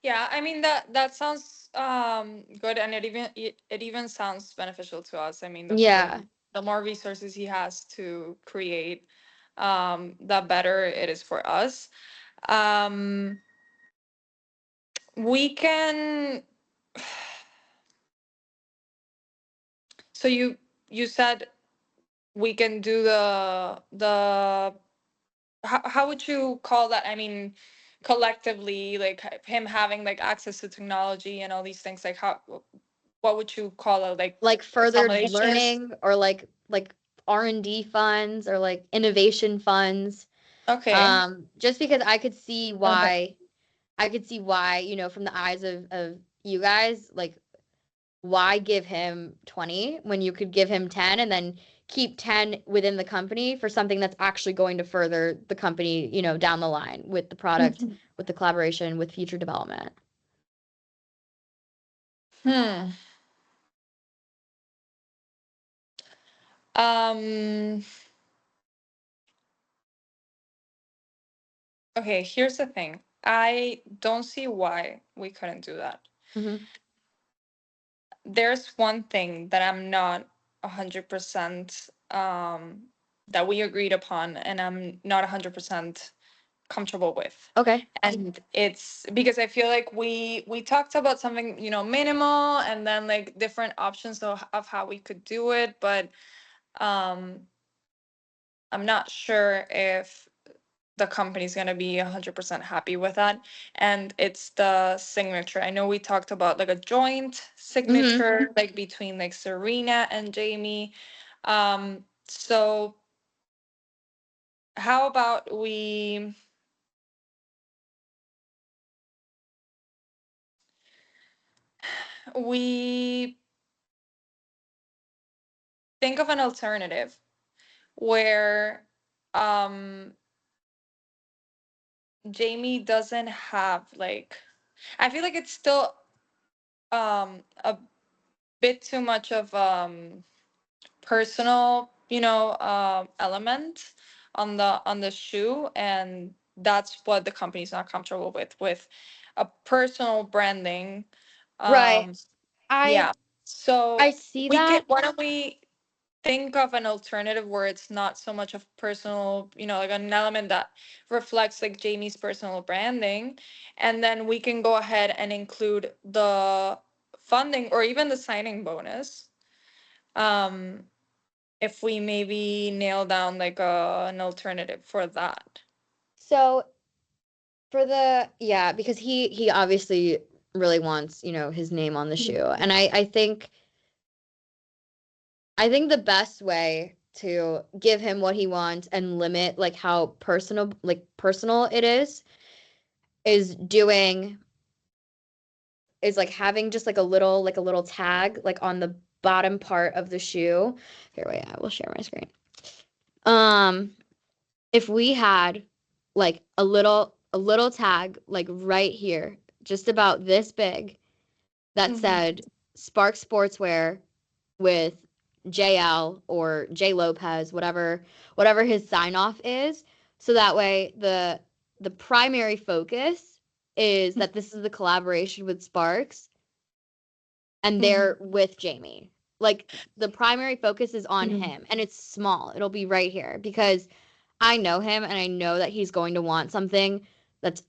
Yeah, I mean that sounds good, and it even sounds beneficial to us. I mean, Yeah. the more resources he has to create, the better it is for us. Um, we can. So you said we can do the how would you call that? I mean, collectively, like him having like access to technology and all these things. Like how, what would you call it? Like Like furthered accommodations? learning or like R&D funds or like innovation funds. Okay. Just because Okay. I could see why, from the eyes of you guys, like why give him 20 when you could give him 10 and then keep 10 within the company for something that's actually going to further the company, down the line with the product, Mhm. with the collaboration, with future development. Hmm. Um. Okay. Here's the thing. I don't see why we couldn't do that. Mm-hmm. There's one thing that I'm not 100% that we agreed upon, and I'm not 100% comfortable with. Okay. And it's because I feel like we talked about something, minimal, and then like different options of how we could do it, but um I'm not sure if the company's going to be 100% happy with that. And it's the signature. I know we talked about like a joint Mm-hmm. signature, like between like Serena and Jamie. So how about we think of an alternative where um Jamie doesn't have like, I feel like it's still a bit too much of personal, element on the shoe, and that's what the company's not comfortable with a personal branding. Right. Um, I yeah. So I see we that. get. Why don't we think of an alternative where it's not so much of personal, like an element that reflects like Jamie's personal branding, and then we can go ahead and include the funding or even the signing bonus. Um, if we maybe nail down like an alternative for that. So for the yeah, because he obviously really wants, his name on the shoe. And I think the best way to give him what he wants and limit like how personal it is is like having just like a little tag like on the bottom part of the shoe. Here, wait, I will share my screen. Um, if we had like a little tag like right here, just about this big, that Mm-hmm. said Spark Sportswear with JL or J Lopez, whatever his sign off is, so that way the primary focus is that this is the collaboration with Sparks and Mm-hmm. they're with Jamie. Like the primary focus is on him and it's small. It'll be right here because I know him and I know that he's going to want something that's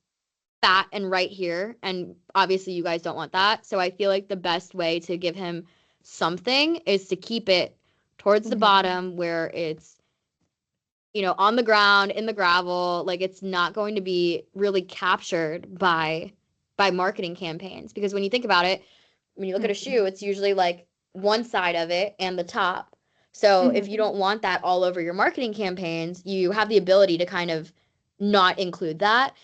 fat and right here. And obviously, you guys don't want that. So I feel like the best way to give him something is to keep it towards the Mm-hmm. bottom where it's, on the ground, in the gravel. Like it's not going to be really captured by marketing campaigns. Because when you think about it, when you look at a shoe, it's usually like one side of it and the top. So if you Mm-hmm. don't want that all over your marketing campaigns, you have the ability to kind of not include that.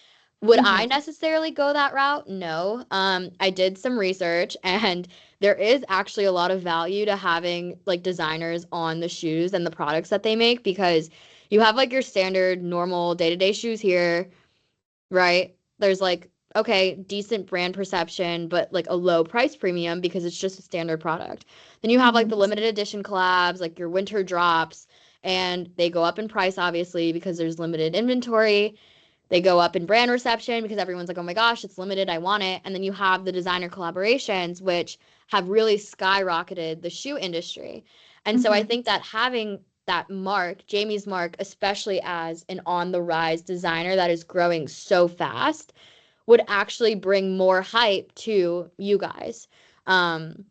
Would I Mm-hmm. necessarily go that route? No. I did some research and there is actually a lot of value to having like designers on the shoes and the products that they make because you have like your standard normal day-to-day shoes here, right? There's like, okay, decent brand perception, but like a low price premium because it's just a standard product. Then you have like Mm-hmm. the limited edition collabs, like your winter drops, and they go up in price obviously because there's limited inventory. They go up in brand reception because everyone's like, oh my gosh, it's limited, I want it. And then you have the designer collaborations, which have really skyrocketed the shoe industry. And so I Mm-hmm. think that having that mark, Jamie's mark, especially as an on the rise designer that is growing so fast, would actually bring more hype to you guys. Um,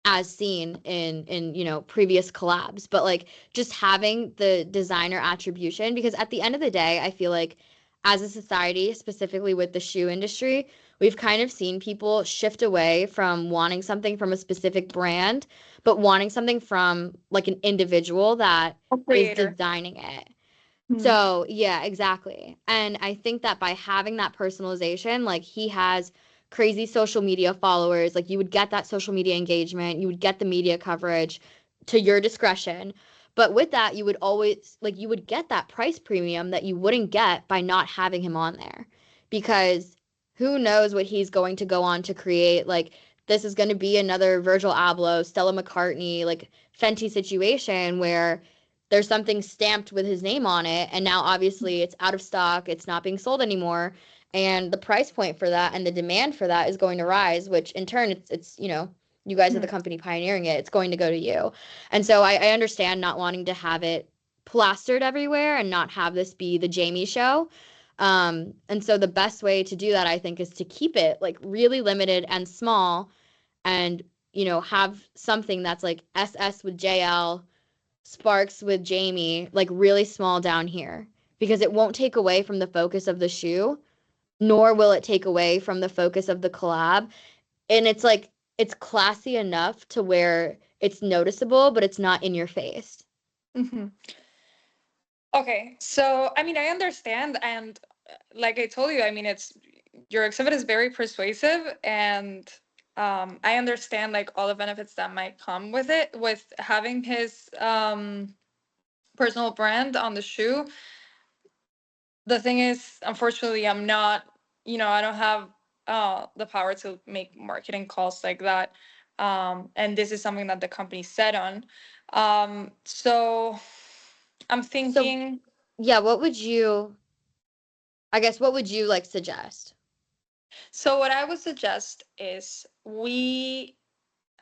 as seen in previous collabs, but like just having the designer attribution, because at the end of the day I feel like as a society, specifically with the shoe industry, we've kind of seen people shift away from wanting something from a specific brand but wanting something from like an individual that A is creator. designing it. Mm-hmm. So, yeah, exactly. And I think that by having that personalization, like he has crazy social media followers, like you would get that social media engagement, you would get the media coverage to your discretion. But with that, you would always like you would get that price premium that you wouldn't get by not having him on there. Because who knows what he's going to go on to create. Like this is going to be another Virgil Abloh, Stella McCartney, like Fenty situation where there's something stamped with his name on it and now obviously it's out of stock, it's not being sold anymore, and the price point for that and the demand for that is going to rise, which in turn it's you guys are the Mhm. company pioneering it. It's going to go to you. And so I understand not wanting to have it plastered everywhere and not have this be the Jamie show. And so the best way to do that, I think, is to keep it like really limited and small and, have something that's like SS with JL, Sparks with Jamie, like really small down here because it won't take away from the focus of the shoe, nor will it take away from the focus of the collab. And it's like, it's classy enough to where it's noticeable, but it's not in your face. Mhm. Okay, so I mean, I understand, and like I told you, I mean, it's your exhibit is very persuasive, and I understand like all the benefits that might come with it, with having his personal brand on the shoe. The thing is, unfortunately, I'm not, I don't have the power to make marketing calls like that. And this is something that the company set on. So I'm So, thinking, yeah, what would you like suggest? so what I would suggest is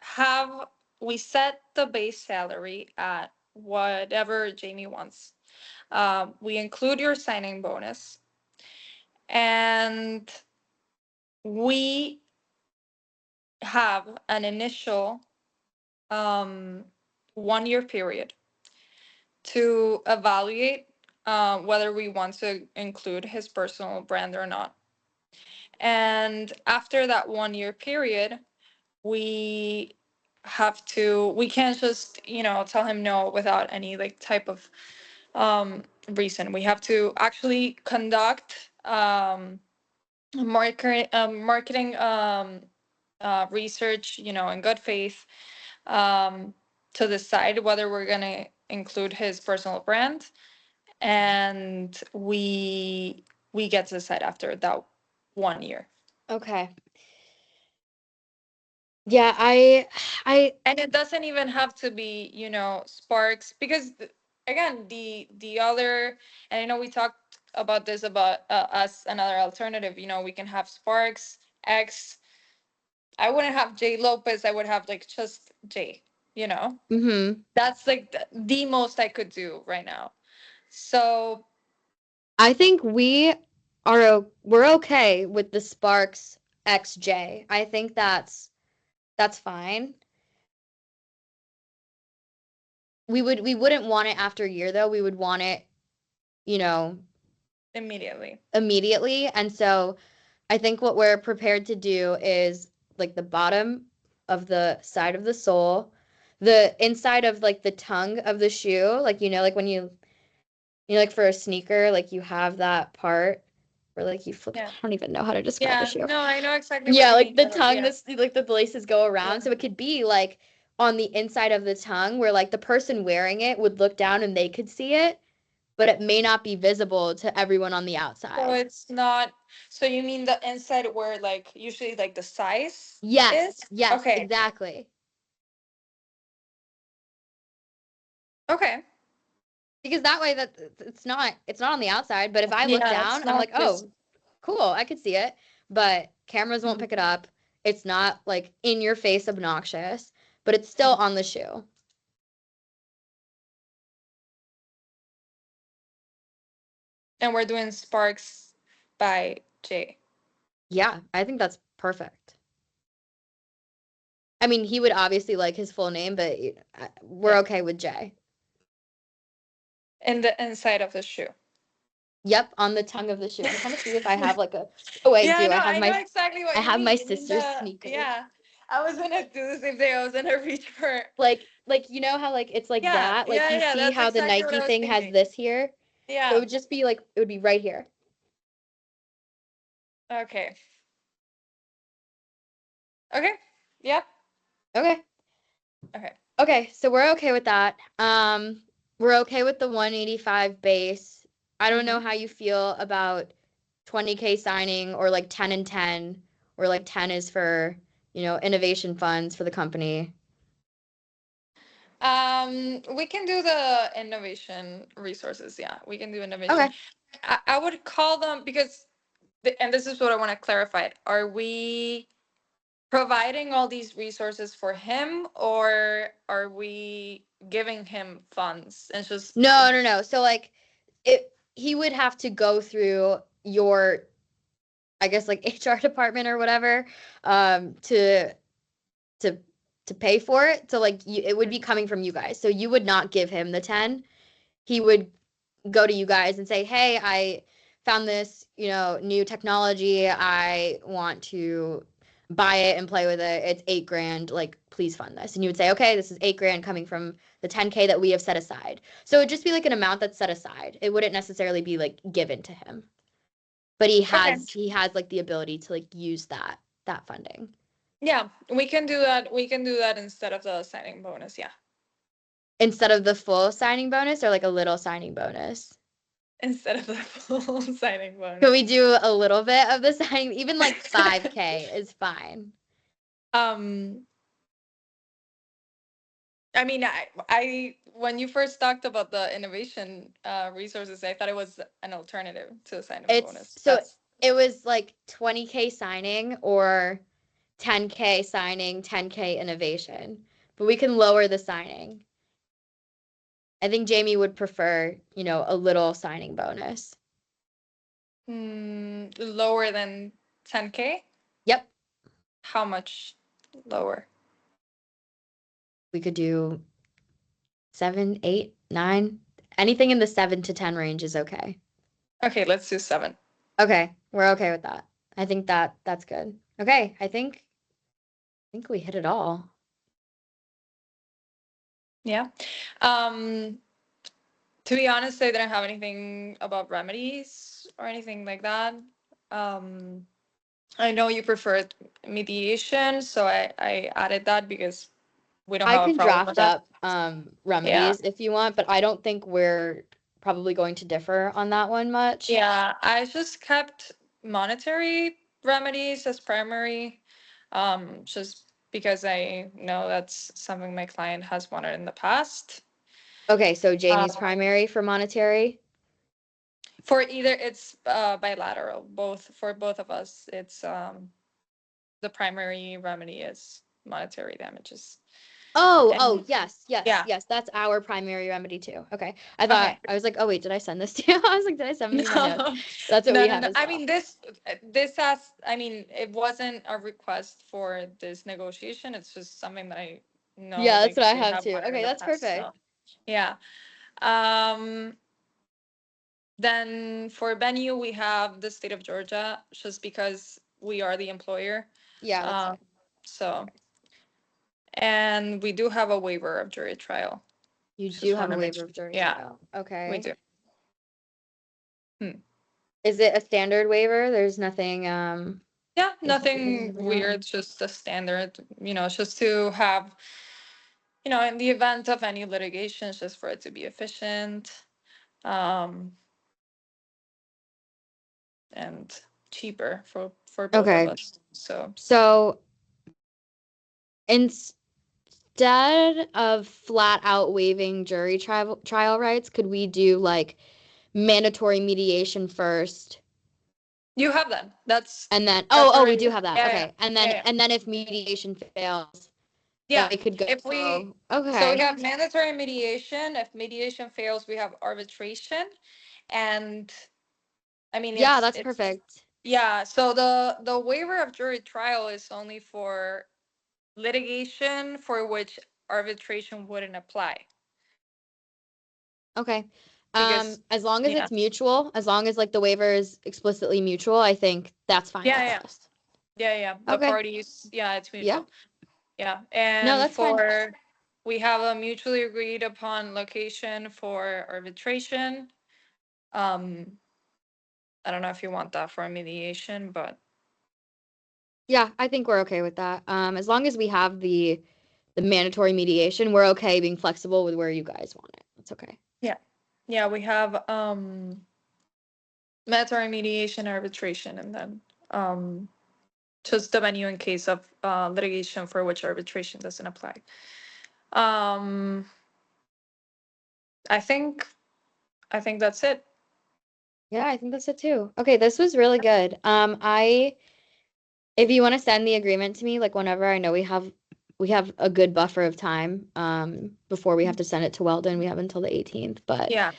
have, we set the base salary at whatever Jamie wants. We include your signing bonus, and we have an initial 1 year period to evaluate whether we want to include his personal brand or not. And after that 1 year period, we we can't just, tell him no without any like type of reason. We have to actually conduct marketing research, in good faith, um, to decide whether we're going to include his personal brand, and we get to decide after that 1 year. Okay. Yeah, I And it doesn't even have to be, Sparks, because again, the other, and I know we talked about this about as another alternative. We can have Sparks X. I wouldn't have J Lopez. I would have like just J. You know, mhm. that's like the most I could do right now. So I think we're okay with the Sparks XJ. I think that's fine. We wouldn't want it after a year though. We would want it, you know, immediately. immediately. And so I think what we're prepared to do is like the bottom of the side of the sole, the inside of like the tongue of the shoe, like like when like for a sneaker, like you have that part where like you flip. I Yeah. don't even know how to describe a Yeah. shoe. No, I know exactly what Yeah, you like mean, the but tongue, yeah. this like the laces go Yeah. around. So it could be like on the inside of the tongue where like the person wearing it would look down and they could see it, but it may not be visible to everyone on the So outside. it's not. So you mean the inside where like usually like the size is? Yes, yes, Okay. exactly. Okay. Because that way that it's not on the outside, but if I look Yeah, down, it's I'm like, not this. "Oh, cool, I could see it." But cameras won't Mhm. pick it up. It's not like in your face obnoxious, but it's still on the shoe. And we're doing Sparks by J. Yeah, I think that's perfect. I mean, he would obviously like his full name, but we're Yeah. okay with Jay. In the inside of the shoe. Yep, on the tongue of the shoe. I'm trying to see if I have like a. Oh, I Yeah, do. no, I have I know my exactly what I you have mean. my You mean sister's the, sneakers. yeah. I was gonna do the same thing. I was gonna reach for, Like how like it's like yeah, that. Like yeah, you yeah. see That's how the exactly what Nike I was thing has thinking. this here. It Yeah. would just be like it would be right here. Okay. Okay. Yep. Okay. Okay. Okay, so we're okay with that. We're okay with the 185 base. I don't know Mm-hmm. how you feel about 20K signing or like 10 and 10, or like 10 is for, innovation funds for the company. We can do the innovation resources. Yeah, we can do innovation. Okay. I would call them because and this is what I want to clarify. Are we providing all these resources for him, or are we giving him funds and just No, no, no. So like he would have to go through your, I guess, like HR department or whatever, to to to pay for it. So like it would be coming from you guys. So you would not give him the 10. He would go to you guys and say, "Hey, I found this, new technology. I want to buy it and play with it. It's 8 grand. Like, please fund this." And you would say, "Okay, this is 8 grand coming from the 10K that we have set aside." So it'd just be like an amount that's set aside. It wouldn't necessarily be like given to him, but he okay? has he has like the ability to like use that funding Yeah, we can do that. We can do that instead of the signing bonus. Yeah, instead of the full signing bonus or like a little signing bonus. instead of the full signing Can bonus. we do a little bit of the signing? Even like 5K is fine. um, I mean, when you first talked about the innovation resources, I thought it was an alternative to the signing It's bonus. so That's it was like 20K signing or 10K signing, 10K innovation. But we can lower the signing. I think Jamie would prefer, a little signing bonus. lower than 10K. Yep, How much lower? we could do 7, 8, 9. Anything in the 7 to 10 range is okay. Okay, let's do 7. Okay, we're okay with that. I think that's good. Okay, I think we hit it all. Yeah. Um, to be honest, I didn't have anything about remedies or anything like that. Um, I know you preferred mediation, so I added that because we don't I have a can problem with draft that. up Yeah. remedies if you want, but I don't think we're probably going to differ on that one much. Yeah, I just kept monetary remedies as primary, just because I know that's something my client has wanted in the past. Okay, so Jamie's Um, primary for monetary. for either it's bilateral, both for both of us. It's the primary remedy is monetary damages. Oh, oh, And yes, yes, yeah, yes. That's our primary remedy too. Okay. I okay. was like, oh wait, did I send this to you? I was like, did I send you my notes? No, That's what no, we no, have no. as I well. mean, this has. I mean, it wasn't a request for this negotiation. It's just something that I know, Yeah, that's like what I they have have too. wanted in Okay, the that's past. perfect. So, yeah. Um, then for venue, we have the state of Georgia, just because we are the employer. Yeah, that's Um, fine. so, and we do have a waiver of jury trial. You do Just have want a to make waiver sure. of jury Yeah, trial. we Okay. do. Hmm. Is it a standard waiver? There's nothing Yeah, there's nothing nothing else? weird, just a standard, just to have, in the event of any litigations, just for it to be efficient, um, and cheaper for both of Okay. us. So So instead of flat out waiving jury trial rights, could we do like mandatory mediation first you have that. That's and then that's we already do have that. yeah, yeah, Okay. And then yeah, yeah. and then if mediation fails, then Yeah. we could If we go, so we okay. have mandatory mediation. If mediation fails, we have arbitration, and I mean Yeah, it's that's it's perfect. yeah. So the waiver of jury trial is only for litigation for which arbitration wouldn't apply Okay. because As long as yeah, it's mutual, as long as like the waiver is explicitly mutual, I think that's fine yeah, with yeah, us. yeah, yeah, the Okay. parties, yeah, it's Yeah. mutual. Yeah, No, and that's fine. for we have a mutually agreed upon location for arbitration. um I don't know if you want that for a mediation, but Yeah, I think we're okay with that. As long as we have the mandatory mediation, we're okay being flexible with where you guys want it. That's okay. yeah, yeah, we have mandatory mediation, arbitration, and then just the venue in case of litigation for which arbitration doesn't apply. Um, I think I think that's it. Yeah, I think that's it too. Okay, this was really good. If you want to send the agreement to me, like whenever, I know we have a good buffer of time before we have to send it to Weldon. We have until the 18th, but Yeah.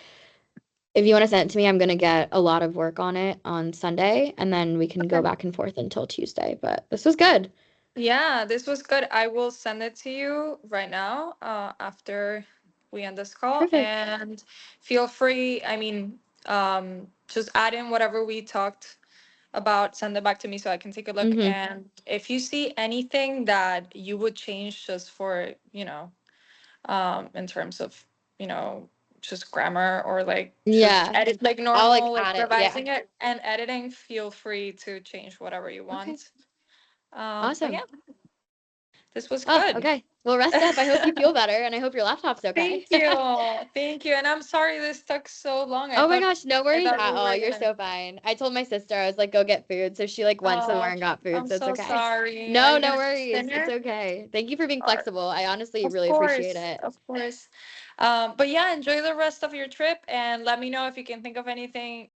if you want to send it to me, I'm gonna get a lot of work on it on Sunday, and then we can go Okay. back and forth until Tuesday. But this was good. Yeah, this was good. I will send it to you right now, after we end this call. Perfect. And feel free, I mean, just add in whatever we talked about, send it back to me so I can take a look. Mm-hmm. And if you see anything that you would change just for, in terms of, you know, just grammar or like just Yeah, edit like I'll like normal, like add it. Yeah. revising it and editing, feel free to change whatever you Okay. want. But Awesome. yeah, this was Oh, good. okay. Well, rest up. I hope you feel better, and I hope your laptop's okay. Thank you. Thank you. And I'm sorry this took so long. Oh my gosh, no I worries thought at we all. were You're gonna. so fine. I told my sister, I was like, go get food. So she like went somewhere Oh, and got food, I'm so it's so okay. sorry. Are No, you no gonna have worries. It's dinner? okay. Thank you for being Or flexible. I honestly of really appreciate course, it. of course. But yeah, enjoy the rest of your trip and let me know if you can think of anything